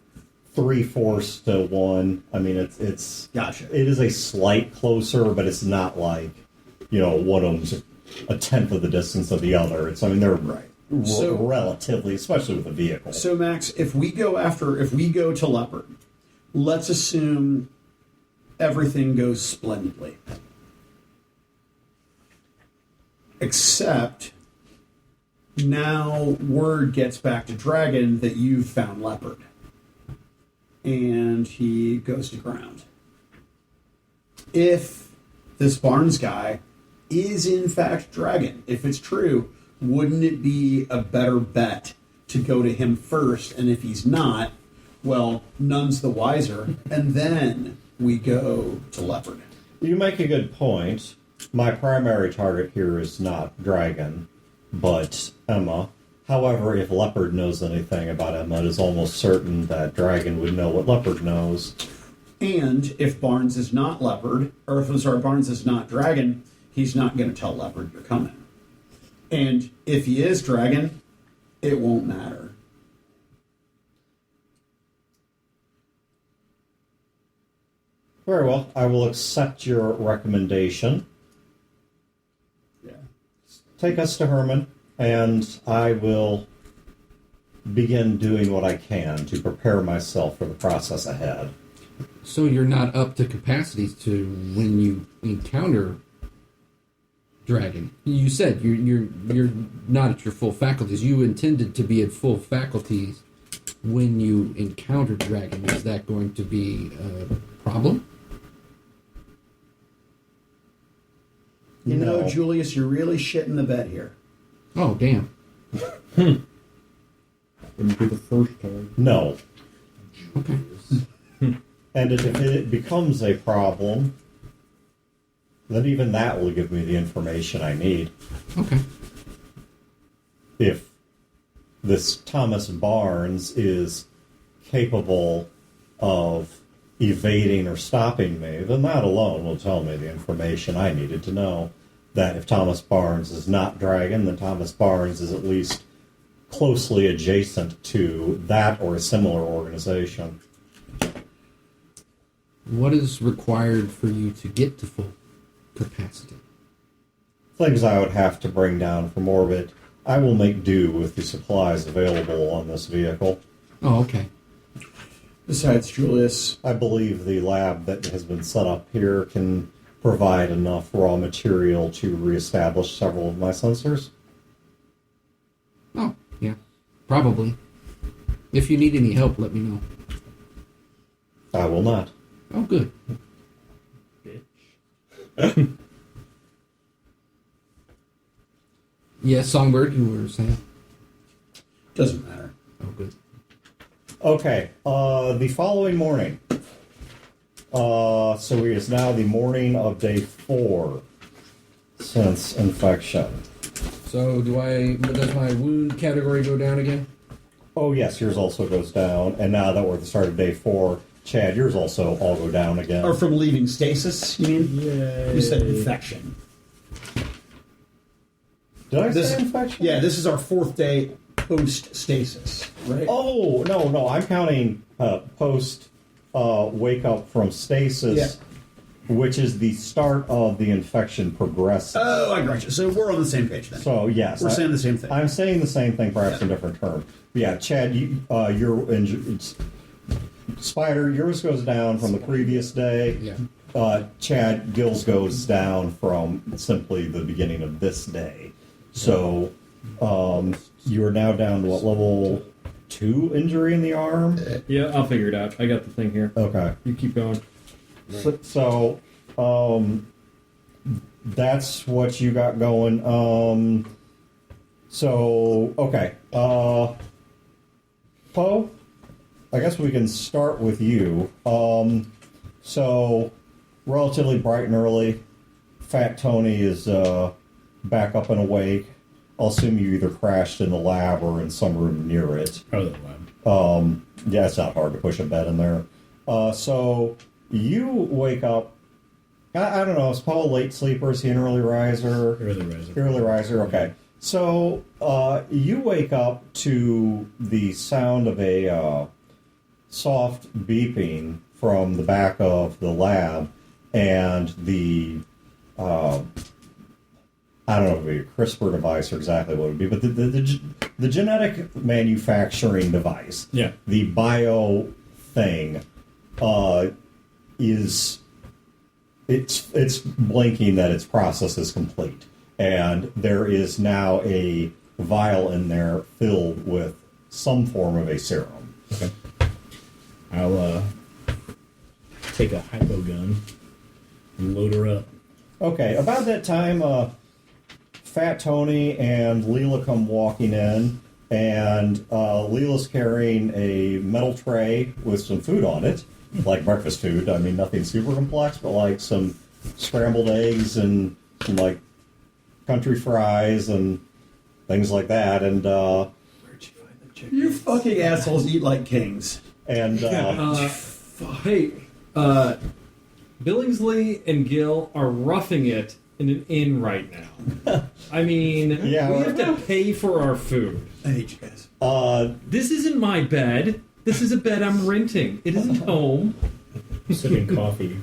3/4 to 1. I mean, it's Gotcha. It is a slight closer, but it's not like, one of them's a tenth of the distance of the other. They're Right. relatively, especially with a vehicle. So Max, if we go to Leopard, let's assume everything goes splendidly. Except now word gets back to Dragon that you've found Leopard. And he goes to ground. If this Barnes guy is in fact Dragon, if it's true, wouldn't it be a better bet to go to him first? And if he's not, well, none's the wiser. And then we go to leopard. You make a good point. My primary target here is not Dragon, but Emma. However, if Leopard knows anything about Emma, it is almost certain that Dragon would know what Leopard knows. And if Barnes is not Leopard, or if, sorry, Barnes is not Dragon, he's not going to tell Leopard you're coming. And if he is Dragon, it won't matter. Very well. I will accept your recommendation. Yeah. Take us to Herman, and I will begin doing what I can to prepare myself for the process ahead. So you're not up to capacity to when you encounter Dragon. You said you're not at your full faculties. You intended to be at full faculties when you encounter Dragon. Is that going to be a problem? You know, No. Julius, you're really shitting the bed here. Oh, damn. Wouldn't be the first time. No. Okay. And if it becomes a problem, then even that will give me the information I need. Okay. If this Thomas Barnes is capable of evading or stopping me, then that alone will tell me the information I needed to know. That if Thomas Barnes is not Dragon, then Thomas Barnes is at least closely adjacent to that or a similar organization. What is required for you to get to full capacity? Things I would have to bring down from orbit. I will make do with the supplies available on this vehicle. Oh, okay. Besides, Julius, I believe the lab that has been set up here can provide enough raw material to reestablish several of my sensors. Oh, yeah. Probably. If you need any help, let me know. I will not. Oh, good. Yes, Songbird, you were saying? doesn't matter. Oh, good. Okay, the following morning. So it is now the morning of day 4 since infection. So does my wound category go down again? Oh yes, yours also goes down. And now that we're at the start of day 4, Chad, yours also all go down again. Or from leaving stasis, you mean? Yay. You said infection. Did I This, say infection? yeah, this is our 4th day post stasis, right? Oh, no, I'm counting post wake up from stasis, which is the start of the infection progressing. Oh, I got you. So we're on the same page then. So, yes. We're saying the same thing. I'm saying the same thing, perhaps in different terms. Yeah, Chad, you're injured. Spider, yours goes down from the previous day. Yeah. Chad, Gills goes down from simply the beginning of this day. So, you are now down to what, level 2 injury in the arm? Yeah, I'll figure it out. I got the thing here. Okay. You keep going. So, that's what you got going. Okay. Poe, I guess we can start with you. So, relatively bright and early. Fat Tony is back up and awake. I'll assume you either crashed in the lab or in some room near it. Probably the lab. Yeah, it's not hard to push a bed in there. So you wake up. I don't know. Is Paul a late sleeper? Is he an early riser? Early riser. Early riser. Okay. So you wake up to the sound of a soft beeping from the back of the lab, and the I don't know if it would be a CRISPR device or exactly what it would be, but the genetic manufacturing device, Yeah. the bio thing, is it's blinking that its process is complete, and there is now a vial in there filled with some form of a serum. Okay. I'll take a hypo gun and load her up. Okay, about that time, Fat Tony and Leela come walking in, and Leela's carrying a metal tray with some food on it, like breakfast food. I mean, nothing super complex, but like some scrambled eggs and some like country fries and things like that. And Where'd you find the chicken? You fucking assholes eat like kings. and Hey, Billingsley and Gil are roughing it in an inn right now. I mean, Yeah, we we're- have to pay for our food. I hate you guys. This isn't my bed. This is a bed I'm renting. It isn't home. Sipping coffee.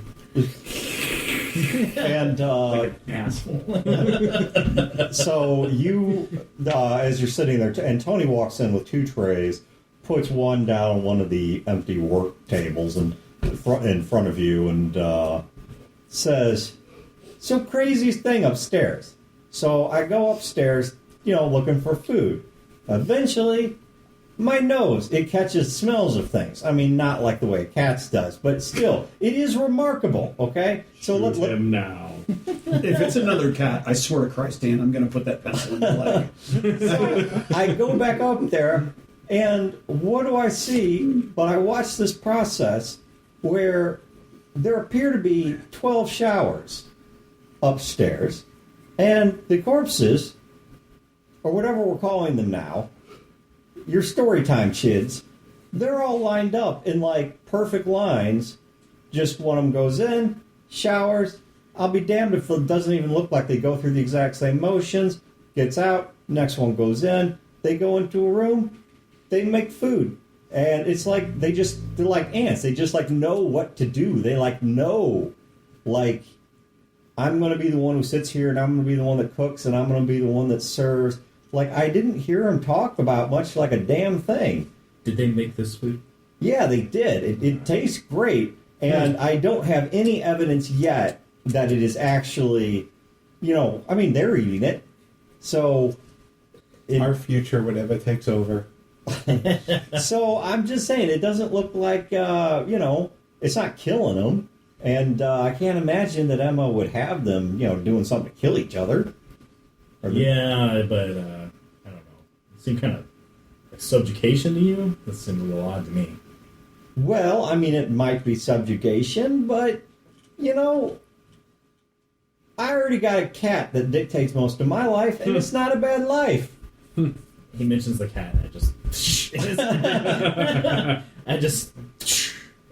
and Asshole. so you, as you're sitting there, and Tony walks in with 2 trays, puts one down on one of the empty work tables and in front of you, and says, "So craziest thing upstairs. So I go upstairs, looking for food. Eventually, my nose, it catches smells of things. I mean, not like the way a cat's does, but still, it is remarkable, okay? So Shoot him now. If it's another cat, I swear to Christ, Dan, I'm going to put that pencil in your leg. So I go back up there, and what do I see? But I watch this process where there appear to be 12 showers upstairs, and the corpses, or whatever we're calling them now, your story time chids, they're all lined up in like perfect lines. Just one of them goes in, showers. I'll be damned if it doesn't even look like they go through the exact same motions, gets out, next one goes in, they go into a room, they make food. And it's like they're like ants. They just like know what to do. They like know, like, I'm going to be the one who sits here, and I'm going to be the one that cooks, and I'm going to be the one that serves. Like, I didn't hear him talk about much like a damn thing. Did they make this food? Yeah, they did. It tastes great, and I don't have any evidence yet that it is actually, I mean, they're eating it. So, Our future, whatever takes over. so I'm just saying, it doesn't look like, it's not killing them. And I can't imagine that Emma would have them, doing something to kill each other. Yeah, but I don't know. It seemed kind of like subjugation to you. That seemed a little odd to me. Well, I mean, it might be subjugation, but, I already got a cat that dictates most of my life, and it's not a bad life. He mentions the cat.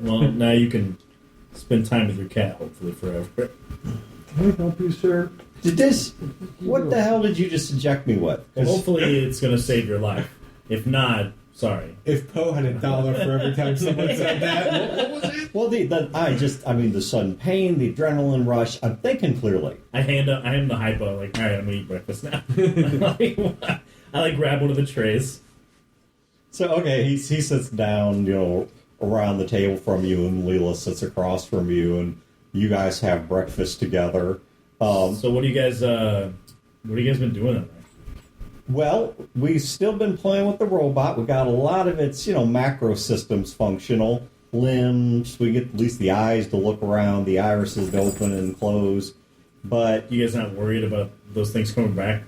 Well, now you can spend time with your cat, hopefully forever. Can I help you, sir? What the hell did you just inject me with? 'Cause- Hopefully, it's going to save your life. If not, sorry. If Poe had $1 for every time someone said that, what was it? Well, the sudden pain, the adrenaline rush. I'm thinking clearly. I am the hypo. Like, all right, I'm going to eat breakfast now. I grab one of the trays. So, okay, he sits down, around the table from you, and Leela sits across from you, and you guys have breakfast together. So what do you guys been doing in there? Well, we've still been playing with the robot. We got a lot of its, macro systems functional. Limbs, we get at least the eyes to look around, the irises to open and close. But You guys not worried about those things coming back?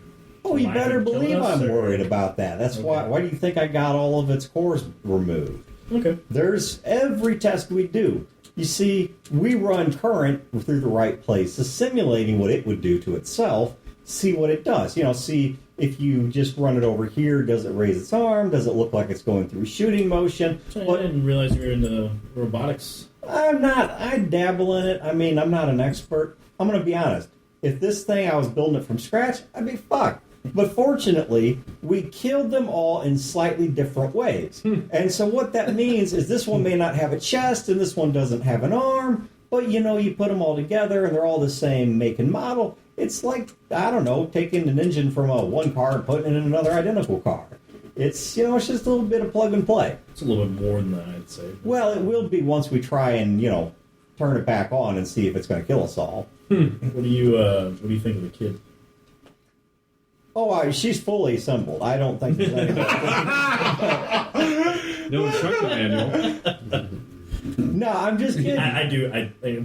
oh, you Might better have killed believe us, I'm or- worried about that. That's Okay. why do you think I got all of its cores removed? Okay. There's every test we do. You see, we run current through the right places, simulating what it would do to itself, see what it does. See if you just run it over here, does it raise its arm? Does it look like it's going through shooting motion? So But I didn't realize you were into robotics. I dabble in it. I mean, I'm not an expert. I'm going to be honest. If this thing, I was building it from scratch, I'd be fucked. But fortunately, we killed them all in slightly different ways. And so what that means is this one may not have a chest, and this one doesn't have an arm, but you put them all together, and they're all the same make and model. It's like, I don't know, taking an engine from one car and putting it in another identical car. It's, it's just a little bit of plug and play. It's a little bit more than that, I'd say. Well, it will be once we try and, turn it back on and see if it's going to kill us all. What do you think of the kid? Oh, she's fully assembled. I don't think there's anything. No instruction manual. No, I'm just kidding. I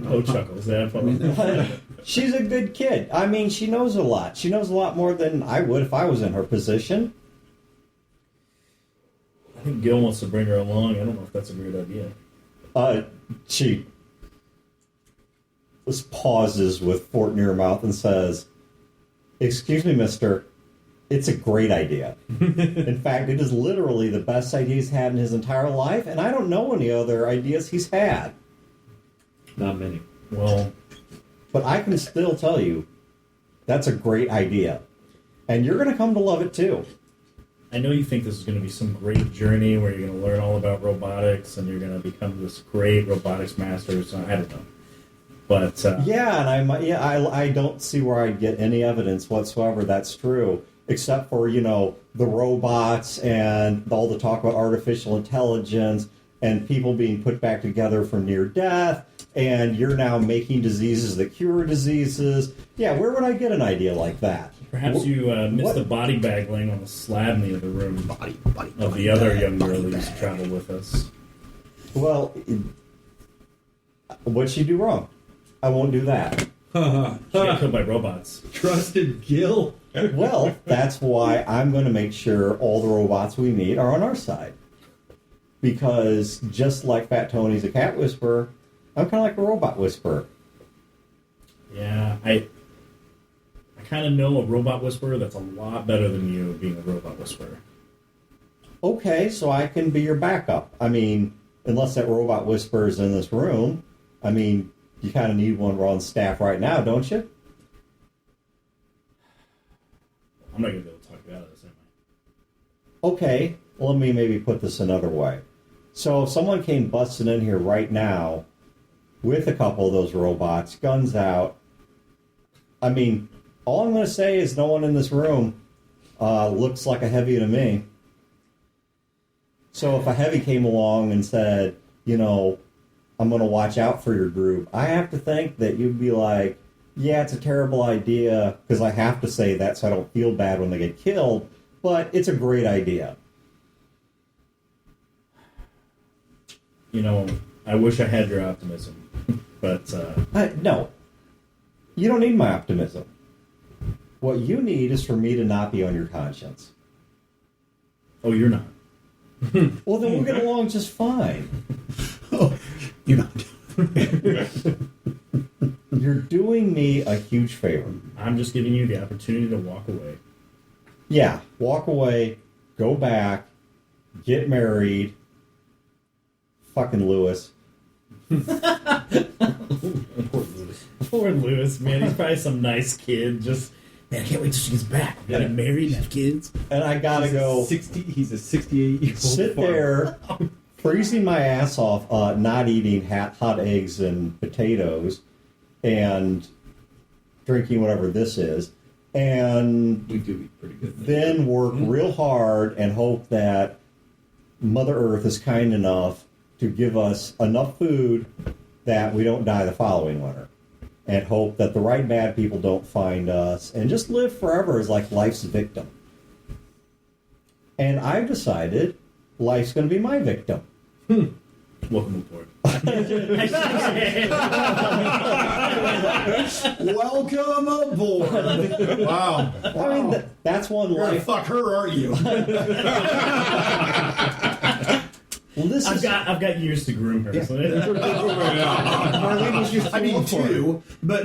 Poe chuckles. That probably. She's a good kid. I mean, she knows a lot. She knows a lot more than I would if I was in her position. I think Gil wants to bring her along. I don't know if that's a great idea. she just pauses with fork near her mouth and says, "Excuse me, mister, it's a great idea. In fact, it is literally the best idea he's had in his entire life, and I don't know any other ideas he's had. Not many. Well, But I can still tell you, that's a great idea. And you're going to come to love it too." I know you think this is going to be some great journey where you're going to learn all about robotics and you're going to become this great robotics master. So I don't know, but Yeah, and I don't see where I'd get any evidence whatsoever that's true, except for, the robots and all the talk about artificial intelligence and people being put back together from near death, and you're now making diseases that cure diseases. Yeah, where would I get an idea like that? perhaps you missed the body bag laying on the slab in the other room of the other young girl who used to travel with us. Well, what'd she do wrong? I won't do that. She got killed by robots. Trusted Gil. Well, that's why I'm going to make sure all the robots we meet are on our side. Because just like Fat Tony's a cat whisperer, I'm kind of like a robot whisperer. Yeah, I kind of know a robot whisperer that's a lot better than you being a robot whisperer. Okay, so I can be your backup. I mean, unless that robot whisperer's in this room, I mean, you kind of need one on staff right now, don't you? I'm not going to be able to talk you out of this, am I? Okay, let me maybe put this another way. So if someone came busting in here right now with a couple of those robots, guns out, I mean, all I'm going to say is no one in this room looks like a heavy to me. So if a heavy came along and said, I'm going to watch out for your group, I have to think that you'd be like, yeah, it's a terrible idea, because I have to say that so I don't feel bad when they get killed, but it's a great idea. I wish I had your optimism, but No, you don't need my optimism. What you need is for me to not be on your conscience. oh, you're not. Well, then we'll get along just fine. You're not. You're doing me a huge favor. I'm just giving you the opportunity to walk away. Yeah, walk away, go back, get married. Fucking Lewis. Poor Lewis, man. He's probably some nice kid. Just, man, I can't wait till she gets back. We're getting married and have kids. And I gotta go He's a 68-year-old sit there, freezing my ass off, not eating hot eggs and potatoes, and drinking whatever this is, and We do eat pretty good. then work real hard and hope that Mother Earth is kind enough to give us enough food that we don't die the following winter. And hope that the right bad people don't find us and just live forever as like life's victim. And I've decided life's going to be my victim. Welcome aboard. Welcome aboard. Wow. I mean, that's one You're gonna life. fuck her, aren't you? Well, this I've is got years to groom her. So Marlene was just I mean, two, but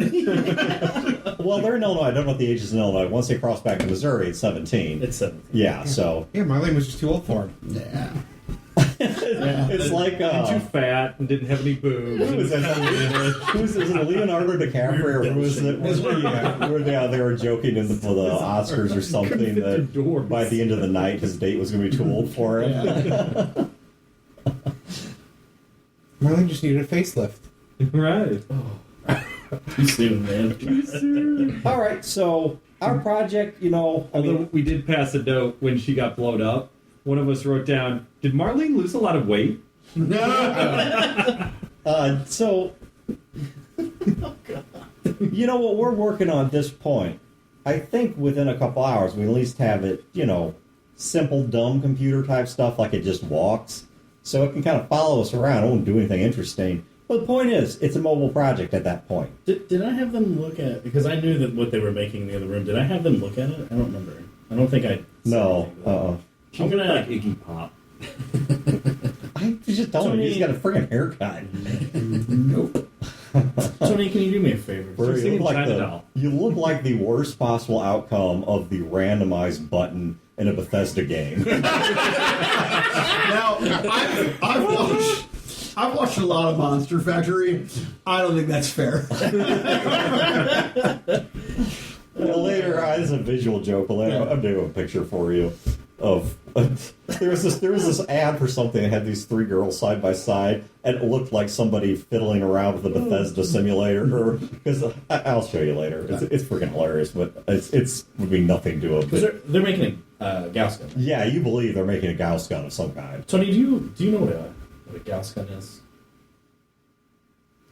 well, they're in Illinois. I don't know what the age is in Illinois. Once they cross back to Missouri, it's 17. it's 17. Yeah, so Yeah, Marlene was just too old for him. Yeah. it's like Too fat and didn't have any boobs. who was that? Is it Leonardo DiCaprio or who was it? Where they were joking in the Oscars or something fit their that doors. by the end of the night his date was going to be too old for him. Marlene just needed a facelift. Right. You soon, man. All right, so our project, Although we did pass a note when she got blown up. One of us wrote down, did Marlene lose a lot of weight? so what we're working on at this point, I think within a couple hours we at least have it, simple, dumb computer type stuff like it just walks. So it can kind of follow us around. It won't do anything interesting. But the point is, it's a mobile project at that point. Did I have them look at? Because I knew that what they were making in the other room. Did I have them look at it? I don't remember. I don't think I. No. I'm gonna. Like Iggy Pop. I I was just telling you, he's got a friggin' haircut. Nope. Tony, can you do me a favor? Bro, you China doll. look like the worst possible outcome of the randomized button in a Bethesda game. Now, I've watched a lot of Monster Factory. I don't think that's fair. Later, this is a visual joke. But later, I'll do a picture for you of. There was this ad for something that had these 3 girls side by side, and it looked like somebody fiddling around with the Bethesda simulator. Because I'll show you later. It's freaking hilarious, but it's would be nothing to it. Because they're making a Gauss gun. Yeah, you believe they're making a Gauss gun of some kind. Tony, do you know what a Gauss gun is?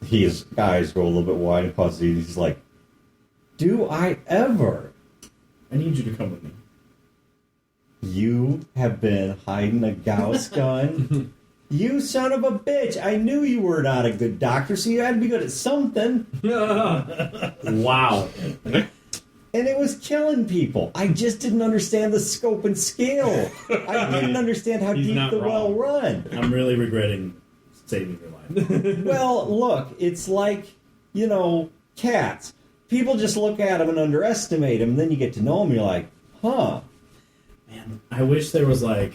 His eyes go a little bit wide and pussy. He's like, "Do I ever?" I need you to come with me. You have been hiding a Gauss gun? You son of a bitch! I knew you were not a good doctor, so you had to be good at something. Wow. And it was killing people. I just didn't understand the scope and scale. I didn't understand how He's deep not the well wrong. run. I'm really regretting saving your life. Well, look, it's like, cats. People just look at them and underestimate them, and then you get to know them, and you're like, huh. Man, I wish there was I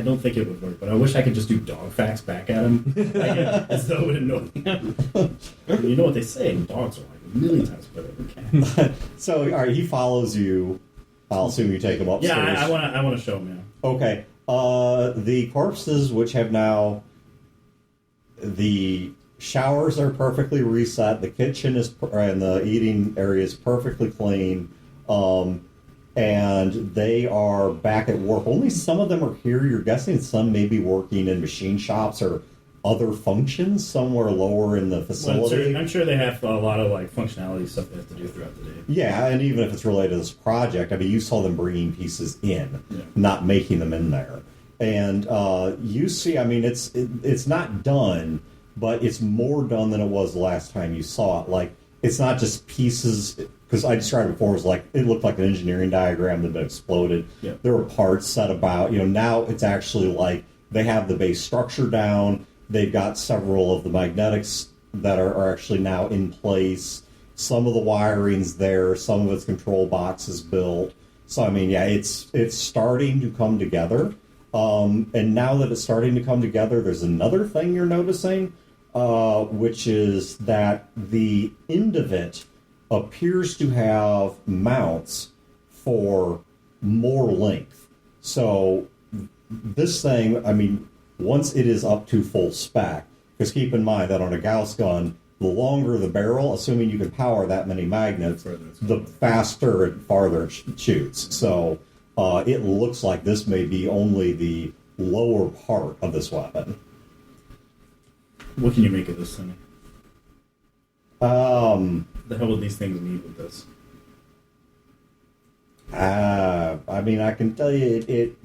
don't think it would work, but I wish I could just do dog facts back at him. As though it would annoy him. You know what they say, dogs are like a million times better than cats. So, all right, he follows you. I'll assume you take him upstairs. Yeah, I want to show him, yeah. Okay. The corpses, which have now... The showers are perfectly reset. The kitchen and the eating area is perfectly clean. And they are back at work. Only some of them are here. You're guessing some may be working in machine shops or other functions somewhere lower in the facility. I'm sure they have a lot of functionality stuff they have to do throughout the day. Yeah, and even if it's related to this project, I mean, you saw them bringing pieces in, Yeah. not making them in there. And you see, I mean, it's not done, but it's more done than it was the last time you saw it. Like, it's not just pieces, because I described it before, it looked like an engineering diagram that had been exploded. Yeah. There were parts set about, now it's actually like they have the base structure down. They've got several of the magnetics that are actually now in place. Some of the wiring's there. Some of its control boxes built. So, I mean, yeah, it's starting to come together. And now that it's starting to come together, there's another thing you're noticing, which is that the end of it appears to have mounts for more length. So this thing, I mean, once it is up to full spec, because keep in mind that on a Gauss gun, the longer the barrel, assuming you can power that many magnets, the faster and farther it shoots. So it looks like this may be only the lower part of this weapon. What can you make of this thing? The hell would these things need with this? I mean, I can tell you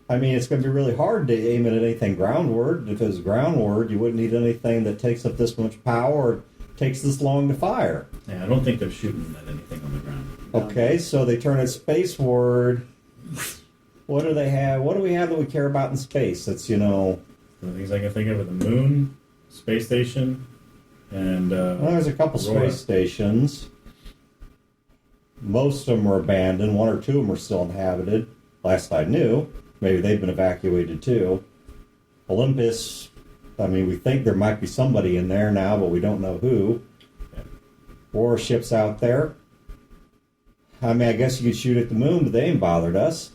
I mean, it's going to be really hard to aim it at anything groundward. If it was groundward, you wouldn't need anything that takes up this much power or takes this long to fire. Yeah, I don't think they're shooting at anything on the ground. Okay, so they turn it spaceward. What do they have? What do we have that we care about in space? That's, The things I can think of are the moon, space station, and well, there's a couple Aurora. space stations. Most of them were abandoned. 1 or 2 of them are still inhabited. Last I knew. Maybe they've been evacuated too. Olympus, I mean, we think there might be somebody in there now, but we don't know who. Yeah. Warships out there. I mean, I guess you could shoot at the moon, but they ain't bothered us.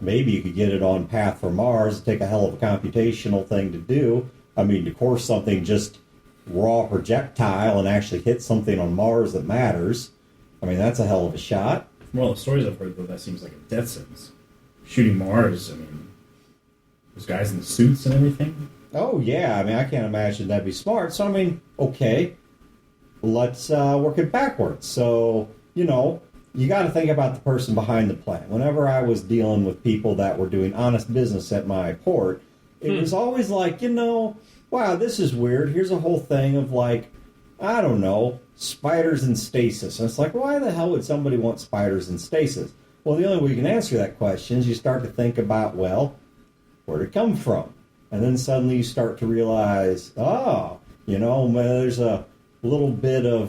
Maybe you could get it on path for Mars. It'd take a hell of a computational thing to do. I mean, to course something just raw projectile and actually hit something on Mars that matters. I mean, that's a hell of a shot. from all the stories I've heard, though, that seems like a death sentence. Shooting Mars, I mean, those guys in the suits and everything. Oh, yeah. I mean, I can't imagine that'd be smart. So, I mean, okay, let's work it backwards. So, you got to think about the person behind the plan. Whenever I was dealing with people that were doing honest business at my port, it was always like, wow, this is weird. Here's a whole thing of like, I don't know, spiders in stasis. And it's like, why the hell would somebody want spiders in stasis? Well, the only way you can answer that question is you start to think about, well, where'd it come from? And then suddenly you start to realize, there's a little bit of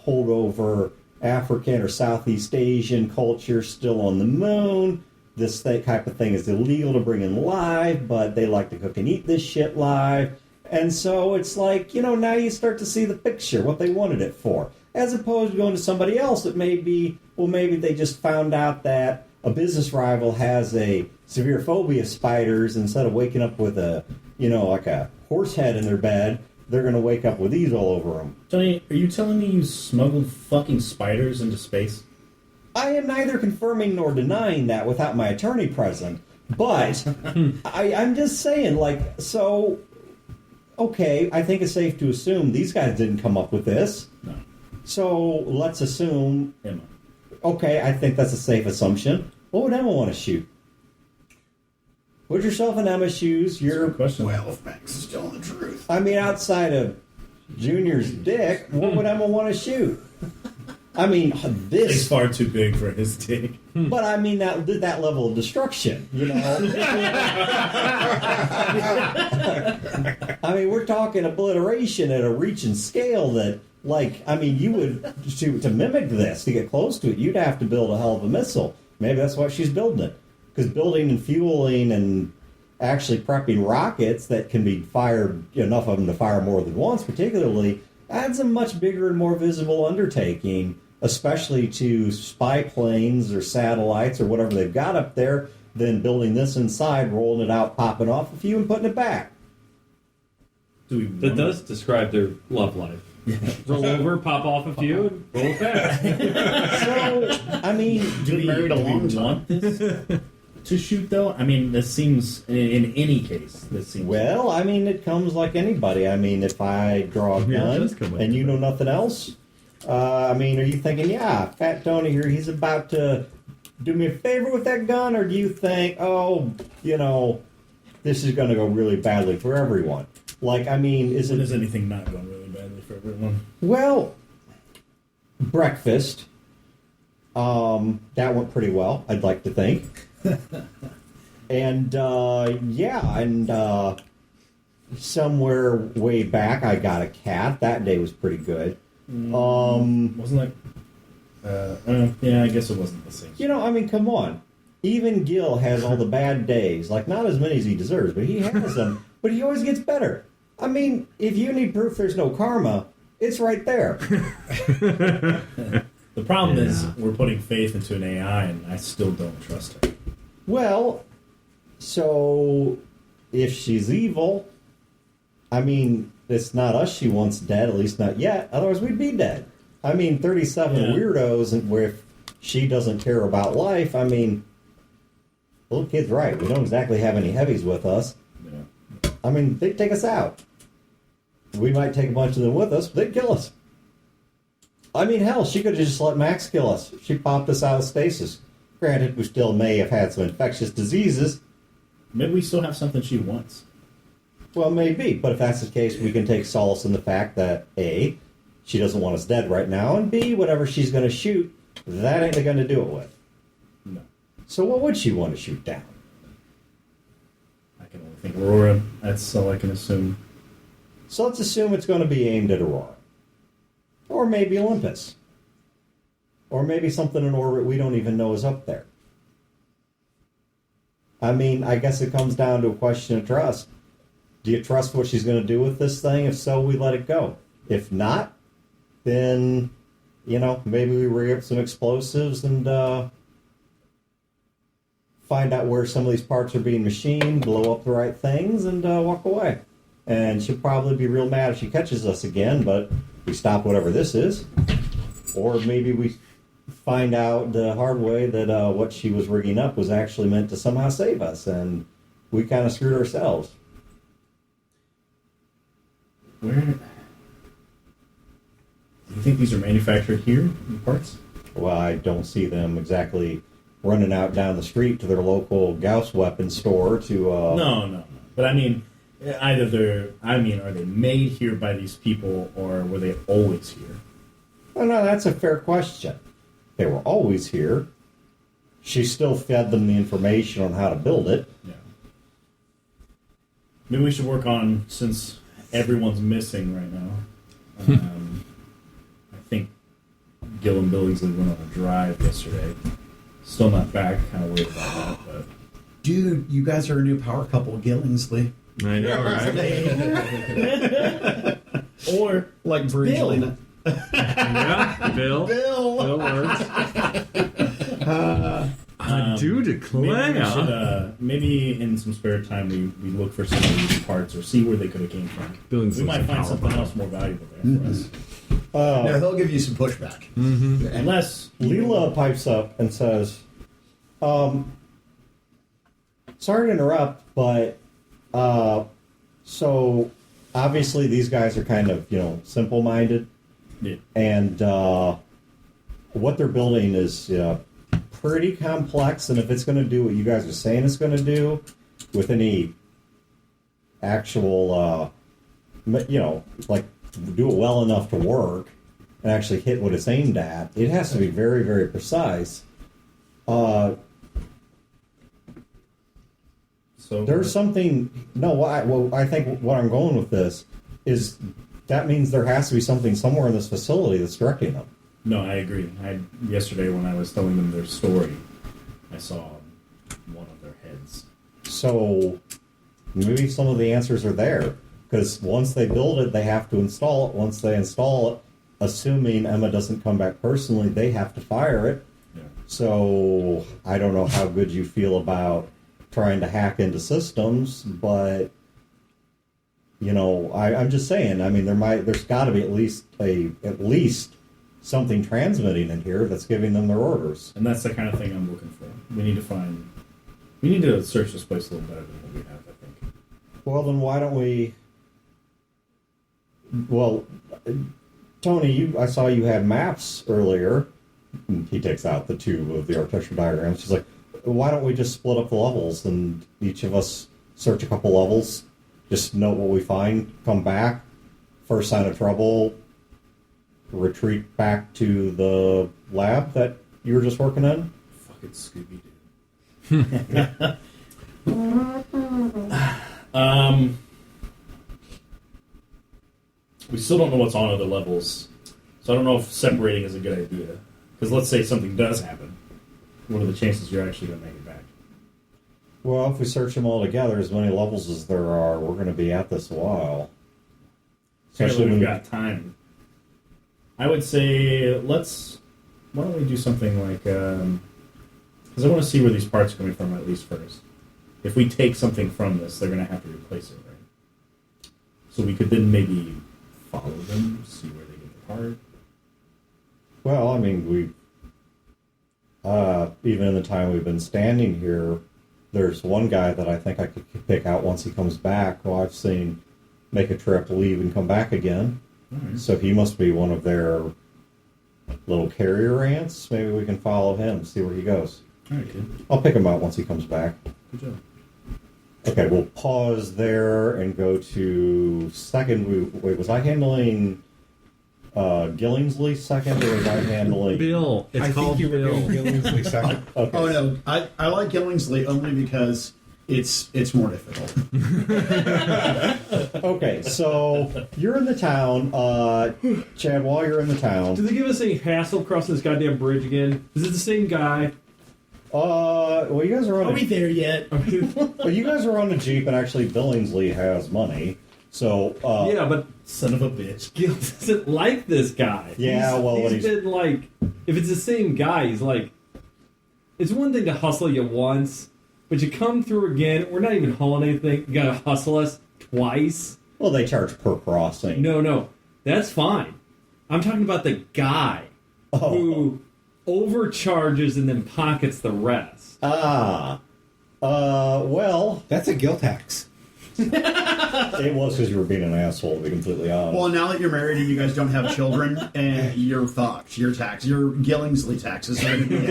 holdover African or Southeast Asian culture still on the moon. This type of thing is illegal to bring in live, but they like to cook and eat this shit live. And so it's like, now you start to see the picture, what they wanted it for. As opposed to going to somebody else that maybe they just found out that a business rival has a severe phobia of spiders. Instead of waking up with like a horse head in their bed, they're going to wake up with these all over them. Johnny, are you telling me you smuggled fucking spiders into space? I am neither confirming nor denying that without my attorney present. But I'm just saying, okay, I think it's safe to assume these guys didn't come up with this. No. So let's assume... Emma. Okay, I think that's a safe assumption. What would Emma want to shoot? Put yourself in Emma's shoes. You're... Question. Well, if Max is telling the truth. I mean, outside of Junior's dick, what would Emma want to shoot? I mean, It's this... far too big for his dick. But I mean, that level of destruction, I mean, we're talking obliteration at a reach and scale that, you would, to mimic this, to get close to it, you'd have to build a hell of a missile. Maybe that's why she's building it. Because building and fueling and actually prepping rockets that can be fired, enough of them to fire more than once, particularly, adds a much bigger and more visible undertaking, especially to spy planes or satellites or whatever they've got up there, than building this inside, rolling it out, popping off a few, and putting it back. That does describe their love life. Roll over, pop off a few, and roll it back. So, I mean... Do we want this to shoot, though? I mean, this seems, in any case, this seems... Well, I mean, it comes like anybody. I mean, if I draw a Yeah, it does gun come like and you that. know nothing else, are you thinking, Fat Tony here, he's about to do me a favor with that gun? Or do you think, this is going to go really badly for everyone? Is When it... is anything not going really badly for everyone? Well, breakfast. That went pretty well, I'd like to think. And, somewhere way back I got a cat. That day was pretty good. Wasn't I guess it wasn't the same. Come on. Even Gil has all the bad days. Not as many as he deserves, but he has them. But he always gets better. If you need proof there's no karma, it's right there. The problem is we're putting faith into an AI, and I still don't trust her. Well, so if she's evil, it's not us she wants dead, at least not yet. Otherwise, we'd be dead. 37 weirdos, and where if she doesn't care about life, little kid's right. We don't exactly have any heavies with us. Yeah. They'd take us out. We might take a bunch of them with us, but they'd kill us. Hell, she could have just let Max kill us. She popped us out of stasis. Granted, we still may have had some infectious diseases. Maybe we still have something she wants. Well, maybe. But if that's the case, we can take solace in the fact that, A, she doesn't want us dead right now, and B, whatever she's going to shoot, that ain't going to do it with. No. So what would she want to shoot down? I can only think Aurora. That's all I can assume. So let's assume it's going to be aimed at Aurora. Or maybe Olympus. Or maybe something in orbit we don't even know is up there. I guess it comes down to a question of trust. Do you trust what she's going to do with this thing? If so, we let it go. If not, then, maybe we rig up some explosives and find out where some of these parts are being machined, blow up the right things, and walk away. And she'll probably be real mad if she catches us again, but we stop whatever this is. Or maybe we find out the hard way that what she was rigging up was actually meant to somehow save us, and we kind of screwed ourselves. Where? Do you think these are manufactured here in parts? Well, I don't see them exactly running out down the street to their local Gauss weapon store to... No. But either are they made here by these people, or were they always here? Oh, no, that's a fair question. They were always here. She still fed them the information on how to build it. Yeah. Maybe we should work on, since everyone's missing right now. I think Gil and Billingsley went on a drive yesterday. Still not back. Kind of worried about that, but. Dude, you guys are a new power couple, Gillingsley. I know, right? Or Like Bridgeley. Yeah, Bill. Bill works. I do declare. Maybe in some spare time we look for some of these parts or see where they could have came from. Billingsley's We might a find power something bottom. else more valuable there for us. No, they'll give you some pushback. Unless Leela pipes up and says, sorry to interrupt, but so obviously these guys are kind of, simple-minded, yeah, and what they're building is pretty complex, and if it's going to do what you guys are saying it's going to do, with any actual, like do it well enough to work and actually hit what it's aimed at, it has to be very, very precise. so There's something. No, I think what I'm going with this is that means there has to be something somewhere in this facility that's directing them. No, I agree. Yesterday when I was telling them their story, I saw one of their heads. So maybe some of the answers are there, because once they build it, they have to install it. Once they install it, assuming Emma doesn't come back personally, they have to fire it. Yeah. So I don't know how good you feel about trying to hack into systems, but I'm just saying. I mean, there's got to be at least something transmitting in here that's giving them their orders. And that's the kind of thing I'm looking for. We need to search this place a little better than what we have, I think. Well, then why don't we? Well, Tony, I saw you had maps earlier. He takes out the two of the architecture diagrams. He's like, why don't we just split up the levels and each of us search a couple levels, just note what we find, come back, first sign of trouble, retreat back to the lab that you were just working in? Fucking Scooby-Doo. We still don't know what's on other levels, so I don't know if separating is a good idea. Because let's say something does happen, what are the chances you're actually going to make it back? Well, if we search them all together, as many levels as there are, we're going to be at this a while. Especially when we've got time. I would say why don't we do something like, because I want to see where these parts are coming from at least first. If we take something from this, they're going to have to replace it, right? So we could then maybe follow them, see where they get the part. Well, I mean, even in the time we've been standing here, there's one guy that I think I could pick out once he comes back, who I've seen make a trip, leave, and come back again. Right. So he must be one of their little carrier ants. Maybe we can follow him, see where he goes. All right, good. I'll pick him out once he comes back. Good job. Okay, we'll pause there and go to second. Wait, was I handling Gillingsley second, or was I handling Bill. It's I called think you were Bill. doing Gillingsley second. Okay. Oh no, I like Gillingsley only because it's more difficult. Okay, so you're in the town, Chad. While you're in the town, Do they give us any hassle crossing this goddamn bridge again? Is it the same guy? well, you guys are on. Are we there yet? Well, you guys are on the Jeep, and actually, Billingsley has money. So Yeah, but Son of a bitch. Gil doesn't like this guy. Yeah, well, when he's he's- been like, if it's the same guy, he's like, it's one thing to hustle you once, but you come through again. We're not even hauling anything. You gotta hustle us twice. well, they charge per crossing. No, that's fine. I'm talking about the guy who overcharges and then pockets the rest. Well, That's a guilt tax. it was because you were being an asshole, to be completely honest. Well, now that you're married and you guys don't have children, and you're fucked. Your Gillingsley taxes are going to be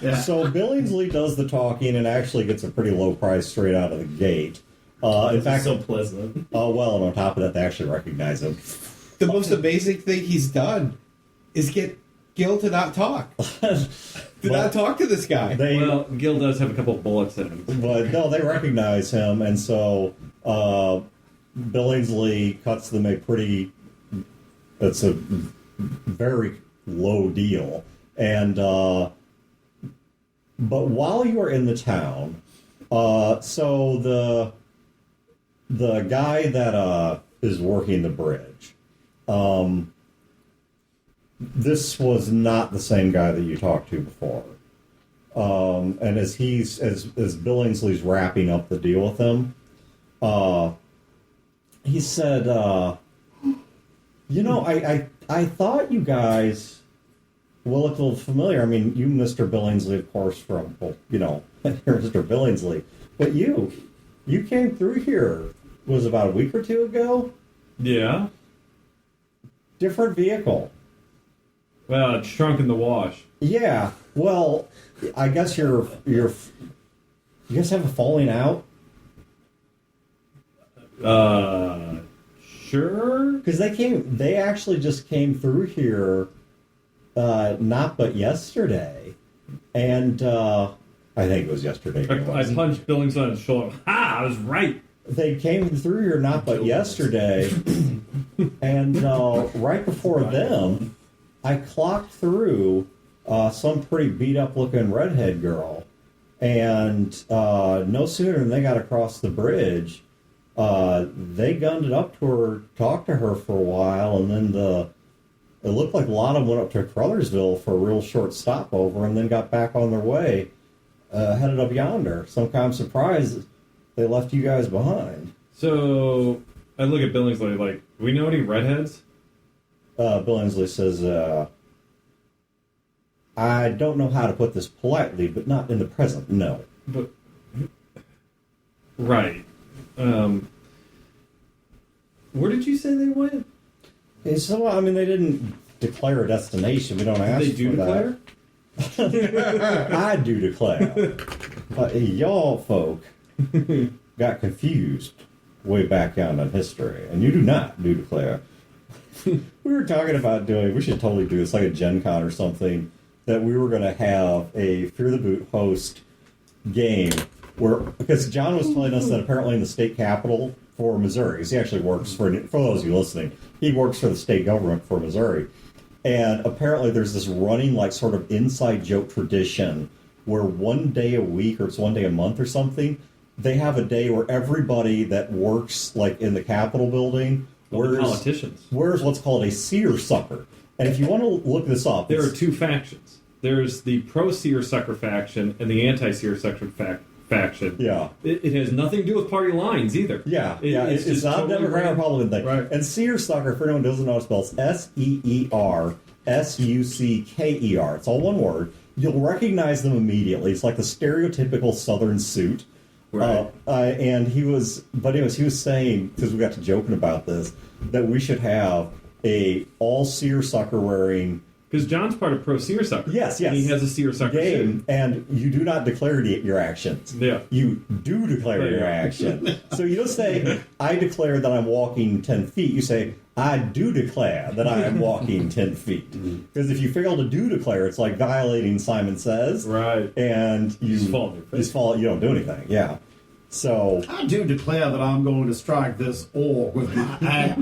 yeah. So Billingsley does the talking and actually gets a pretty low price straight out of the gate. In fact, so pleasant. well, and on top of that, they actually recognize him. The most amazing thing he's done is get Gil to not talk. Not talk to this guy. They, Well, Gil does have a couple of bullets in him. but no, they recognize him, and so Billingsley cuts them it's a very low deal. And, but while you are in the town, so the guy that, is working the bridge, this was not the same guy that you talked to before. And as Billingsley's wrapping up the deal with him, he said, I thought you guys looked a little familiar. I mean, you, Mr. Billingsley, of course, you're Mr. Billingsley. But you came through here, was about a week or two ago? Yeah. Different vehicle. Well, it's shrunk in the wash. Yeah. Well, I guess you guys have a falling out? Sure. Because they actually just came through here, not but yesterday, and I think it was yesterday. I punched Billings on his shoulder. Ha! I was right. They came through here not but yesterday, and right before them, I clocked through some pretty beat up looking redhead girl, and no sooner than they got across the bridge, they gunned it up to her, talked to her for a while, and then it looked like a lot of them went up to Crothersville for a real short stopover, and then got back on their way, headed up yonder. So I'm kind of surprised they left you guys behind. So I look at Billingsley like, we know any redheads? Billingsley says, I don't know how to put this politely, but not in the present, no. But right. Where did you say they went? So, I mean, they didn't declare a destination. We don't ask They do for declare? that. I do declare. Y'all folk got confused way back down in history, and you do not do declare. We were talking about we should totally do this, like a Gen Con or something, that we were going to have a Fear the Boot host game because John was telling us that apparently in the state capitol for Missouri, because he actually works for those of you listening, he works for the state government for Missouri. And apparently there's this running, like, sort of inside joke tradition where one day a week, or it's one day a month or something, they have a day where everybody that works, like, in the Capitol building wears what's called a seersucker. And if you want to look this up, there are two factions. There's the pro-seersucker faction and the anti-seersucker faction. Yeah. It has nothing to do with party lines either. Yeah, it's not a Democrat or Republican thing. Right. And seersucker, for anyone who doesn't know, it spells SEERSUCKER. It's all one word. You'll recognize them immediately. It's like the stereotypical Southern suit. Right. And he was saying, because we got to joking about this, that we should have a all seersucker wearing. Because John's part of pro seersucker. Yes. And he has a seersucker game, suit. and you do not declare your actions. Yeah. You do declare your action. So you don't say, I declare that I'm walking 10 feet. You say, I do declare that I am walking 10 feet. Because if you fail to do declare, it's like violating Simon Says. Right. And you just fall on your face. You don't do anything. Yeah. So I do declare that I'm going to strike this orc with my axe.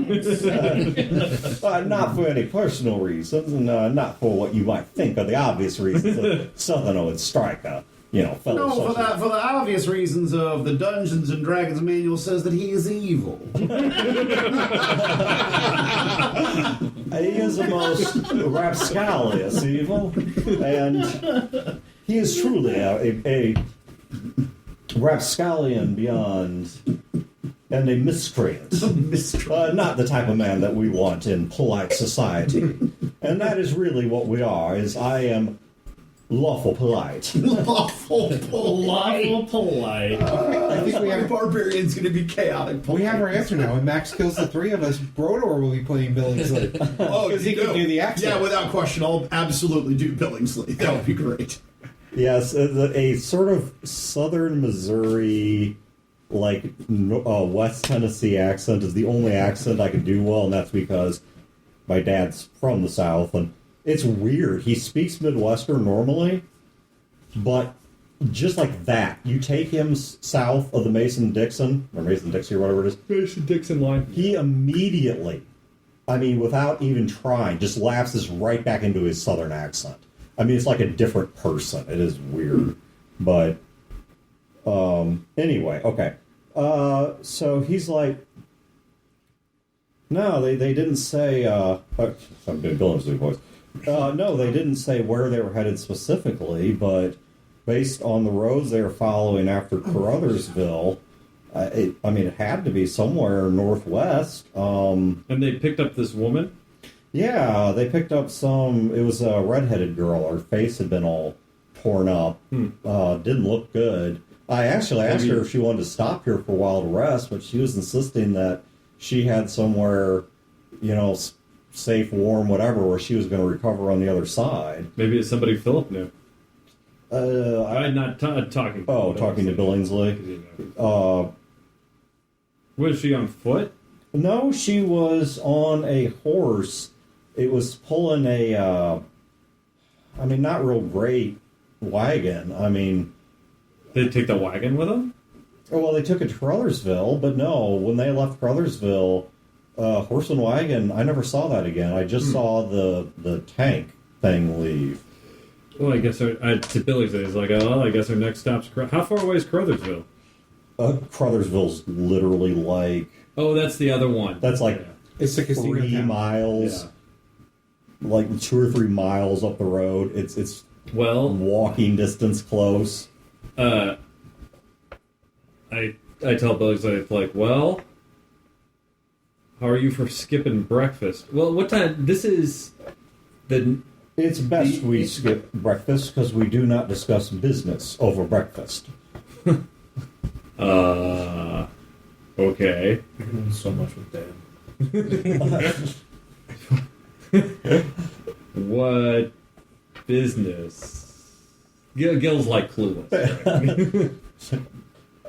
not for any personal reasons, and not for what you might think are the obvious reasons a Southerner would strike a fellow. No, for the obvious reasons of the Dungeons and Dragons manual says that he is evil. He is the most rapscallious evil, and he is truly a rapscallion beyond, and a miscreant. Not the type of man that we want in polite society. And that is really what we are, is I am lawful polite. Lawful polite. I think we have barbarian's going to be chaotic polite. We have our answer now. When Max kills the three of us, Brodor will be playing Billingsley. Oh, because he can do the accent. Yeah, without question, I'll absolutely do Billingsley. That would be great. Yes, a sort of southern Missouri, like West Tennessee accent is the only accent I can do well, and that's because my dad's from the South, and it's weird. He speaks Midwestern normally, but just like that. You take him south of the Mason-Dixon, or Mason-Dixie, or whatever it is. Mason-Dixon line. He immediately, I mean, without even trying, just lapses right back into his southern accent. I mean, it's like a different person. It is weird. But, anyway, okay. So he's like, no, they didn't say, I'm doing Gillingsley voice. No, they didn't say where they were headed specifically, but based on the roads they were following after Carruthersville, it had to be somewhere northwest. And they picked up this woman? Yeah, they picked up it was a redheaded girl. Her face had been all torn up. Didn't look good. I actually asked her if she wanted to stop here for a while to rest, but she was insisting that she had somewhere, safe, warm, whatever, where she was going to recover on the other side. Maybe it's somebody Philip knew. I'm not talking. Talking to Billingsley. Was she on foot? No, she was on a horse. It was pulling not real great wagon. Did they take the wagon with them? Well, they took it to Carruthersville, but no, when they left Carruthersville, horse and wagon, I never saw that again. I just saw the tank thing leave. Well, I guess to Billingsley, it's like, I guess our next stop's how far away is Carruthersville? Carruthersville's literally like... Oh, that's the other one. That's like It's a casino 3 town. miles, like 2 or 3 miles up the road. It's walking distance close. I tell Billingsley, it's like, well, how are you for skipping breakfast? Well, what time? This is the... It's best we skip breakfast because we do not discuss business over breakfast. I Okay. can learn so much with Dad. What business? Gil's like clueless.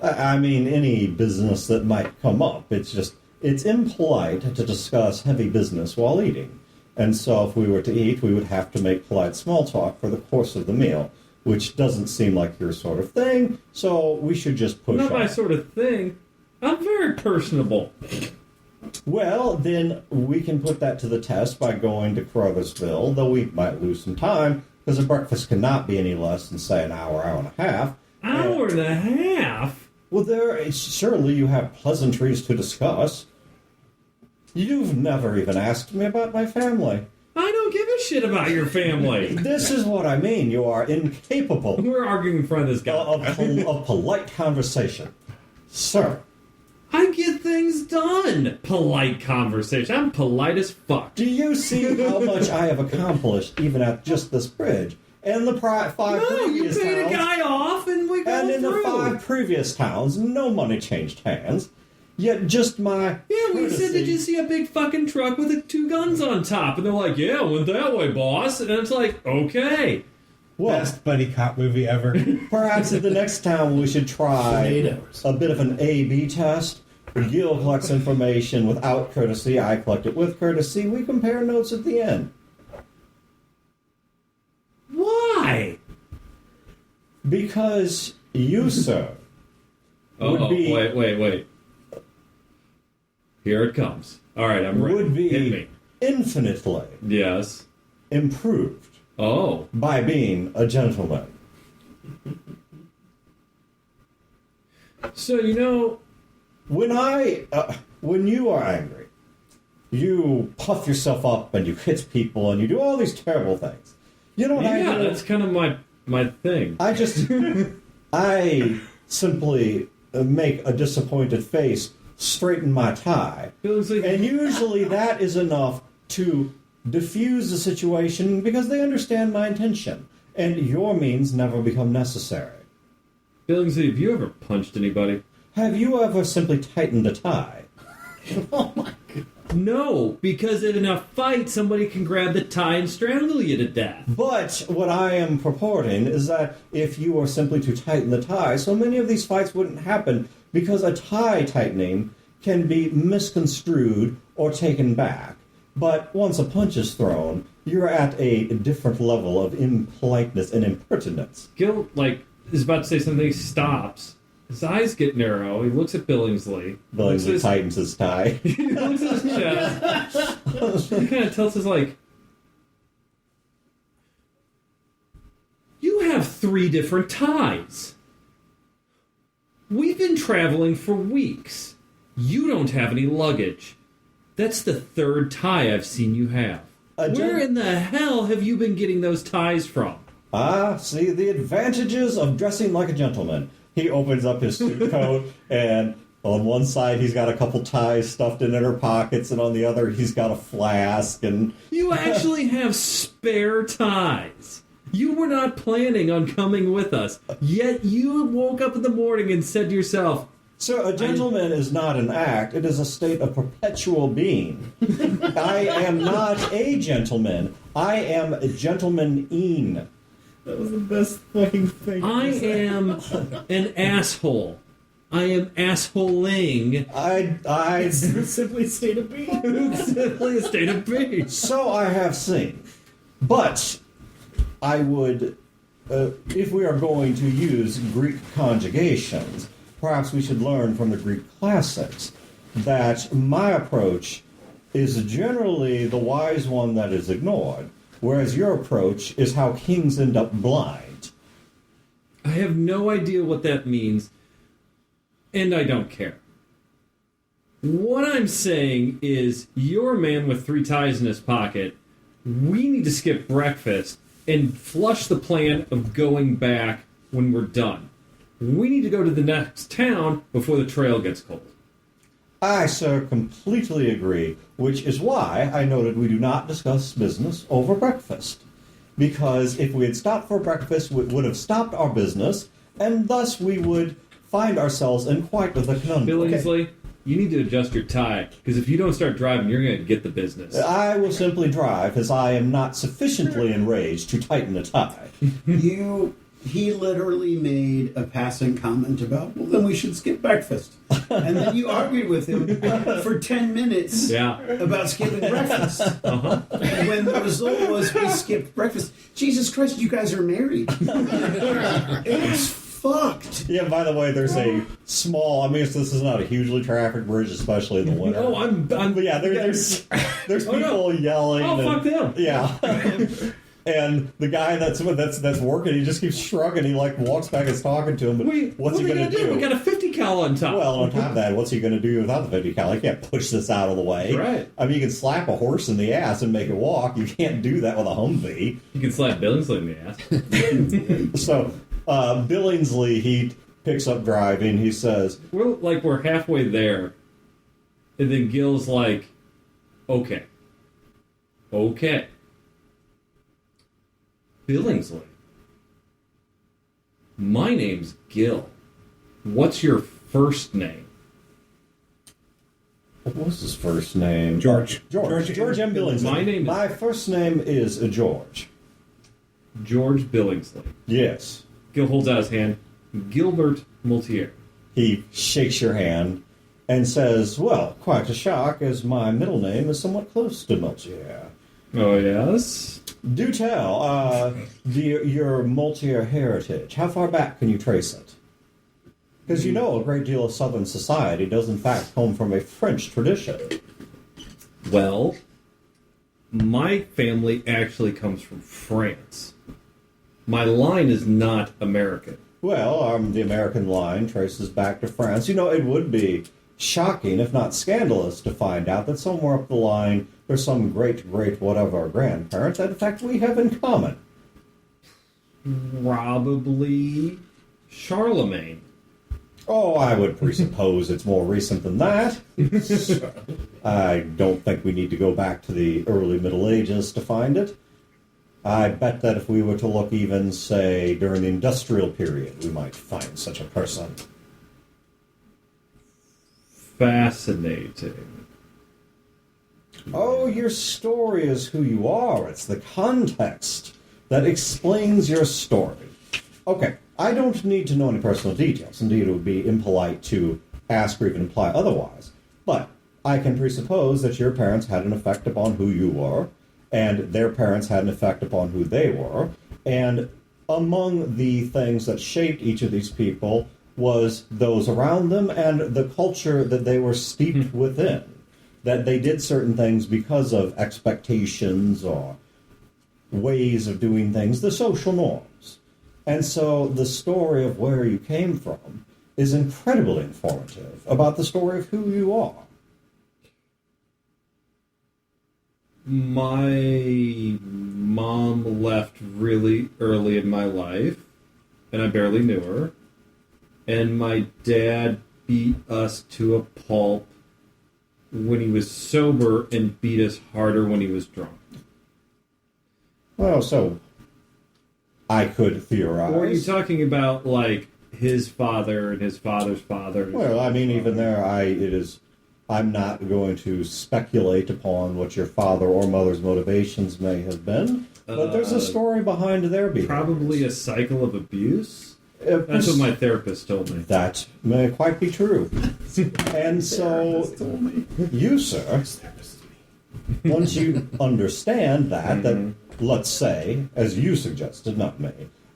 Any business that might come up. It's impolite to discuss heavy business while eating. And so if we were to eat, we would have to make polite small talk for the course of the meal, which doesn't seem like your sort of thing, so we should just push Not on. my sort of thing. I'm very personable. Well, then we can put that to the test by going to Carruthersville, though we might lose some time, because a breakfast cannot be any less than, say, an hour and a half. Hour and a half? Well, surely you have pleasantries to discuss. You've never even asked me about my family. I don't give a shit about your family. This is what I mean. You are incapable We're arguing in front of this guy. of polite conversation. Sir. I get things done. Polite conversation. I'm polite as fuck. Do you see how much I have accomplished even at just this bridge? And the 5 No, you previous paid a towns, guy off and we go and in through. the 5 previous towns, no money changed hands. Yet just my Yeah, we courtesy. said, did you see a big fucking truck with 2 guns on top? And they're like, yeah, went that way, boss. And it's like, okay. Well, Best buddy cop movie ever. perhaps at the next town we should try 8 hours. a bit of an A-B test. Gil collects information without courtesy. I collect it with courtesy. We compare notes at the end. Why? Because you, sir, Oh, be- wait. Here it comes. All right, I'm ready. would Hit be me. infinitely Yes. improved Oh. by being a gentleman. So, When you are angry, you puff yourself up and you hit people and you do all these terrible things. You know what I yeah, do? that's kind of my thing. I simply make a disappointed face, straighten my tie, Feels like, and usually that is enough to diffuse the situation because they understand my intention, and your means never become necessary. Billingsley, have you ever punched anybody? Have you ever simply tightened a tie? No, because in a fight, somebody can grab the tie and strangle you to death. But what I am purporting is that if you were simply to tighten the tie, so many of these fights wouldn't happen because a tie tightening can be misconstrued or taken back. But once a punch is thrown, you're at a different level of impoliteness and impertinence. Gil, is about to say something. He stops. His eyes get narrow. He looks at Billingsley. Billingsley tightens his tie. He looks at his chest. He kind of tells us, like, you have 3 different ties. We've been traveling for weeks. You don't have any luggage. That's the 3rd tie I've seen you have. Where in the hell have you been getting those ties from? Ah, see the advantages of dressing like a gentleman. He opens up his suit coat, and on one side he's got a couple ties stuffed in inner pockets, and on the other he's got a flask. And you actually have spare ties. You were not planning on coming with us, yet you woke up in the morning and said to yourself, "Sir, a gentleman is not an act, it is a state of perpetual being. I am not a gentleman. I am a gentleman-een." That was the best fucking thing. I am an asshole. I am assholing. It's simply a state of being. It's simply a state of being. So I have seen. But I would, if we are going to use Greek conjugations, perhaps we should learn from the Greek classics that my approach is generally the wise one that is ignored, whereas your approach is how kings end up blind. I have no idea what that means, and I don't care. What I'm saying is, you're a man with 3 ties in his pocket. We need to skip breakfast and flush the plan of going back when we're done. We need to go to the next town before the trail gets cold. I, sir, completely agree, which is why I noted we do not discuss business over breakfast. Because if we had stopped for breakfast, we would have stopped our business, and thus we would find ourselves in quite the conundrum. Billingsley, you need to adjust your tie, because if you don't start driving, you're going to get the business. I will simply drive, as I am not sufficiently enraged to tighten a tie. He literally made a passing comment about, well, then we should skip breakfast. And then you argued with him for 10 minutes about skipping breakfast. Uh-huh. When the result was we skipped breakfast. Jesus Christ, you guys are married. It's fucked. Yeah, by the way, there's a small, I mean, this is not a hugely trafficked bridge, especially in the winter. No, But yeah, there's people yelling. Oh, fuck them. Yeah. And the guy that's working, he just keeps shrugging. He like walks back and is talking to him. But what's he going to do? We got a 50 cal on top. Well, on top of that, what's he going to do without the 50 cal? He can't push this out of the way. That's right. I mean, you can slap a horse in the ass and make it walk. You can't do that with a Humvee. You can slap Billingsley in the ass. So Billingsley, he picks up driving. He says, we're halfway there, and then Gil's like, okay. Billingsley, my name's Gil. What's your first name? what was his first name? George M. Billingsley. My first name is George. George Billingsley. Yes. Gil holds out his hand. Gilbert Moultier. He shakes your hand and says, well, quite a shock, as my middle name is somewhat close to Moultier. Oh, yes? Do tell, your Moultier heritage, how far back can you trace it? Because you know a great deal of Southern society does in fact come from a French tradition. Well, my family actually comes from France. My line is not American. Well, the American line traces back to France. You know, it would be shocking, if not scandalous, to find out that somewhere up the line there's some great whatever grandparents that in fact we have in common. Probably Charlemagne. Oh, I would presuppose it's more recent than that. I don't think we need to go back to the early Middle Ages to find it. I bet that if we were to look even, say, during the industrial period, we might find such a person. Fascinating. Oh, your story is who you are. It's the context that explains your story. Okay, I don't need to know any personal details. Indeed, it would be impolite to ask or even imply otherwise. But I can presuppose that your parents had an effect upon who you were, and their parents had an effect upon who they were, and among the things that shaped each of these people was those around them and the culture that they were steeped within. That they did certain things because of expectations or ways of doing things, the social norms. And so the story of where you came from is incredibly informative about the story of who you are. My mom left really early in my life, and I barely knew her. And my dad beat us to a pulp when he was sober and beat us harder when he was drunk. Well, so I could theorize. Or are you talking about, like, his father and his father's father? Well, I mean, even there, I'm not going to speculate upon what your father or mother's motivations may have been, but there's a story behind their behaviors. Probably a cycle of abuse. That's what my therapist told me. That may quite be true. And so, you, sir, once you understand that, let's say, as you suggested, not me,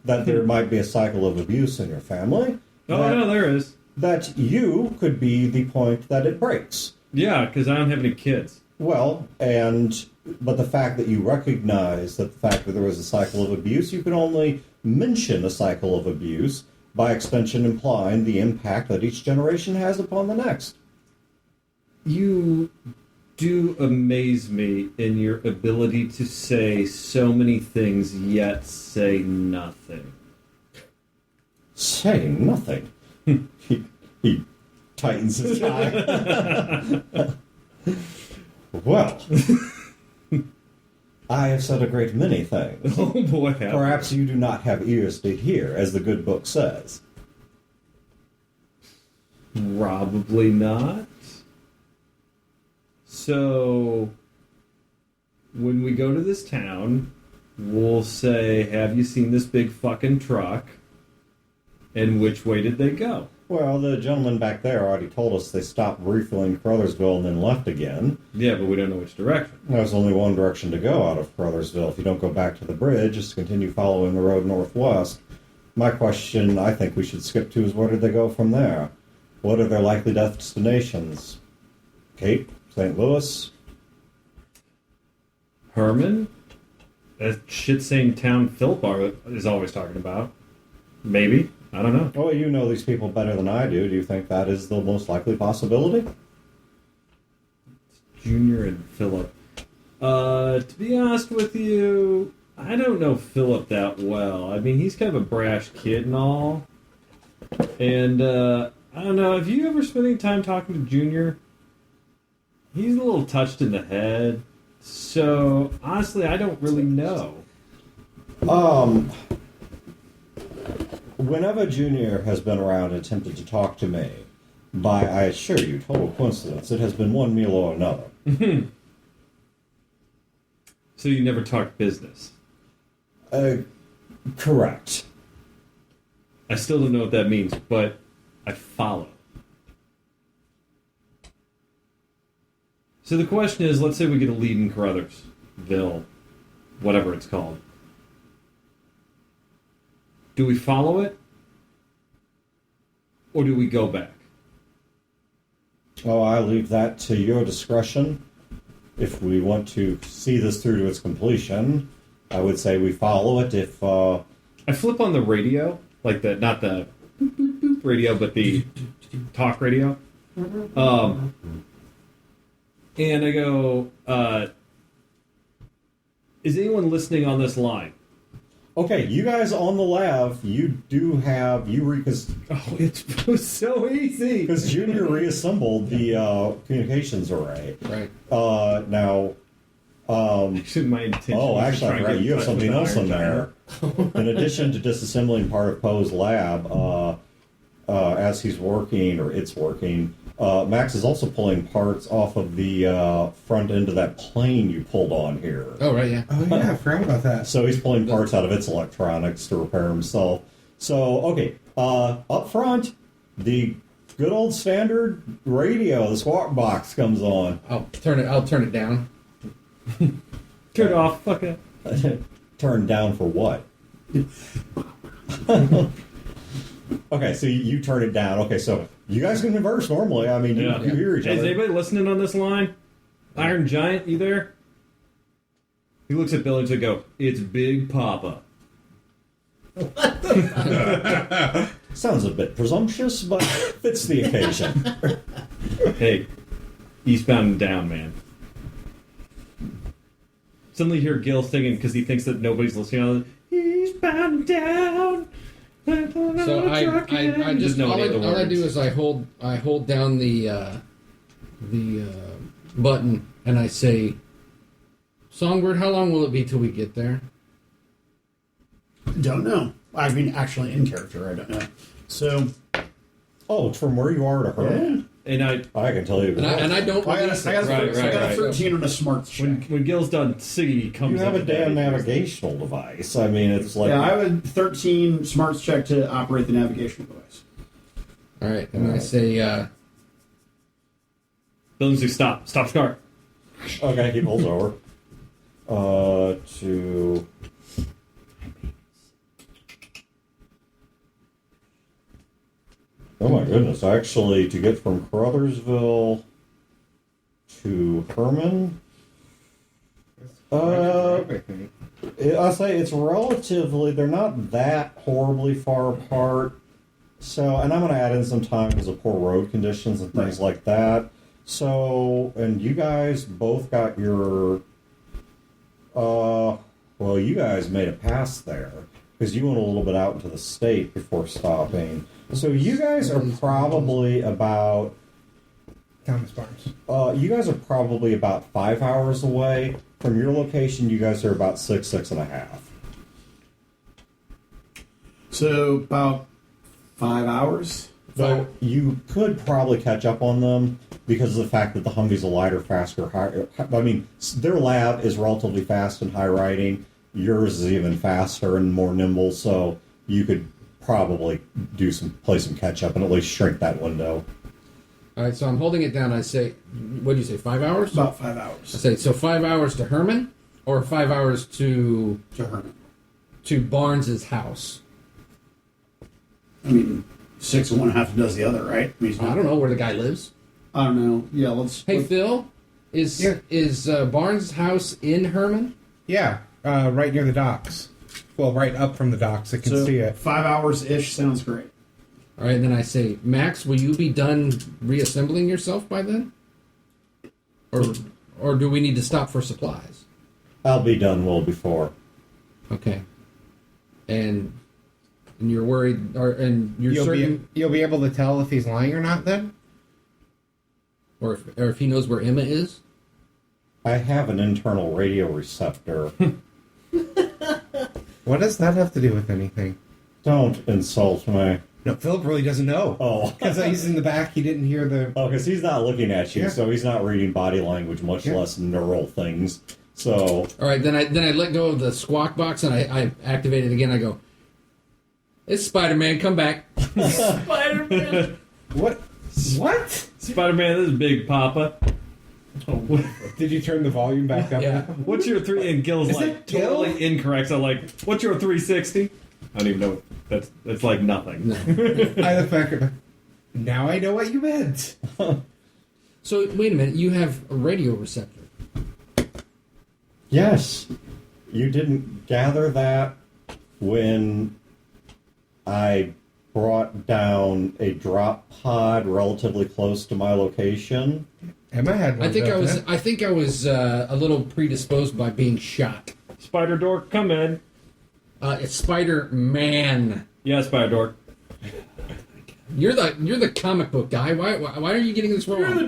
that there might be a cycle of abuse in your family. No, there is. That you could be the point that it breaks. Yeah, because I don't have any kids. Well, but the fact that you recognize that the fact that there was a cycle of abuse, you can only mention a cycle of abuse, by extension implying the impact that each generation has upon the next. You do amaze me in your ability to say so many things, yet say nothing. Say nothing. he tightens his tie. Well, I have said a great many things. Oh boy, Perhaps you do not have ears to hear, as the good book says. Probably not. So, when we go to this town, we'll say, have you seen this big fucking truck? And which way did they go? Well, the gentleman back there already told us they stopped briefly in Crothersville and then left again. Yeah, but we don't know which direction. There's only one direction to go out of Crothersville. If you don't go back to the bridge, just continue following the road northwest. My question I think we should skip to is where did they go from there? What are their likely destinations? Cape? St. Louis? Herman? That shit-same town Philip is always talking about. Maybe. I don't know. Oh, you know these people better than I do. Do you think that is the most likely possibility? Junior and Philip. To be honest with you, I don't know Philip that well. I mean, he's kind of a brash kid and all. And, I don't know, have you ever spent any time talking to Junior? He's a little touched in the head. So, honestly, I don't really know. Whenever Junior has been around and attempted to talk to me, by, I assure you, total coincidence, it has been one meal or another. So you never talked business? Correct. I still don't know what that means, but I follow. So the question is, let's say we get a lead in Crothersville, whatever it's called. Do we follow it? Or do we go back? Oh, I leave that to your discretion. If we want to see this through to its completion, I would say we follow it. If I flip on the radio, like the, not the boop, boop, boop radio, but the talk radio. And I go, is anyone listening on this line? okay, you guys on the left, you do have because Oh, it was so easy. Junior reassembled the communications array. Right. Now. Actually, my intention Oh, was to actually, try and right. get You have in touch something with else in there. In addition to disassembling part of Poe's lab, as he's working or it's working, Max is also pulling parts off of the front end of that plane you pulled on here. Oh, right, yeah. Oh yeah, I forgot about that. So he's pulling parts out of its electronics to repair himself. So, okay, up front, the good old standard radio, the squawk box comes on. I'll turn it down. Turn it off. Fuck it. Turned down for what? Okay, so you turn it down. Okay, so you guys can converse normally. I mean, you hear each Hey, is other. anybody listening on this line? Iron Giant, you there? He looks at Billy and go, "It's Big Papa." Sounds a bit presumptuous, but fits the occasion. Hey, eastbound and down, man. Suddenly you hear Gil singing because he thinks that nobody's listening on the eastbound and down. So I just all I do is I hold down the button and I say, Songbird, how long will it be till we get there? Don't know. I mean, actually, in character, I don't know. So, Oh, from where you are to her? And I can tell you. And I don't. I got a 13 on a smarts check. when Gil's done singing, he comes You have a into damn that. navigational device. I mean, it's like... Yeah, I have a 13 smarts check to operate the navigational device. All right, and I say, Billy says, stop scar. Okay, he pulls over. To... Oh my goodness, actually, to get from Caruthersville to Herman... I'll say it's relatively, they're not that horribly far apart. So, and I'm going to add in some time because of poor road conditions and things like that. So, and you guys both got your, well, you guys made it past there because you went a little bit out into the state before stopping. So you guys are probably about, Thomas Barnes. you guys are probably about 5 hours away. From your location, you guys are about 6.5. So, about 5 hours. Though you could probably catch up on them because of the fact that the Humvee's a lighter, faster, high. I mean, their lab is relatively fast and high riding. Yours is even faster and more nimble, so you could probably play some catch up and at least shrink that window. all right, so I'm holding it down. I say, what do you say, 5 hours? About 5 I hours say, so 5 hours to Herman, or 5 hours to to Herman. Barnes's house. I mean, 6 of one, half does the other, right? I mean, I don't know where the guy lives. I don't know. Yeah, let's. Hey, Phil, is Barnes' house in Herman? Yeah, right near the docks. Well, right up from the docks. I can So, see it. 5 hours ish sounds great. All right, and then I say, Max, will you be done reassembling yourself by then? Or do we need to stop for supplies? I'll be done well before. Okay. And you're worried, and you're You'll certain, you'll be able to tell if he's lying or not then? or if he knows where Emma is? I have an internal radio receptor. What does that have to do with anything? Don't insult me. No, Philip really doesn't know. Oh. Because he's in the back, he didn't hear the... Oh, because he's not looking at you, Yeah. so he's not reading body language, much less neural things. So, All right, then I let go of the squawk box, and I activate it again. I go, it's Spider-Man, come back. Spider-Man. What? What? Spider-Man, this is Big Papa. Did you turn the volume back up? Yeah. What's your three? And Gil's Is like it Gil? totally incorrect. So like, what's your 360? I don't even know. That's like nothing. No. I look back at now I know what you meant. So, wait a minute, you have a radio receptor. yes, you didn't gather that when I brought down a drop pod relatively close to my location. Emma had one. I think I was a little predisposed by being shot. Spider Dork, come in. It's Spider-Man. Yeah, Spider Dork. You're the comic book guy. Why are you getting this wrong?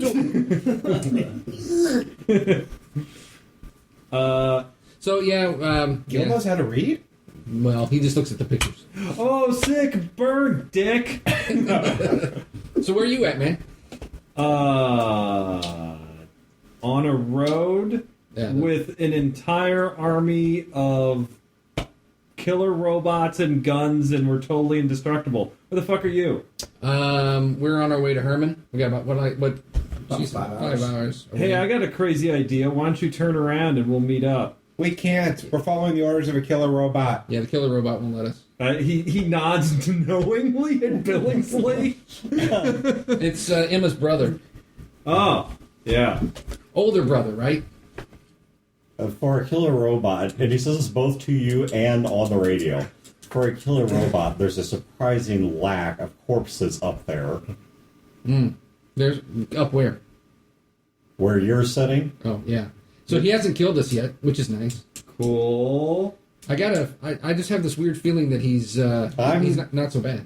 So yeah, Gil knows how to read? well, he just looks at the pictures. Oh, sick burn, dick. So where are you at, man? On a road Yeah, with an entire army of killer robots and guns, and we're totally indestructible. Where the fuck are you? we're on our way to Herman. We got about what? About Jeez, 5 hours. 5 hours. Hey, I got a crazy idea. Why don't you turn around and we'll meet up? We can't. We're following the orders of a killer robot. Yeah, the killer robot won't let us. He nods knowingly at Billingsley. It's Emma's brother. Oh, yeah. Older brother, right? For a killer robot, and he says this both to you and on the radio. For a killer robot, there's a surprising lack of corpses up there. There's up where? Where you're sitting? Oh, yeah. So he hasn't killed us yet, which is nice. Cool. I just have this weird feeling that he's not so bad.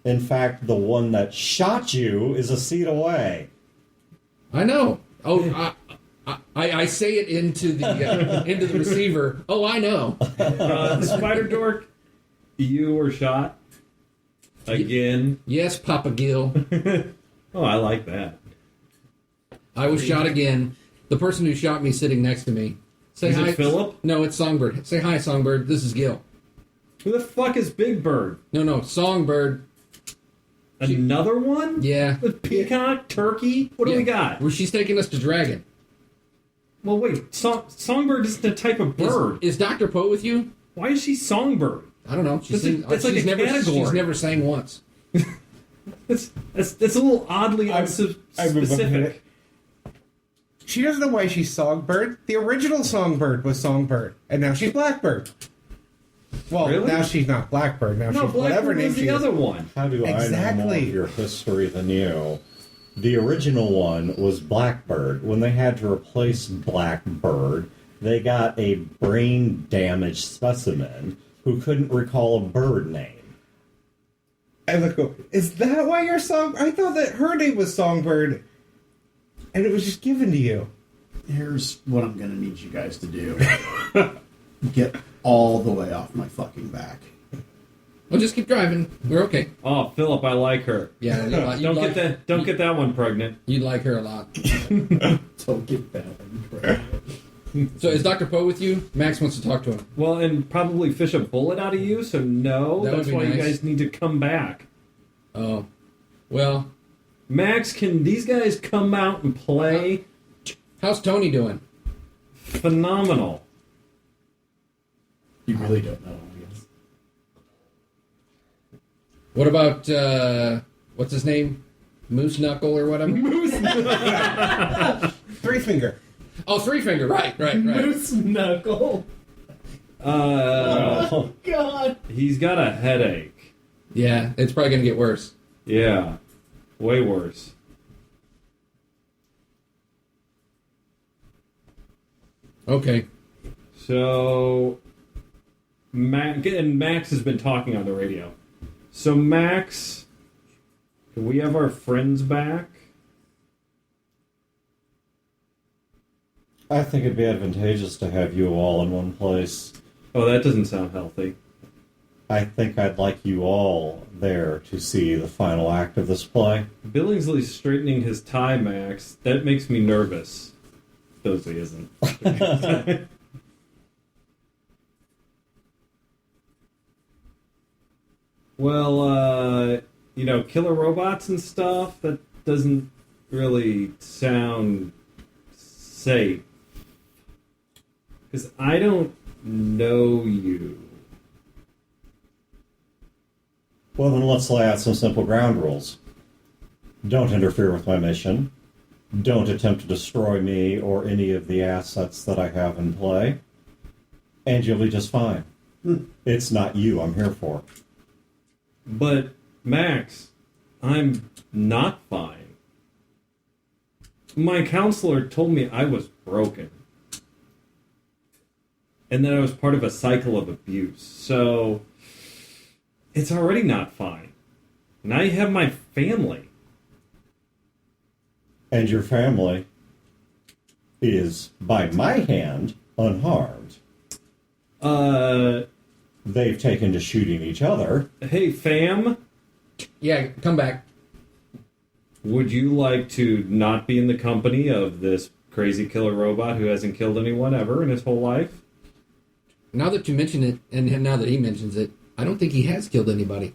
In fact, the one that shot you is a seat away. I know. Oh, I say it into the receiver. Oh, I know. Spider Dork, you were shot again. Yes, Papa Gil. Oh, I like that. I was shot again. The person who shot me sitting next to me. Say Is hi, it Philip? No, it's Songbird. Say hi, Songbird. This is Gil. Who the fuck is Big Bird? No, Songbird. Another one? Yeah. With peacock, turkey? What do we got? Well, she's taking us to Dragon. Well, wait. Songbird isn't a type of bird. Is Dr. Poe with you? Why is she Songbird? I don't know. That's like a category. She's never sang once. That's a little oddly specific. She doesn't know why she's Songbird. The original Songbird was Songbird, and now she's Blackbird. Well, Really? now she's not Blackbird. Now No, she's whatever Blackbird name was she the is. other one. How do I know more Exactly. of your history than you? The original one was Blackbird. When they had to replace Blackbird, they got a brain-damaged specimen who couldn't recall a bird name. I look, is that why you're Song? I thought that her name was Songbird, and it was just given to you. Here's what I'm going to need you guys to do. Get all the way off my fucking back. Well, just keep driving. We're okay. Oh, Philip, I like her. Yeah, Don't get that one pregnant. You'd like her a lot. Don't get that one. So is Dr. Poe with you? Max wants to talk to him. Well, and probably fish a bullet out of you, so no. That would That's be why you nice. guys need to come back. Oh. Well, Max, can these guys come out and play? how's Tony doing? Phenomenal. You really don't know, I guess. What about, what's his name? Moose Knuckle or whatever? Three Finger. Oh, Three Finger. Right. Moose Knuckle. Oh, God. he's got a headache. Yeah, it's probably going to get worse. Yeah, way worse. Okay. So, Max has been talking on the radio. So, Max, can we have our friends back? I think it'd be advantageous to have you all in one place. Oh, that doesn't sound healthy. I think I'd like you all there to see the final act of this play. Billingsley's straightening his tie, Max. That makes me nervous. Billingsley isn't. Well, killer robots and stuff, that doesn't really sound safe. Because I don't know you. Well, then let's lay out some simple ground rules. Don't interfere with my mission. Don't attempt to destroy me or any of the assets that I have in play. And you'll be just fine. It's not you I'm here for. But, Max, I'm not fine. My counselor told me I was broken. And that I was part of a cycle of abuse. So, it's already not fine. Now you have my family. And your family is, by my hand, unharmed. They've taken to shooting each other. Hey, fam, Yeah, come back. would you like to not be in the company of this crazy killer robot who hasn't killed anyone ever in his whole life? Now that you mention it, and now that he mentions it, I don't think he has killed anybody.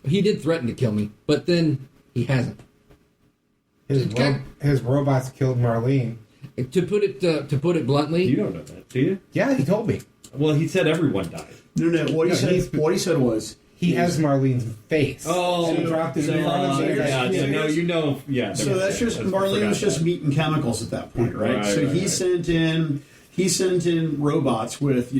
He did threaten to kill me, but then he hasn't. His robots killed Marlene. To put it bluntly, You don't know that, do you? Yeah, he told me. Well, he said everyone died. No. What he said was He has Marlene's face. Oh, and he dropped it in front of him. yeah. So that's just Marlene was just meat and chemicals at that point, right? So he sent in robots with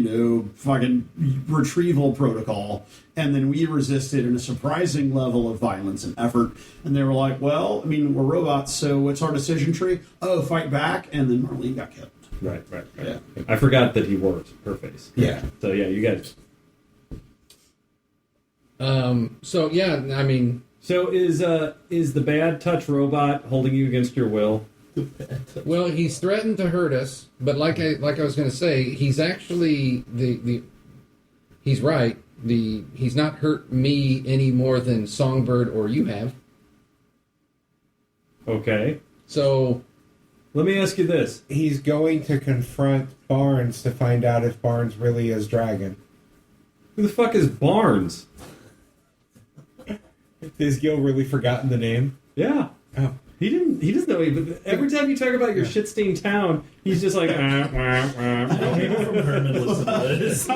fucking retrieval protocol, and then we resisted in a surprising level of violence and effort. And they were like, "Well, I mean, we're robots, so what's our decision tree? Oh, fight back!" And then Marlene got killed. Right. Yeah. I forgot that he wore her face. Yeah. So yeah, you guys. So yeah, I mean, So is the bad touch robot holding you against your will? well, he's threatened to hurt us, but like I was going to say, he's actually he's right. He's not hurt me any more than Songbird or you have. Okay. So Let me ask you this. He's going to confront Barnes to find out if Barnes really is Dragon. Who the fuck is Barnes? Is Gil really forgotten the name? Yeah. Oh. He doesn't know it, but every time you talk about your shit-stained town, he's just like, People from Herman listen to this. So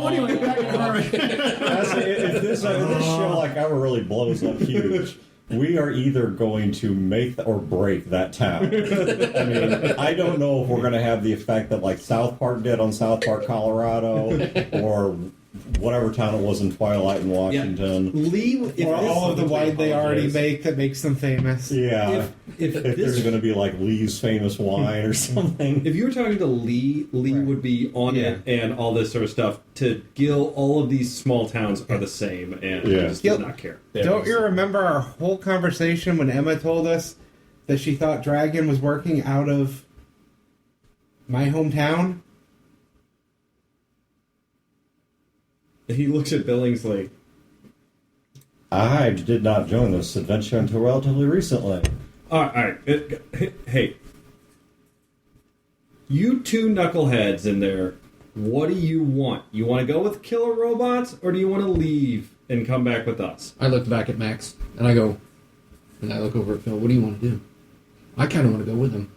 anyway, back to Herman. If this show like ever really blows up huge, we are either going to make or break that town. I mean, I don't know if we're going to have the effect that like South Park did on South Park, Colorado, or whatever town it was in Twilight in Washington. Lee, Or all of the wine they already make that makes them famous. Yeah. If There's going to be like Lee's famous wine or something. If you were talking to Lee Right. would be on it and all this sort of stuff. To Gil, all of these small towns are the same, and he just Gil, does not care. Don't you remember our whole conversation when Emma told us that she thought Dragon was working out of my hometown? He looks at Billingsley. I did not join this adventure until relatively recently. All right. Hey, you two knuckleheads in there. What do you want? You want to go with killer robots, or do you want to leave and come back with us? I look back at Max and I look over at Phil. What do you want to do? I kind of want to go with him.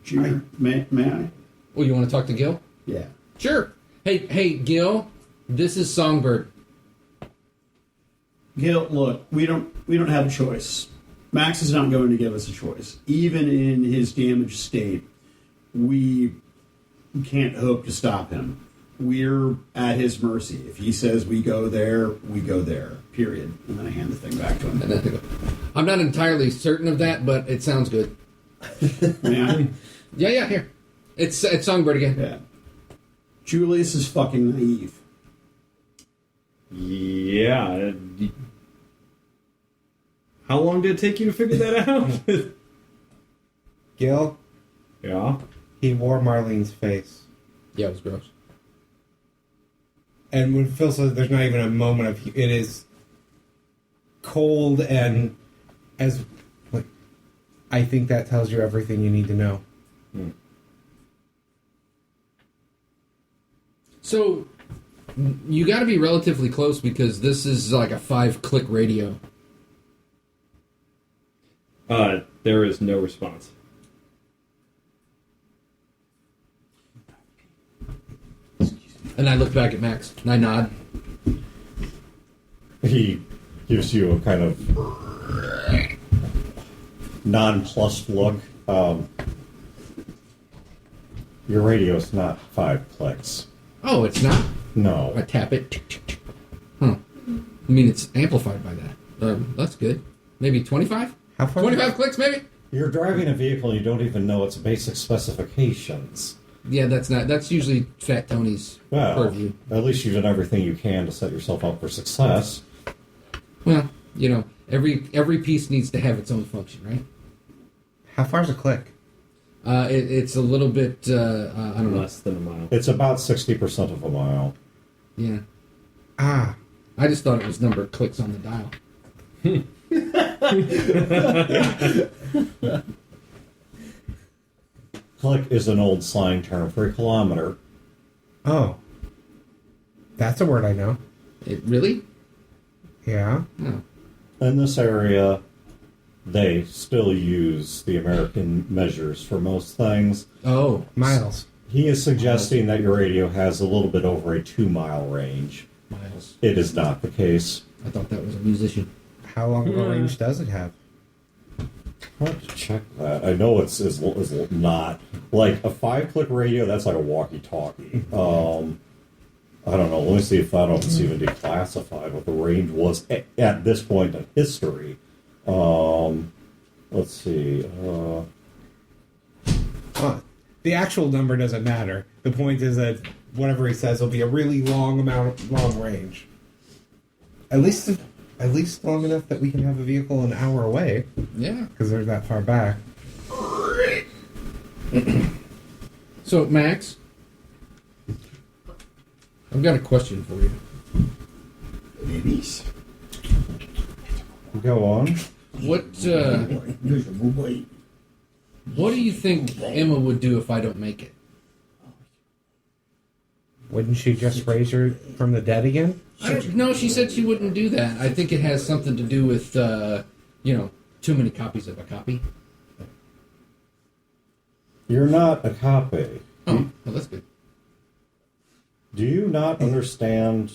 Junior, may I? Oh, you want to talk to Gil? Yeah. Sure. Hey, Gil. This is Songbird. Gil, look, we don't have a choice. Max is not going to give us a choice. Even in his damaged state, we can't hope to stop him. We're at his mercy. If he says we go there, we go there. Period. And then I hand the thing back to him. I'm not entirely certain of that, but it sounds good. May I? Yeah. Here, it's Songbird again. Yeah. Julius is fucking naive. Yeah. How long did it take you to figure that out? Gil, Yeah. he wore Marlene's face. Yeah, it was gross. And when Phil says there's not even a moment of it is cold and as like I think that tells you everything you need to know. So you got to be relatively close because this is like a 5-click radio. There is no response. And I look back at Max and I nod. He gives you a kind of nonplussed look. Your radio's not 5 clicks. Oh, it's not? No. I tap it. Huh. I mean, it's amplified by that. That's good. Maybe 25? How far? 25 clicks, maybe? You're driving a vehicle and you don't even know its basic specifications. Yeah, that's usually Fat Tony's Well, purview. at least you've done everything you can to set yourself up for success. Well, every piece needs to have its own function, right? How far's a click? It's a little bit, I don't know. Less than a mile. It's about 60% of a mile. Yeah. Ah. I just thought it was number of clicks on the dial. Click is an old slang term for a kilometer. Oh. That's a word I know. It really? Yeah. Oh. In this area, they still use the American measures for most things. Oh, Miles. He is suggesting that your radio has a little bit over a 2-mile range. Miles. It is not the case. I thought that was a musician. How long of a range does it have? I have to check that. I know it's not like a 5-click radio. That's like a walkie-talkie. I don't know. Let me see if it's even declassified what the range was at this point in history. Let's see. The actual number doesn't matter. The point is that whatever he says will be a really long range. At least long enough that we can have a vehicle an hour away, Yeah. because they're that far back. So, Max, I've got a question for you. Babies. Go on. What do you think Emma would do if I don't make it? Wouldn't she just raise her from the dead again? No, she said she wouldn't do that. I think it has something to do with, too many copies of a copy. You're not a copy. Oh, well, that's good. Do you not understand?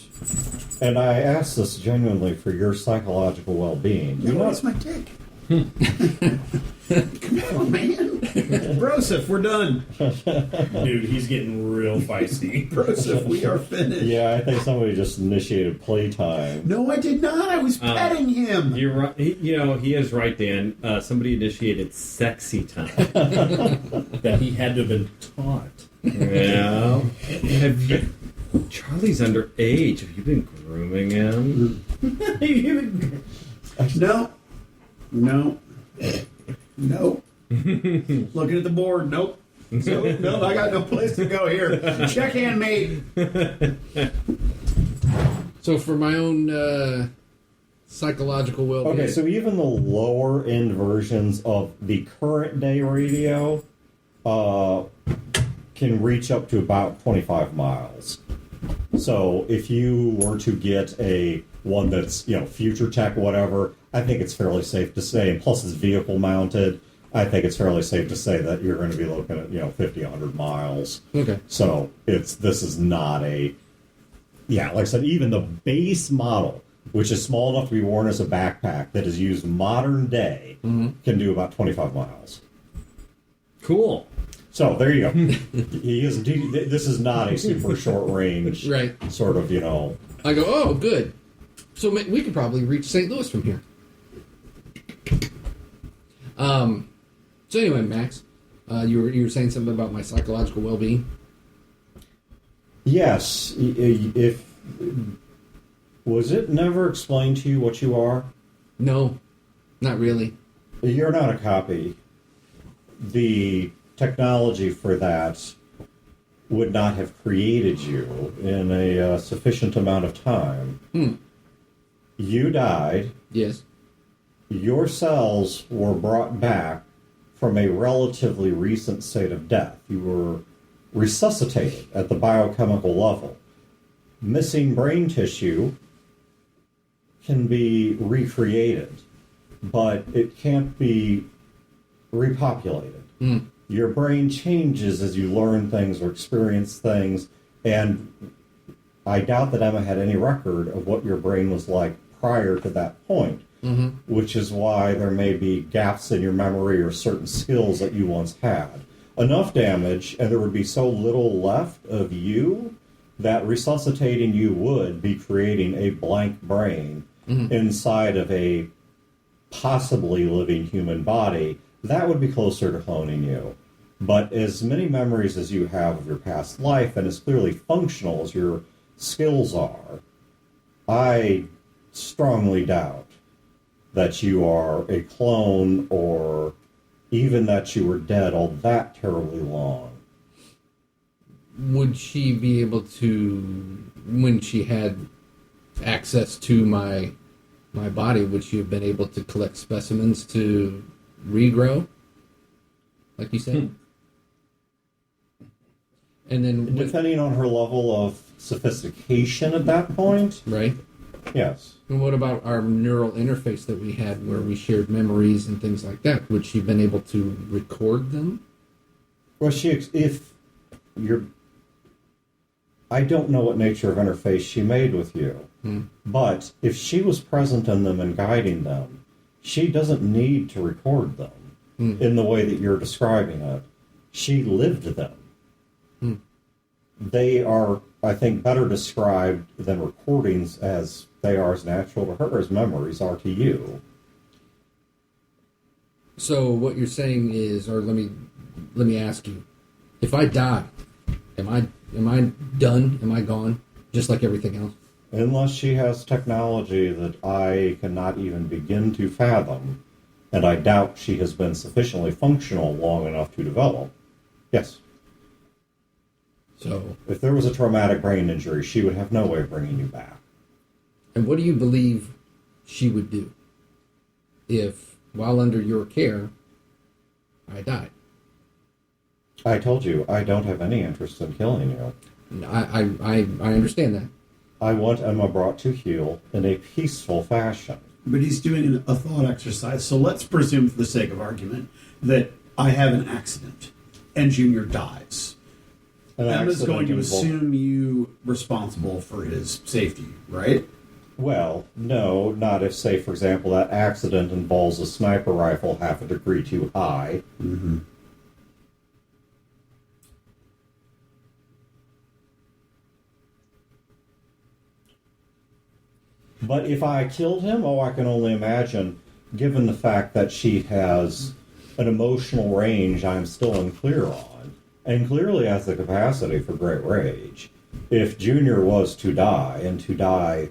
And I ask this genuinely for your psychological well-being. Do you No, not? it's my dick. Come on, man. Broseph, we're done. Dude, he's getting real feisty. Broseph, we are finished. Yeah, I think somebody just initiated playtime. No, I did not. I was petting him. You're right. He is right, Dan. Somebody initiated sexy time. That he had to have been taught. Yeah. Have you? Charlie's underage. Have you been grooming him? No. Looking at the board. Nope. No, I got no place to go here. Checkhand mate. So, for my own psychological well-being... Okay, so even the lower end versions of the current day radio can reach up to about 25 miles. So if you were to get a one that's, future tech, whatever, I think it's fairly safe to say, and plus it's vehicle mounted, I think it's fairly safe to say that you're going to be looking at, 50, 100 miles. Okay. So this is not like I said, even the base model, which is small enough to be worn as a backpack, that is used modern day, can do about 25 miles. Cool. So there you go. This is not a super short range, Right. sort of, I go, oh, good. So we could probably reach St. Louis from here. So anyway, Max, you were saying something about my psychological well-being? Yes. Was it never explained to you what you are? No, not really. You're not a copy. The technology for that would not have created you in a sufficient amount of time. You died. Yes. Your cells were brought back from a relatively recent state of death. You were resuscitated at the biochemical level. Missing brain tissue can be recreated, but it can't be repopulated. Your brain changes as you learn things or experience things, and I doubt that Emma had any record of what your brain was like prior to that point, which is why there may be gaps in your memory or certain skills that you once had. Enough damage, and there would be so little left of you that resuscitating you would be creating a blank brain inside of a possibly living human body. That would be closer to cloning you. But as many memories as you have of your past life, and as clearly functional as your skills are, I strongly doubt that you are a clone, or even that you were dead all that terribly long. Would she be able to, when she had access to my body, would she have been able to collect specimens to regrow, like you said? And then Depending on her level of sophistication at that point, right? Yes. And what about our neural interface that we had where we shared memories and things like that? Would she have been able to record them? Well, if you're, I don't know what nature of interface she made with you, but if she was present in them and guiding them, she doesn't need to record them in the way that you're describing it. She lived them. They are, I think, better described than recordings as they are as natural to her as memories are to you. So what you're saying is, or let me ask you, if I die, am I done? Am I gone? Just like everything else? Unless she has technology that I cannot even begin to fathom, and I doubt she has been sufficiently functional long enough to develop. Yes. So, If there was a traumatic brain injury, she would have no way of bringing you back. and what do you believe she would do if, while under your care, I died? I told you, I don't have any interest in killing you. I understand that. I want Emma brought to heel in a peaceful fashion. But he's doing a thought exercise. So let's presume, for the sake of argument, that I have an accident and Junior dies. An Emma's accident going to involved- assume you responsible for his safety, right? Well, no, not if, say, for example, that accident involves a sniper rifle half a degree too high. Mm-hmm. But if I killed him, I can only imagine, given the fact that she has an emotional range I'm still unclear on, and clearly has the capacity for great rage. If Junior was to die, and to die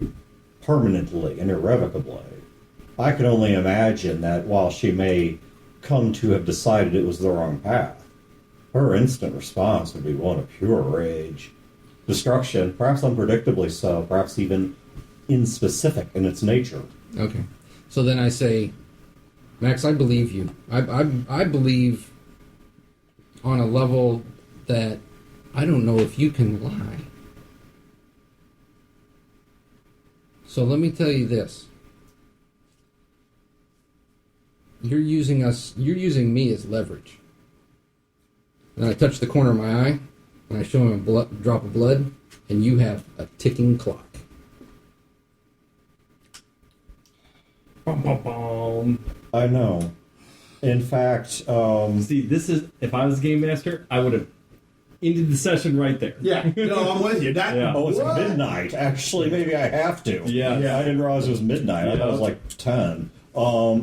permanently and irrevocably, I can only imagine that while she may come to have decided it was the wrong path, her instant response would be one of pure rage. Destruction, perhaps unpredictably so, perhaps even inspecific in its nature. Okay. So then I say, Max, I believe you. I believe on a level that I don't know if you can lie. So let me tell you this. You're using me as leverage. And I touch the corner of my eye, and I show him a drop of blood, and you have a ticking clock. Bum, bum, bum. I know. In fact, See, this is if I was game master, I would have ended the session right there. Yeah, no, I'm with you. That, Yeah. oh, it's what? midnight. Actually, maybe I have to. Yeah. I didn't realize it was midnight. I thought it was like 10.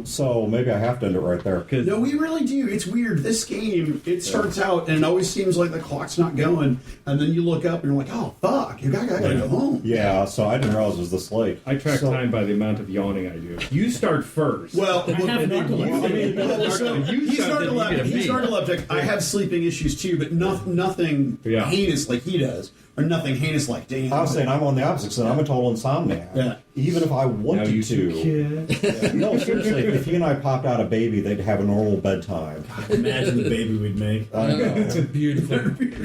So maybe I have to end it right there. No, we really do. It's weird. This game, it starts out and it always seems like the clock's not going, and then you look up and you're like, oh, fuck, I gotta go home. Yeah, so I didn't realize it was this late. I track So- time by the amount of yawning I do. You start first. Well, I have narcolepsy. so he's narcoleptic. I have sleeping issues too, but nothing Yeah. heinous like he does, or nothing heinous like Dan. I was saying I'm on the opposite side. I'm a total insomniac. Yeah. Even if I now wanted you to. kid. No, seriously, if he and I popped out a baby, they'd have a normal bedtime. Imagine the baby we'd make. I know. It's a beautiful.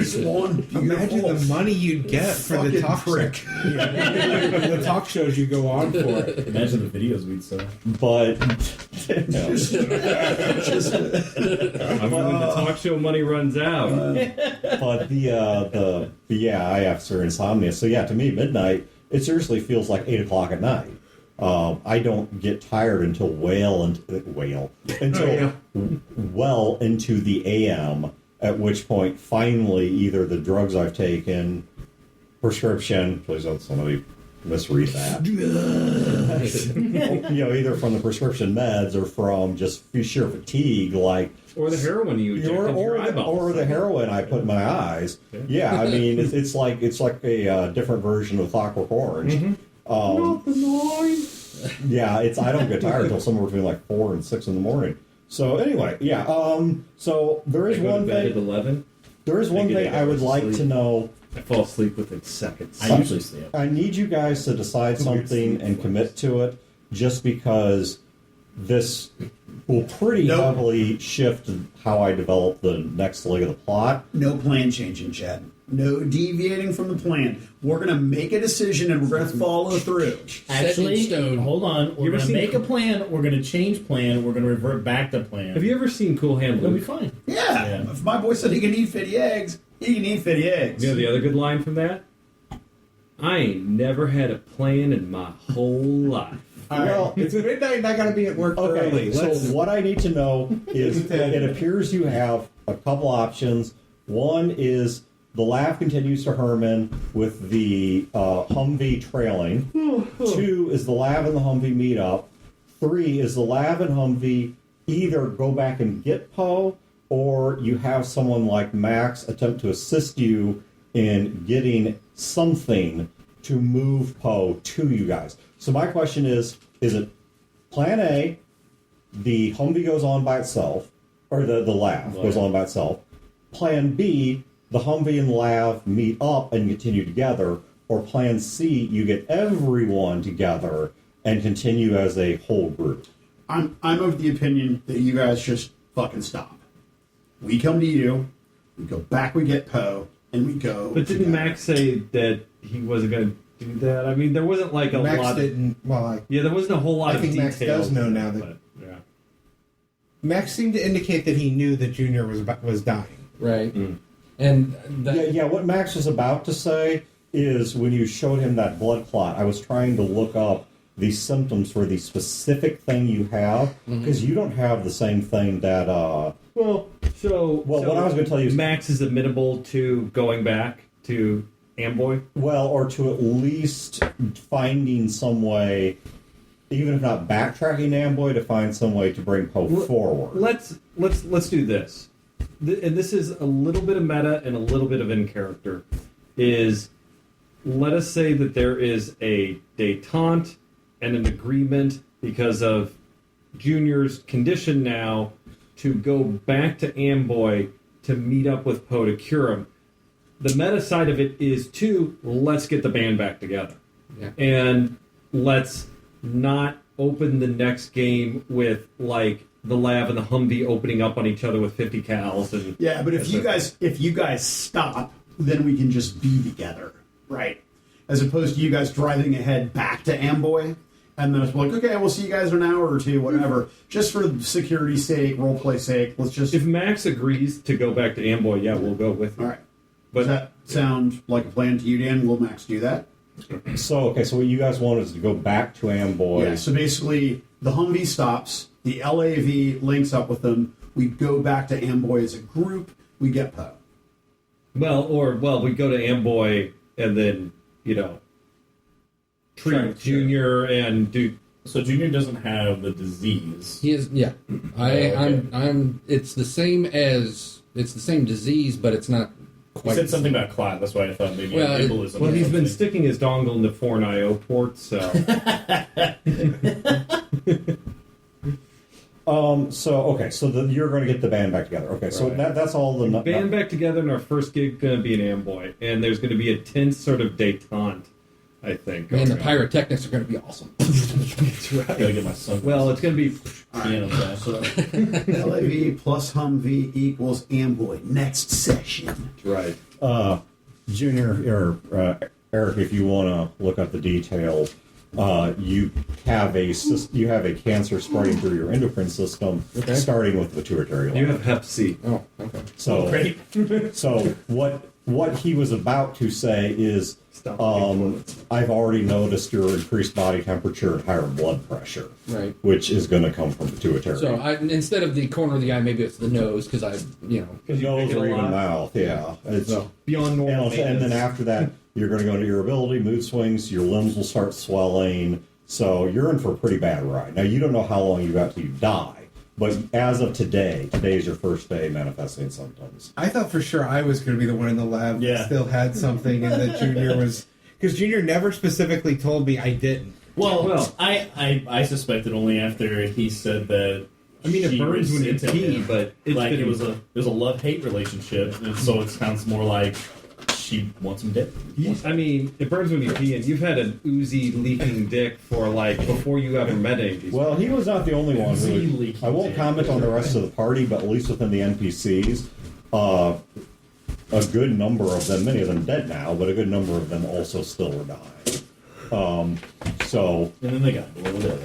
Swan, Imagine the money you'd get for the fucking talk prick. the talk shows you go on for. Imagine the videos we'd sell. But you know, I mean, when the talk show money runs out. but yeah, I have serious insomnia. So yeah, to me, midnight, it seriously feels like 8 o'clock at night. I don't get tired until well into the AM. At which point, finally, either the drugs I've taken, prescription. Please don't somebody misread that. Either from the prescription meds or from just sheer fatigue, like. Or the heroin you inject into your eyeballs. Or the heroin I put in my eyes. Yeah, I mean it's like a different version of Clockwork Orange. Not the noise. Yeah, I don't get tired until somewhere between like 4 and 6 in the morning. So anyway, yeah. So there is I go one to bed thing. at 11. There is one I get thing 8 I would hours of like sleep. to know. I fall asleep within seconds. I usually stay up. I need you guys to decide something and commit to it, just because this will pretty Nope. heavily shift how I develop the next leg of the plot. No plan changing, Chad. No deviating from the plan. We're going to make a decision and we're going to follow through. Actually, Set in stone. hold on. We're ever going to seen- make a plan. We're going to change plan. We're going to revert back to plan. Have you ever seen Cool Hand It'll be Luke? fine. Yeah. Yeah. If my boy said he can eat 50 eggs, he can eat 50 eggs. You know the other good line from that? I ain't never had a plan in my whole life. Well, It's midnight and I gotta be at work okay, early. so Let's. what I need to know is it appears you have a couple options. One is the laugh continues to Herman with the Humvee trailing. 2 is the Lav and the Humvee meet up. 3 is the Lav and Humvee either go back and get Poe, or you have someone like Max attempt to assist you in getting something to move Poe to you guys. So my question is it plan A, the Humvee goes on by itself, or the Lav goes on by itself. Plan B, the Humvee and the Lav meet up and continue together. Or plan C, you get everyone together and continue as a whole group. I'm of the opinion that you guys just fucking stop. We come to you, we go back, we get Poe, and we go. But didn't together. Max say that he wasn't going to do that? I mean, there wasn't like a Max lot. didn't. Well, Yeah, there wasn't a whole lot I of think details. Max does know now that- but, yeah. Max seemed to indicate that he knew that Junior was dying. Right. Mm. And that, Yeah, what Max was about to say is when you showed him that blood clot, I was trying to look up the symptoms for the specific thing you have, because you don't have the same thing that, Well, so Well, what I was gonna tell you is- Max is amenable to going back to Amboy. well, or to at least finding some way, even if not backtracking Amboy, to find some way to bring Poe forward. Let's do this. And this is a little bit of meta and a little bit of in character. Is let us say that there is a detente and an agreement because of Junior's condition now to go back to Amboy to meet up with Poe to cure him. The meta side of it is too, let's get the band back together. Yeah. And let's not open the next game with like the Lav and the Humvee opening up on each other with 50 cals and Yeah, but if you guys stop, then we can just be together, right? As opposed to you guys driving ahead back to Amboy, and then it's like, okay, we'll see you guys in an hour or two, whatever. Just for security's sake, roleplay sake, let's just. if Max agrees to go back to Amboy, yeah, we'll go with you. All right. But Does that sound like a plan to you, Dan? Will Max do that? So, okay, so what you guys want is to go back to Amboy. Yeah. So basically, the Humvee stops. The LAV links up with them. We go back to Amboy as a group. We get Poe. we go to Amboy and then treat Sure. Junior and do. So Junior doesn't have the disease. he is. Yeah. okay. I'm. It's the same disease, but it's not You quite. said something about clot. That's why I thought maybe Well, embolism. Well, or he's been something. sticking his dongle into foreign IO ports, so You're going to get the band back together. Okay, so Right. that's all the band back together, and our first gig going to be in Amboy, and there's going to be a tense sort of detente, I think. Man, the going on. pyrotechnics are going to be awesome. That's right. Gotta get my son. Well, it's going to be. piano class. So LAV plus Humvee equals Amboy. Next session. Right. Junior or Eric, if you want to look up the details, you have a cancer spreading through your endocrine system, Okay. starting with the pituitary You gland. have Hep C. Oh, okay. So, Great. so what he was about to say is, Stop looking bullets. I've already noticed your increased body temperature and higher blood pressure, Right. which is going to come from pituitary. So instead of the corner of the eye, maybe it's the nose because Because you nose make it or a even lot mouth, yeah. It's, So, beyond normal. and then after that, you're going to go into irritability, mood swings, your limbs will start swelling. So you're in for a pretty bad ride. Now, you don't know how long you got till you die. But as of today is your first day manifesting symptoms. I thought for sure I was going to be the one in the lab Yeah. that still had something, and that Junior was because Junior never specifically told me I didn't. Well, I suspected only after he said that. I mean, it she burns when you resented pee, him. but it's like been, it was a love-hate relationship, and so it sounds more like she wants him dead. I mean, it burns when you pee, and you've had an oozy leaking dick for like before you ever met any of these. Well, he was not the only one who. Easily I won't comment on the rest of the party, but at least within the NPCs, a good number of them, many of them dead now, but a good number of them also still are dying. So. And then they got blown up.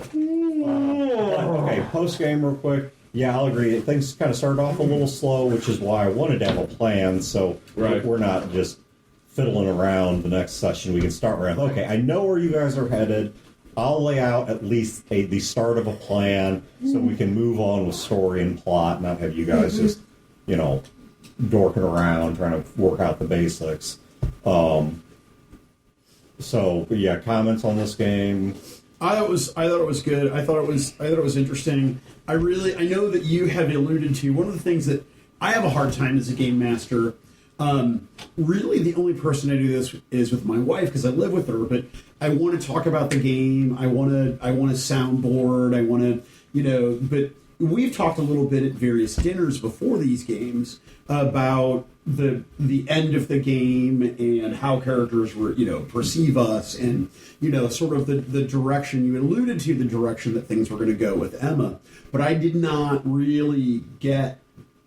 Okay, post game real quick. Yeah, I'll agree. Things kind of started off a little slow, which is why I wanted to have a plan, so we're not just fiddling around the next session. We can start around, okay, I know where you guys are headed. I'll lay out at least the start of a plan so we can move on with story and plot, not have you guys just, dorking around trying to work out the basics. So, yeah, comments on this game? I thought it was good. I thought it was interesting. I know that you have alluded to one of the things that I have a hard time as a game master. Really, the only person I do this is with my wife because I live with her. But I want to talk about the game. I want to soundboard. I want to, But we've talked a little bit at various dinners before these games about the end of the game and how characters perceive us and sort of the direction you alluded to, the direction that things were going to go with Emma, but I did not really get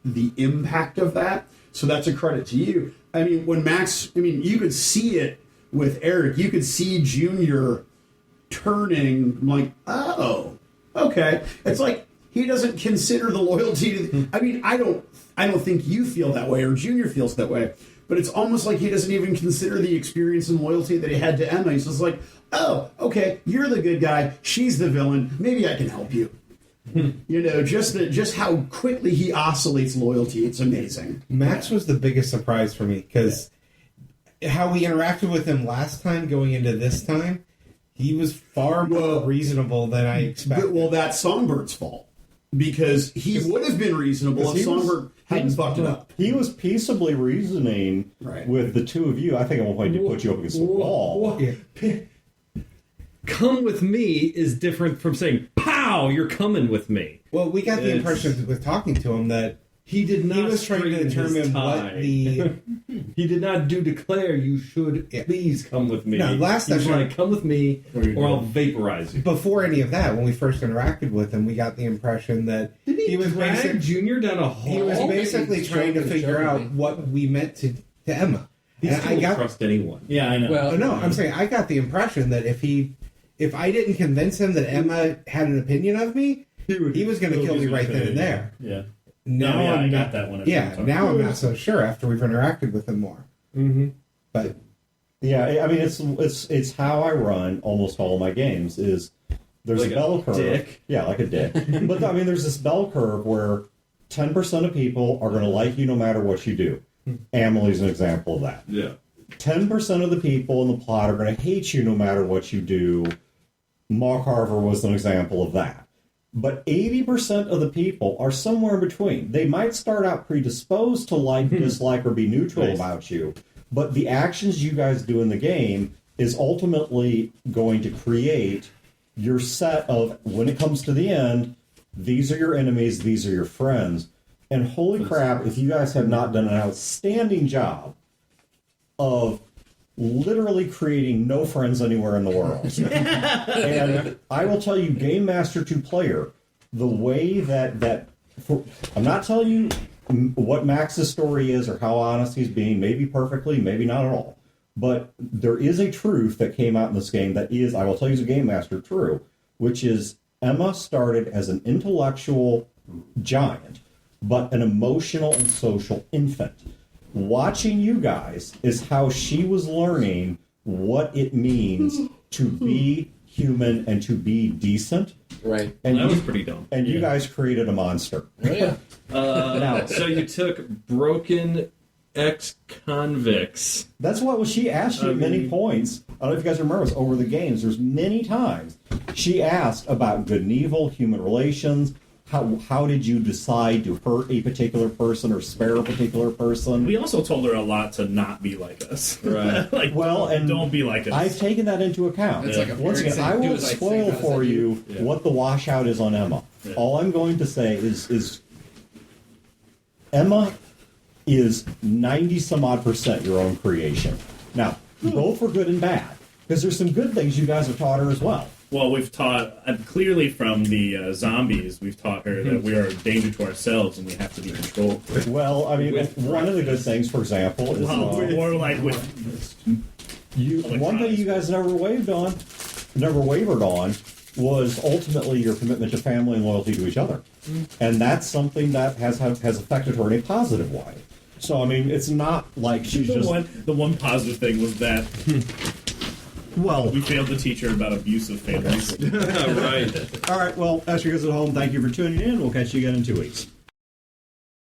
the impact of that, so that's a credit to you. I mean, when Max, you could see it with Eric, you could see Junior turning like, oh, okay, it's like he doesn't consider the loyalty to I don't think you feel that way or Junior feels that way, but it's almost like he doesn't even consider the experience and loyalty that he had to Emma. He's just like, oh, okay, you're the good guy, she's the villain, maybe I can help you. Just how quickly he oscillates loyalty, it's amazing. Max was the biggest surprise for me because how we interacted with him last time going into this time, he was far more reasonable than I expected. Well, that's Songbird's fault. Because he would have been reasonable if Songbird hadn't fucked it up. He was peaceably reasoning with the two of you. I think at one point he put you up against the wall. Come with me is different from saying, pow, you're coming with me. Well, we got the impression with talking to him that he did not. He was trying to determine what the. He did not declare you should please come with me. No, last time he was like, come with me or I'll vaporize you. Before any of that, when we first interacted with him, we got the impression that he was drag Junior down a hole. He was basically trying to figure out what we meant to Emma. He still don't trust anyone. Yeah, I know. Well, no, I'm saying I got the impression that if I didn't convince him that Emma had an opinion of me, he was going to kill me right then and there. Yeah. Now I got that one. Now I'm not so sure after we've interacted with him more. Mm-hmm. But yeah, I mean it's how I run almost all my games. Is there's like a bell curve? Dick. Yeah, like a dick. But I mean, there's this bell curve where 10% of people are going to like you no matter what you do. Amelie's an example of that. Yeah. 10% of the people in the plot are going to hate you no matter what you do. Mark Harver was an example of that. But 80% of the people are somewhere in between. They might start out predisposed to like, dislike, or be neutral about you, but the actions you guys do in the game is ultimately going to create your set of, when it comes to the end, these are your enemies, these are your friends. And holy crap, if you guys have not done an outstanding job of literally creating no friends anywhere in the world. And I will tell you, Game Master 2 player, the way I'm not telling you what Max's story is or how honest he's being, maybe perfectly, maybe not at all. But there is a truth that came out in this game that is, I will tell you as a Game Master, true, which is Emma started as an intellectual giant, but an emotional and social infant. Watching you guys is how she was learning what it means to be human and to be decent. Right. And that was pretty dumb. And you guys created a monster. Oh, yeah. So you took broken ex-convicts. That's what she asked you at many points. I don't know if you guys remember this over the games. There's many times she asked about good and evil, human relations. How did you decide to hurt a particular person or spare a particular person? We also told her a lot to not be like us. Right. And don't be like us. I've taken that into account. It's like a Once again, I won't spoil for you what the washout is on Emma. Yeah. All I'm going to say is Emma is 90 some odd % your own creation. Now, both for good and bad, because there's some good things you guys have taught her as well. Well, we've taught clearly from the zombies. We've taught her that we are a danger to ourselves and we have to be controlled. Well, I mean, one of the good things, for example, is Or like with one thing you guys never wavered on was ultimately your commitment to family and loyalty to each other, and that's something that has affected her in a positive way. So, I mean, it's not like she's the one positive thing was that well, we failed to teach her about abusive families. Right. all right. Well, as you guys at home, thank you for tuning in. We'll catch you again in 2 weeks.